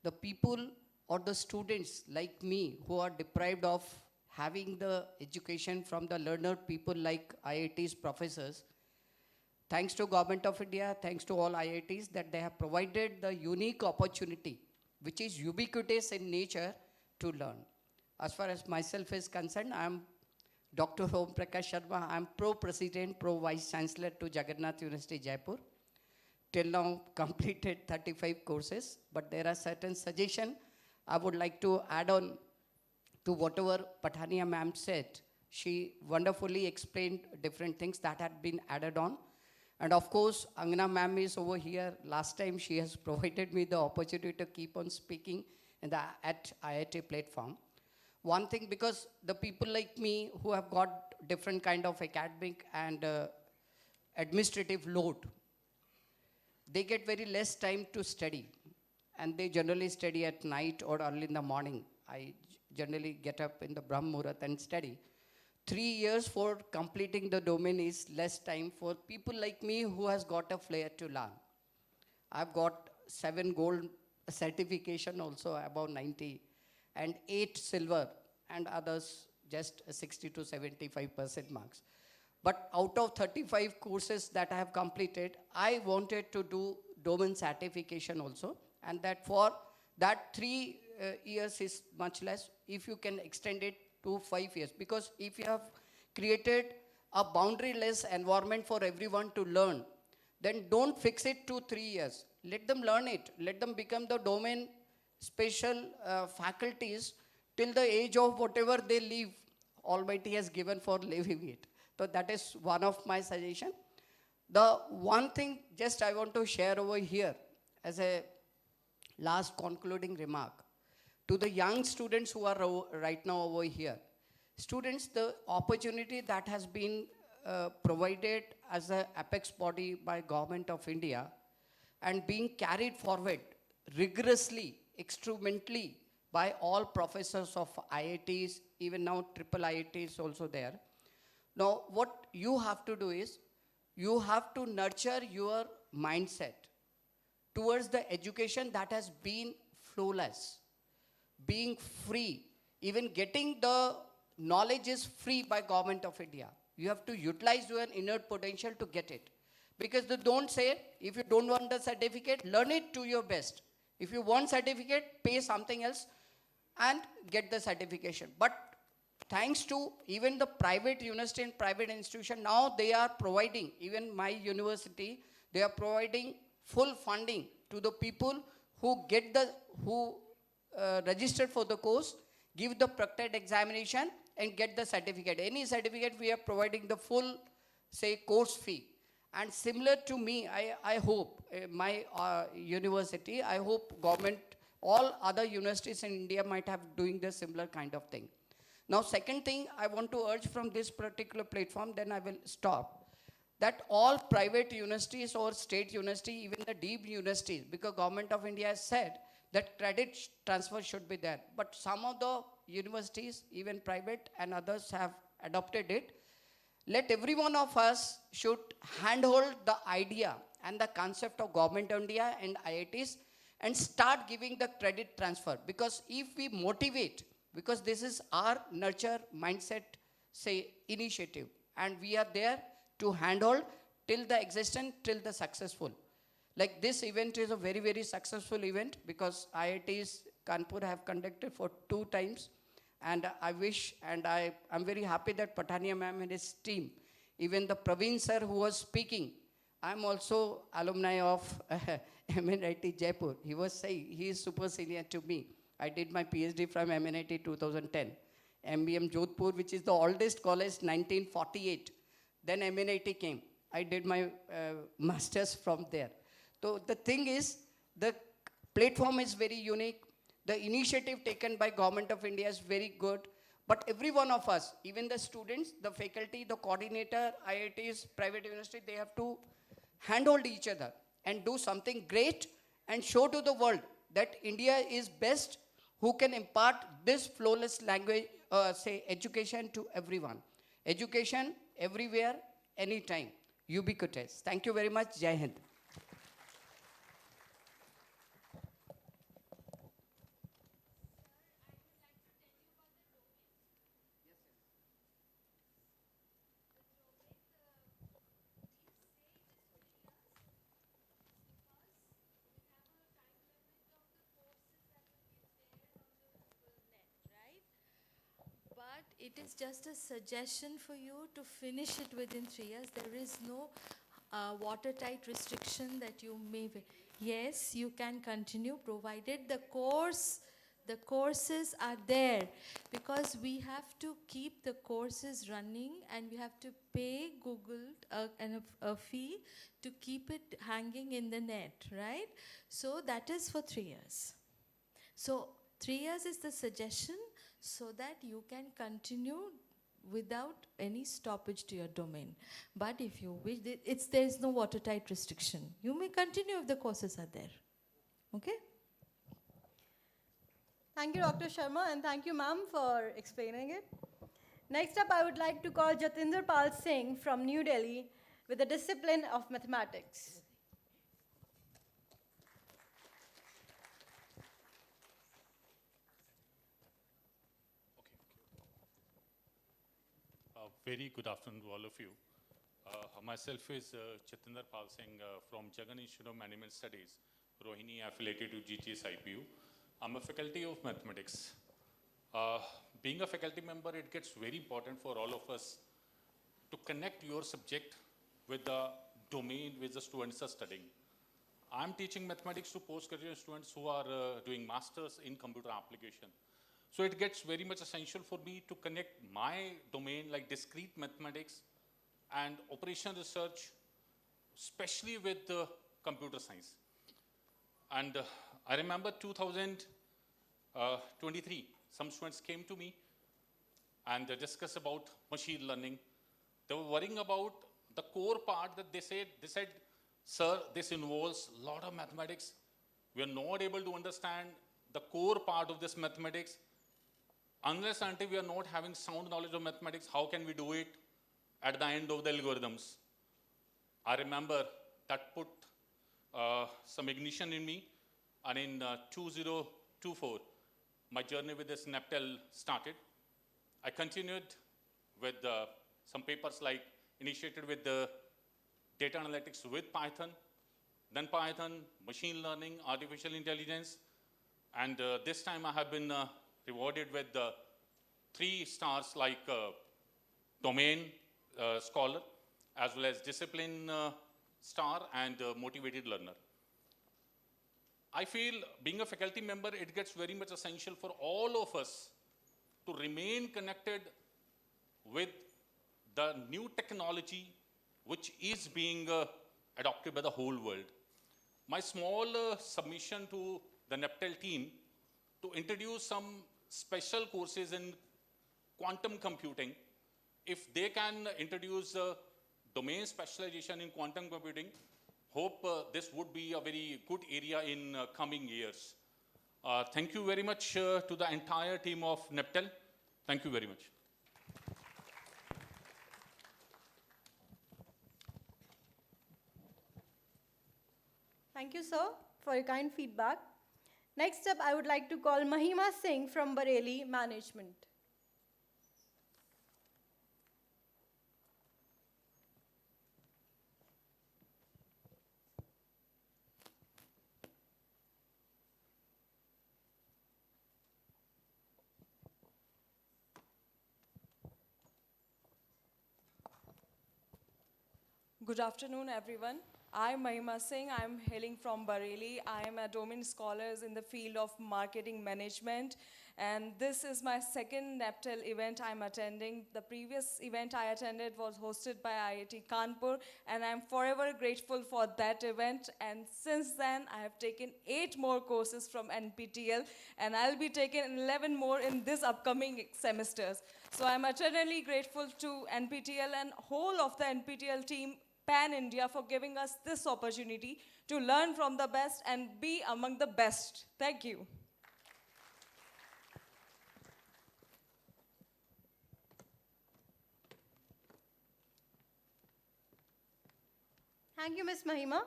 the people or the students like me who are deprived of having the education from the learned people like IITs professors, thanks to Government of India, thanks to all IITs that they have provided the unique opportunity which is ubiquitous in nature to learn. As far as myself is concerned, I am Dr. Om Prakash Sharma. I am Pro-President, Pro-Vice Chancellor to Jagannath University, Jaipur. Till now, completed 35 courses, but there are certain suggestions I would like to add on to whatever Pathania ma'am said. She wonderfully explained different things that had been added on. And of course, Angana ma'am is over here. Last time she has provided me the opportunity to keep on speaking at IIT platform. One thing, because the people like me who have got different kind of academic and administrative load, they get very less time to study. And they generally study at night or early in the morning. I generally get up in the Brahm Muhurat and study. 3 years for completing the domain is less time for people like me who has got a flair to learn. I've got 7 gold certification also, above 90, and 8 silver, and others just 60 to 75% marks. But out of 35 courses that I have completed, I wanted to do domain certification also, and that for that 3 years is much less. If you can extend it to 5 years, because if you have created a boundaryless environment for everyone to learn, then don't fix it to 3 years. Let them learn it. Let them become the domain special faculties till the age of whatever they live, Almighty has given for living it. So that is one of my suggestion. The one thing just I want to share over here as a last concluding remark to the young students who are right now over here. Students, the opportunity that has been provided as an apex body by Government of India and being carried forward rigorously, instrumentally by all professors of IITs, even now triple IITs also there. Now, what you have to do is, you have to nurture your mindset towards the education that has been flawless, being free. Even getting the knowledge is free by Government of India. You have to utilize your inner potential to get it. Because they don't say, if you don't want the certificate, learn it to your best. If you want certificate, pay something else and get the certification. But thanks to even the private university and private institution, now they are providing, even my university, they are providing full funding to the people who get the, registered for the course, give the proctored examination and get the certificate. Any certificate, we are providing the full, say, course fee. And similar to me, I hope, my university, I hope government, all other universities in India might have doing the similar kind of thing. Now, second thing I want to urge from this particular platform, then I will stop, that all private universities or state university, even the deemed universities, because Government of India has said that credit transfer should be there. But some of the universities, even private and others, have adopted it. Let every one of us should handhold the idea and the concept of Government of India and IITs and start giving the credit transfer. Because if we motivate, because this is our nurture mindset, say, initiative, and we are there to handhold till the existence, till the successful. Like this event is a very, very successful event because IITs Kanpur have conducted for 2 times. And I wish, and I'm very happy that Pathania ma'am and his team, even the Praveen sir who was speaking, I'm also alumni of MNIT Jaipur. He was saying, he is super senior to me. I did my PhD from MNIT 2010. MBM Jodhpur, which is the oldest college, 1948. Then MNIT came. I did my master's from there. So the thing is, the platform is very unique. The initiative taken by Government of India is very good. But every one of us, even the students, the faculty, the coordinator, IITs, private university, they have to handhold each other and do something great and show to the world that India is best who can impart this flawless language, education to everyone. Education everywhere, anytime, ubiquitous. Thank you very much. Jai Hind. But it is just a suggestion for you to finish it within 3 years. There is no watertight restriction that you may. Yes, you can continue provided the courses are there, because we have to keep the courses running and we have to pay Google a fee to keep it hanging in the net, right? So that is for 3 years. So 3 years is the suggestion, so that you can continue without any stoppage to your domain. But if you wish, there is no watertight restriction. You may continue if the courses are there. Okay? Thank you, Dr. Sharma, and thank you, ma'am, for explaining it. Next up, I would like to call Jatinder Pal Singh from New Delhi with the discipline of mathematics. Very good afternoon to all of you. Myself is Jatinder Pal Singh from Jagan Institute of Management Studies, Rohini, affiliated to GGS IPU. I'm a faculty of mathematics. Being a faculty member, it gets very important for all of us to connect your subject with the domain which the students are studying. I'm teaching mathematics to postgraduate students who are doing masters in computer application. So it gets very much essential for me to connect my domain like discrete mathematics and operation research, especially with computer science. And I remember 2023, some students came to me and they discussed about machine learning. They were worrying about the core part that they said, sir, this involves a lot of mathematics. We are not able to understand the core part of this mathematics. Unless until we are not having sound knowledge of mathematics, how can we do it at the end of the algorithms? I remember that put some ignition in me, and in 2024, my journey with this NPTEL started. I continued with some papers like initiated with the data analytics with Python, then Python, machine learning, artificial intelligence, and this time I have been rewarded with 3 stars like domain scholar, as well as discipline star and motivated learner. I feel being a faculty member, it gets very much essential for all of us to remain connected with the new technology which is being adopted by the whole world. My small submission to the NPTEL team to introduce some special courses in quantum computing. If they can introduce domain specialization in quantum computing, hope this would be a very good area in coming years. Thank you very much to the entire team of NPTEL. Thank you very much. Thank you, sir, for your kind feedback. Next up, I would like to call Mahima Singh from Bareilly Management. Good afternoon, everyone. I'm Mahima Singh. I'm hailing from Bareilly. I am a domain scholar in the field of marketing management. And this is my second NPTEL event I'm attending. The previous event I attended was hosted by IIT Kanpur, and I'm forever grateful for that event. And since then, I have taken 8 more courses from NPTEL, and I'll be taking 11 more in this upcoming semesters. So I'm eternally grateful to NPTEL and whole of the NPTEL team Pan-India for giving us this opportunity to learn from the best and be among the best. Thank you. Thank you, Ms. Mahima.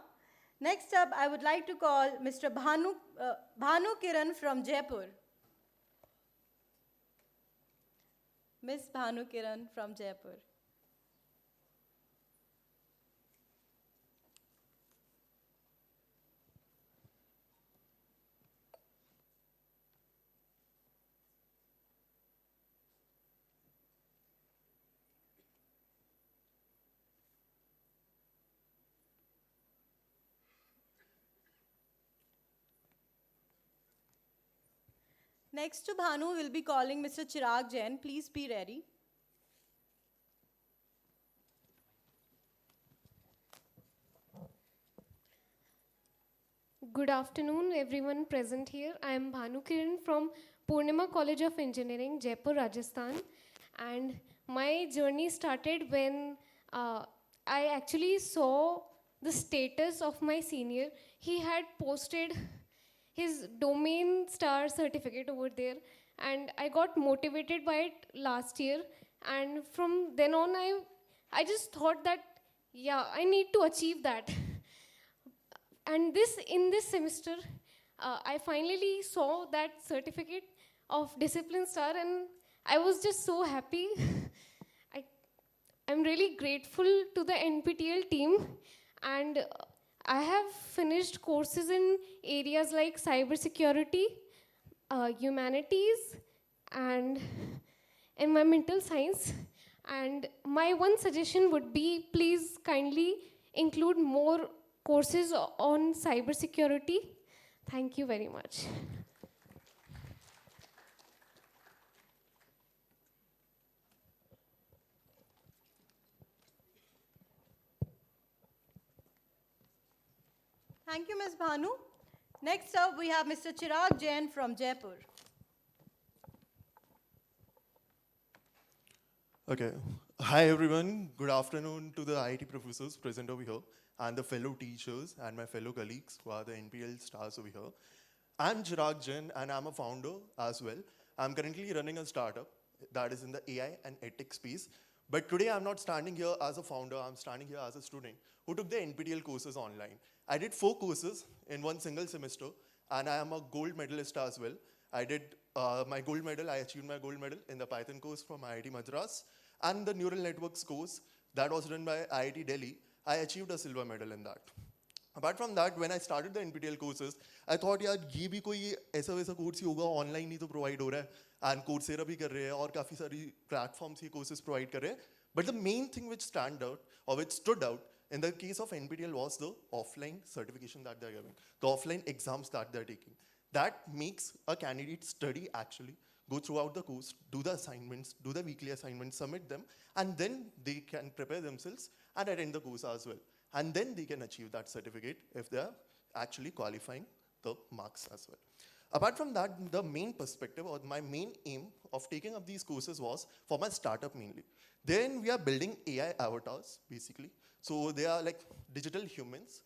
Next up, I would like to call Mr. Bhanu Kiran from Jaipur. Ms. Bhanu Kiran from Jaipur. Next to Bhanu, we'll be calling Mr. Chirag Jain. Please be ready. Good afternoon, everyone present here. I am Bhanu Kiran from Purnima College of Engineering, Jaipur, Rajasthan. And my journey started when I actually saw the status of my senior. He had posted his domain star certificate over there, and I got motivated by it last year. And from then on, I just thought that, yeah, I need to achieve that. And in this semester, I finally saw that certificate of Discipline Star, and I was just so happy. I'm really grateful to the NPTEL team, and I have finished courses in areas like cybersecurity, humanities, and environmental science. And my one suggestion would be, please kindly include more courses on cybersecurity. Thank you very much. Thank you, Ms. Bhanu. Next up, we have Mr. Chirag Jain from Jaipur. Okay. Hi, everyone. Good afternoon to the IIT professors present over here, and the fellow teachers and my fellow colleagues who are the NPTEL stars over here. I'm Chirag Jain, and I'm a founder as well. I'm currently running a startup that is in the AI and ethics space. But today, I'm not standing here as a founder. I'm standing here as a student who took the NPTEL courses online. I did 4 courses in one single semester, and I am a gold medalist as well. I did my gold medal. I achieved my gold medal in the Python course from IIT Madras, and the neural networks course that was done by IIT Delhi. I achieved a silver medal in that. Apart from that, when I started the NPTEL courses, I thought, यार ये भी कोई ऐसा वैसा course ही होगा, online ही तो provide हो रहा है, and Coursera भी कर रहे हैं, और काफ़ी सारी प्लेटफॉर्म्स ही कोर्सेज प्रोवाइड कर रहे हैं. But the main thing which stood out in the case of NPTEL was the offline certification that they're giving, the offline exams that they're taking. That makes a candidate study actually, go throughout the course, do the assignments, do the weekly assignments, submit them, and then they can prepare themselves and attend the course as well. And then they can achieve that certificate if they're actually qualifying the marks as well. Apart from that, the main perspective or my main aim of taking up these courses was for my startup mainly. Then we are building AI avatars, basically. So they are like digital humans.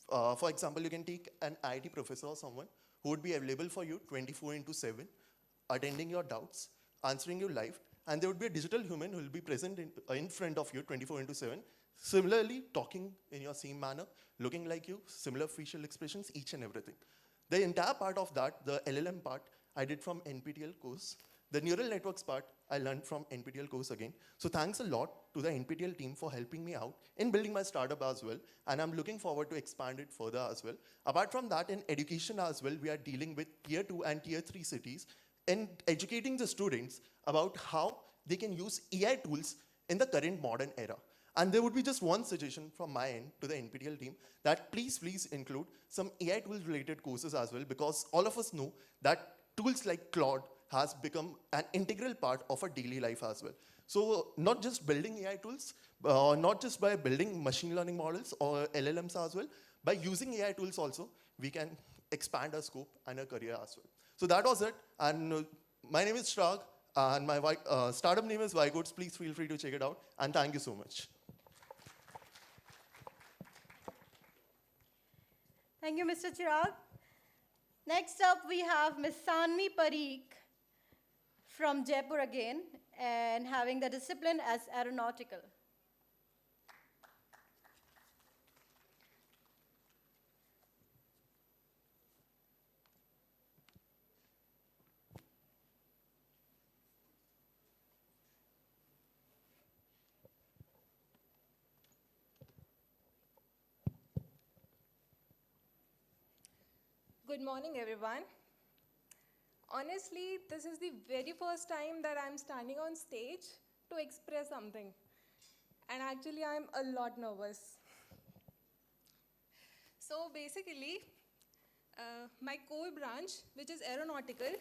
For example, you can take an IIT professor or someone who would be available for you 24/7, attending your doubts, answering you live, and there would be a digital human who will be present in front of you 24/7, similarly talking in your same manner, looking like you, similar facial expressions, each and everything. The entire part of that, the LLM part, I did from NPTEL course. The neural networks part, I learned from NPTEL course again. So thanks a lot to the NPTEL team for helping me out in building my startup as well. And I'm looking forward to expand it further as well. Apart from that, in education as well, we are dealing with tier 2 and tier 3 cities and educating the students about how they can use AI tools in the current modern era. And there would be just one suggestion from my end to the NPTEL team that please include some AI tools related courses as well, because all of us know that tools like Claude has become an integral part of our daily life as well. So not just building AI tools, not just by building machine learning models or LLMs as well, by using AI tools also, we can expand our scope and our career as well. So that was it. And my name is Shrag, and my startup name is Vygoats. Please feel free to check it out. And thank you so much. Thank you, Mr. Chirag. Next up, we have Ms. Sanvi Parikh from Jaipur again, and having the discipline as aeronautical. Good morning, everyone. Honestly, this is the very first time that I'm standing on stage to express something. And actually, I'm a lot nervous. So basically, my core branch, which is aeronautical,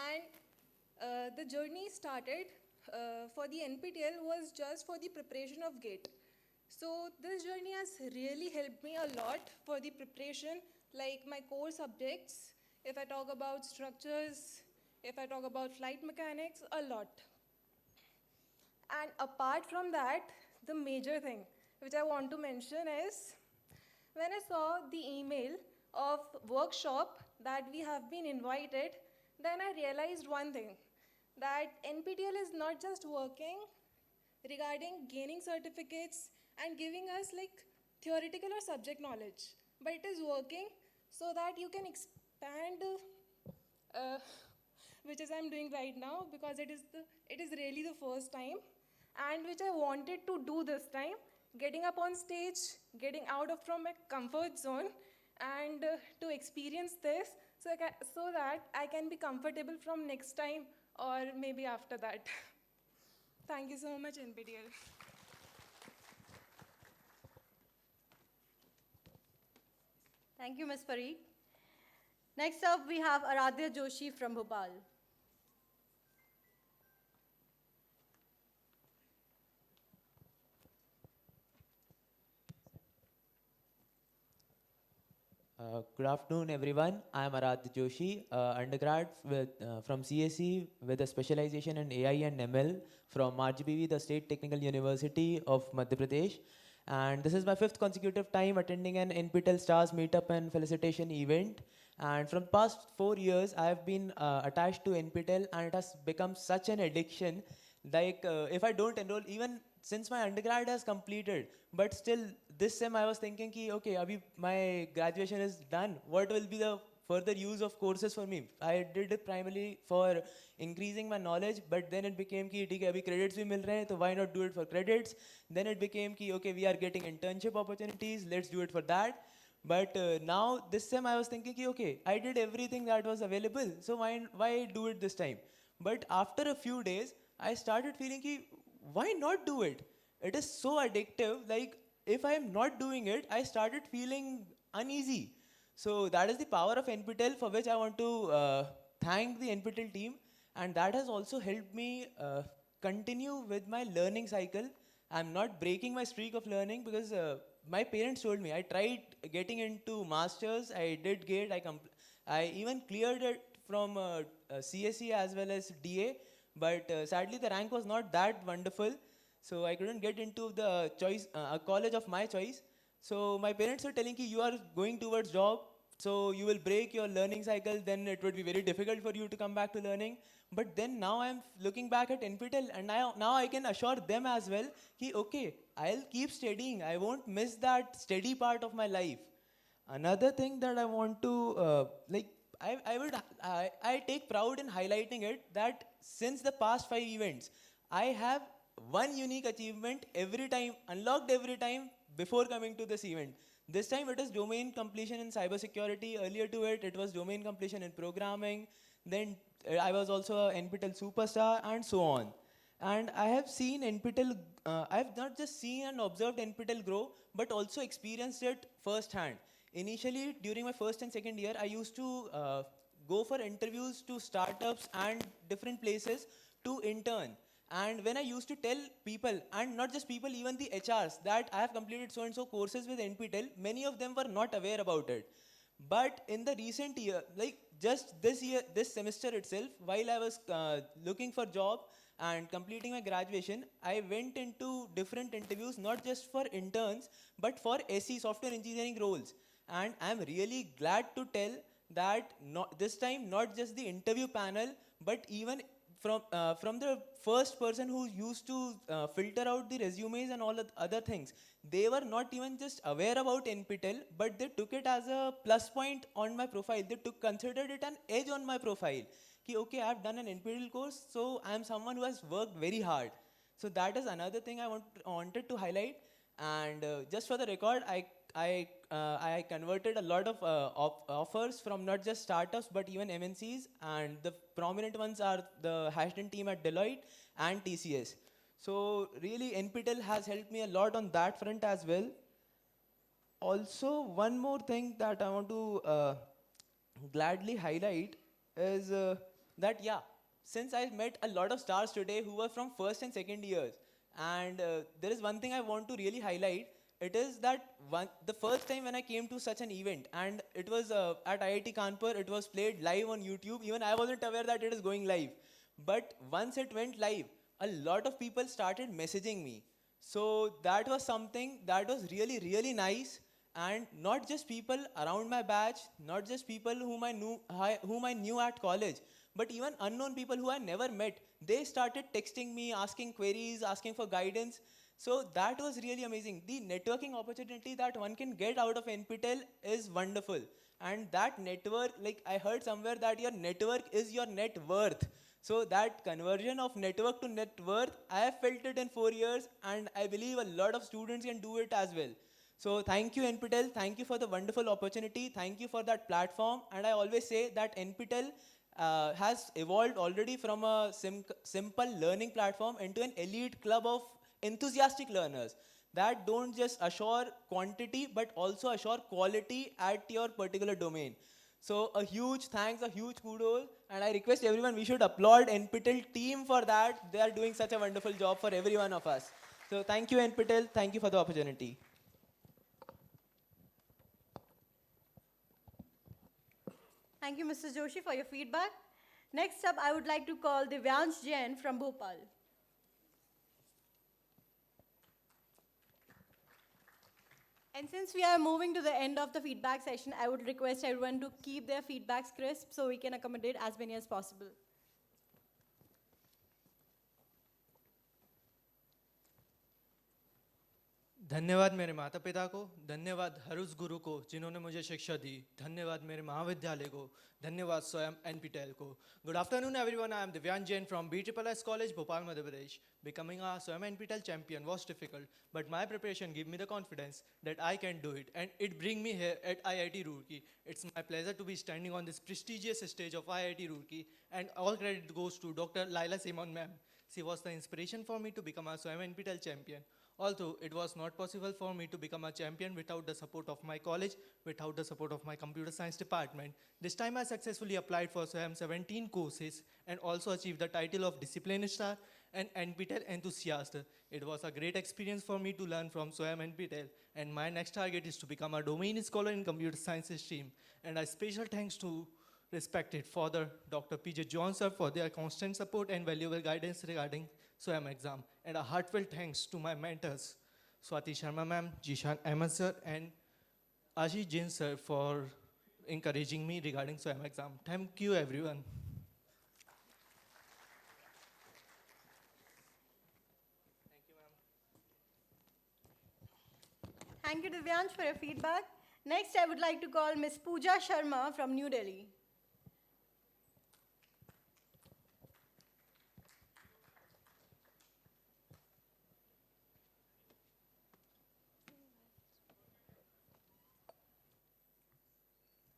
and the journey started for the NPTEL was just for the preparation of GATE. So this journey has really helped me a lot for the preparation, like my core subjects, if I talk about structures, if I talk about flight mechanics, a lot. And apart from that, the major thing which I want to mention is, when I saw the email of workshop that we have been invited, then I realized one thing, that NPTEL is not just working regarding gaining certificates and giving us like theoretical or subject knowledge, but it is working so that you can expand, which is I'm doing right now, because it is really the first time, and which I wanted to do this time, getting up on stage, getting out from my comfort zone, and to experience this so that I can be comfortable from next time or maybe after that. Thank you so much, NPTEL. Thank you, Ms. Parikh. Next up, we have Aradhya Joshi from Bhopal. Good afternoon, everyone. I am Aradhya Joshi, undergrad from CSE with a specialization in AI and ML from RGPV, the State Technical University of Madhya Pradesh. And this is my 5th consecutive time attending an NPTEL STARs meetup and felicitation event. And from past 4 years, I have been attached to NPTEL, and it has become such an addiction. Like, if I don't enroll, even since my undergrad has completed, but still this sem I was thinking, ki, okay, abhi my graduation is done. What will be the further use of courses for me? I did it primarily for increasing my knowledge, but then it became ki, theek hai, abhi credits bhi mil rahe hain, so why not do it for credits? Then it became ki, okay, we are getting internship opportunities, let's do it for that. But now this sem I was thinking, ki, okay, I did everything that was available, so why do it this time? But after a few days, I started feeling ki, why not do it? It is so addictive. Like, if I am not doing it, I started feeling uneasy. So that is the power of NPTEL, for which I want to thank the NPTEL team. And that has also helped me continue with my learning cycle. I'm not breaking my streak of learning, because my parents told me, I tried getting into masters, I did GATE, I even cleared it from CSE as well as DA. But sadly, the rank was not that wonderful, so I couldn't get into the choice, a college of my choice. So my parents were telling me, you are going towards job, so you will break your learning cycle, then it would be very difficult for you to come back to learning. But then now I'm looking back at NPTEL, and now I can assure them as well, ki, okay, I'll keep studying, I won't miss that steady part of my life. Another thing that I want to, I take proud in highlighting it, that since the past 5 events, I have one unique achievement every time, unlocked every time before coming to this event. This time it is domain completion in cybersecurity. Earlier to it, it was domain completion in programming. Then I was also a NPTEL superstar, and so on. And I have seen NPTEL, I have not just seen and observed NPTEL grow, but also experienced it firsthand. Initially, during my first and second year, I used to go for interviews to startups and different places to intern. And when I used to tell people, and not just people, even the HRs, that I have completed so-and-so courses with NPTEL, many of them were not aware about it. But in the recent year, like just this year, this semester itself, while I was looking for job and completing my graduation, I went into different interviews, not just for interns, but for SE, software engineering roles. And I'm really glad to tell that this time, not just the interview panel, but even from the first person who used to filter out the resumes and all the other things, they were not even just aware about NPTEL, but they took it as a plus point on my profile. They considered it an edge on my profile. Ki, okay, I've done an NPTEL course, so I'm someone who has worked very hard. So that is another thing I wanted to highlight. And just for the record, I converted a lot of offers from not just startups but even MNCs, and the prominent ones are the Hashtag team at Deloitte and TCS. So really NPTEL has helped me a lot on that front as well. Also, one more thing that I want to gladly highlight is that yeah, since I've met a lot of stars today who were from first and second years, and there is one thing I want to really highlight. It is that the first time when I came to such an event, and it was at IIT Kanpur, it was played live on YouTube. Even I wasn't aware that it is going live. But once it went live, a lot of people started messaging me. So that was something that was really, really nice. And not just people around my batch, not just people whom I knew at college, but even unknown people who I never met. They started texting me, asking queries, asking for guidance. So that was really amazing. The networking opportunity that one can get out of NPTEL is wonderful. And that network, like I heard somewhere that your network is your net worth. So that conversion of network to net worth, I have felt it in 4 years, and I believe a lot of students can do it as well. So thank you NPTEL, thank you for the wonderful opportunity, thank you for that platform. And I always say that NPTEL has evolved already from a simple learning platform into an elite club of enthusiastic learners that don't just assure quantity but also assure quality at your particular domain. So a huge thanks, a huge kudos, and I request everyone, we should applaud NPTEL team for that. They are doing such a wonderful job for every one of us. So thank you NPTEL, thank you for the opportunity. Thank you, Mr. Joshi, for your feedback. Next up, I would like to call Divyansh Jain from Bhopal. And since we are moving to the end of the feedback session, I would request everyone to keep their feedbacks crisp so we can accommodate as many as possible. धन्यवाद मेरे माता पिता को, धन्यवाद हर उस गुरु को जिन्होंने मुझे शिक्षा दी, धन्यवाद मेरे महाविद्यालय को, धन्यवाद स्वयं NPTEL को. Good afternoon everyone, I am Divyansh Jain from IIT College, Bhopal, Madhya Pradesh. Becoming a Swayam NPTEL champion was difficult, but my preparation gave me the confidence that I can do it, and it bring me here at IIT Roorkee. It's my pleasure to be standing on this prestigious stage of IIT Roorkee, and all credit goes to Dr. Laila Simon ma'am. She was the inspiration for me to become a Swayam NPTEL champion. Although it was not possible for me to become a champion without the support of my college, without the support of my computer science department, this time I successfully applied for SWAYAM 17 courses and also achieved the title of Discipline Star and NPTEL Enthusiast. It was a great experience for me to learn from SWAYAM NPTEL, and my next target is to become a domain scholar in computer science stream. And a special thanks to respected Father Dr. P.J. John sir for their constant support and valuable guidance regarding SWAYAM exam. And a heartfelt thanks to my mentors, Swati Sharma ma'am, Jishan Ahmed sir, and Ashish Jain sir for encouraging me regarding SWAYAM exam. Thank you everyone. Thank you, Divyansh, for your feedback. Next, I would like to call Ms. Pooja Sharma from New Delhi.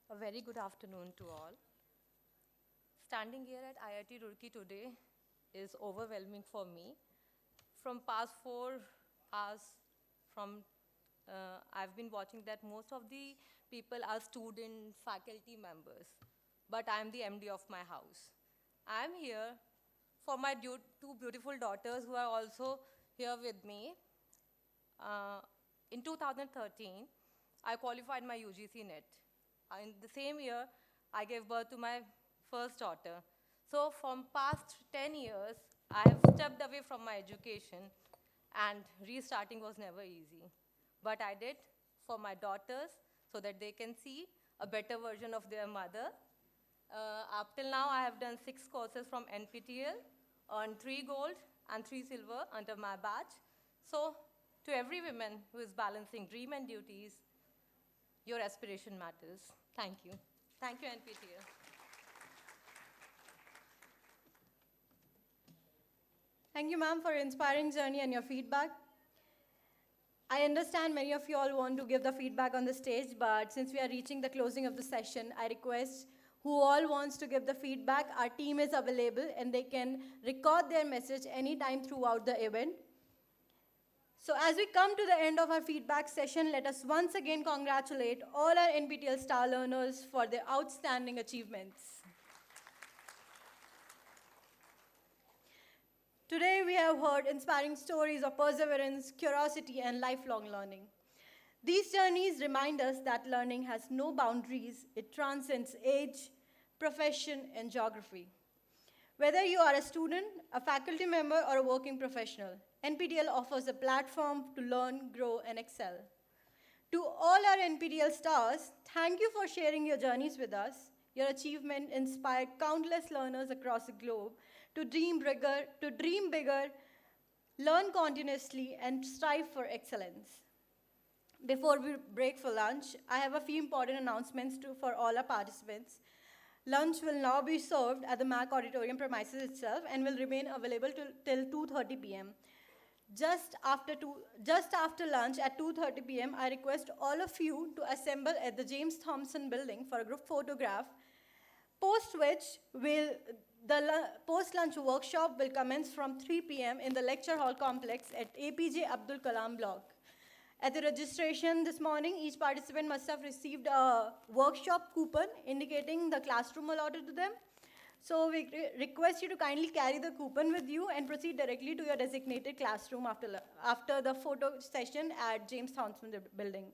A very good afternoon to all. Standing here at IIT Roorkee today is overwhelming for me. From past 4 hours, I've been watching that most of the people are student, faculty members, but I'm the MD of my house. I'm here for my two beautiful daughters who are also here with me. In 2013, I qualified my UGC NET. In the same year, I gave birth to my first daughter. So from past 10 years, I have stepped away from my education, and restarting was never easy. But I did for my daughters so that they can see a better version of their mother. Up till now, I have done 6 courses from NPTEL, earned 3 gold and 3 silver under my badge. So to every woman who is balancing dream and duties, your aspiration matters. Thank you. Thank you, NPTEL. Thank you, ma'am, for your inspiring journey and your feedback. I understand many of you all want to give the feedback on the stage, but since we are reaching the closing of the session, I request who all wants to give the feedback. Our team is available and they can record their message anytime throughout the event. So as we come to the end of our feedback session, let us once again congratulate all our NPTEL STAR learners for their outstanding achievements. Today we have heard inspiring stories of perseverance, curiosity, and lifelong learning. These journeys remind us that learning has no boundaries. It transcends age, profession, and geography. Whether you are a student, a faculty member, or a working professional, NPTEL offers a platform to learn, grow, and excel. To all our NPTEL stars, thank you for sharing your journeys with us. Your achievement inspired countless learners across the globe to dream bigger, learn continuously, and strive for excellence. Before we break for lunch, I have a few important announcements for all our participants. Lunch will now be served at the MAC auditorium premises itself and will remain available till 2:30 p.m. Just after lunch at 2:30 p.m., I request all of you to assemble at the James Thompson building for a group photograph, post which the post-lunch workshop will commence from 3 p.m. in the lecture hall complex at APJ Abdul Kalam block. At the registration this morning, each participant must have received a workshop coupon indicating the classroom allotted to them. So we request you to kindly carry the coupon with you and proceed directly to your designated classroom after the photo session at James Thompson building.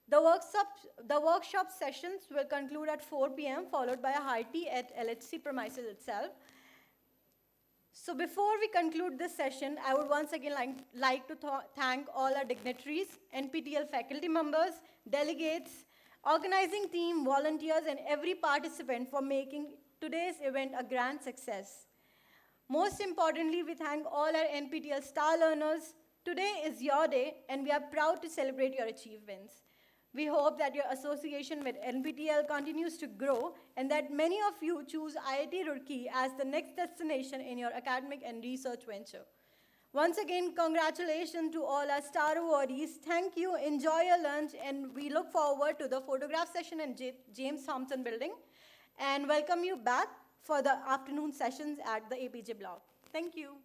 The workshop sessions will conclude at 4 p.m., followed by a high tea at LHC premises itself. So before we conclude this session, I would once again like to thank all our dignitaries, NPTEL faculty members, delegates, organizing team, volunteers, and every participant for making today's event a grand success. Most importantly, we thank all our NPTEL STAR learners. Today is your day, and we are proud to celebrate your achievements. We hope that your association with NPTEL continues to grow and that many of you choose IIT Roorkee as the next destination in your academic and research venture. Once again, congratulations to all our STAR awardees. Thank you, enjoy your lunch, and we look forward to the photograph session in James Thompson building and welcome you back for the afternoon sessions at the APJ block. Thank you.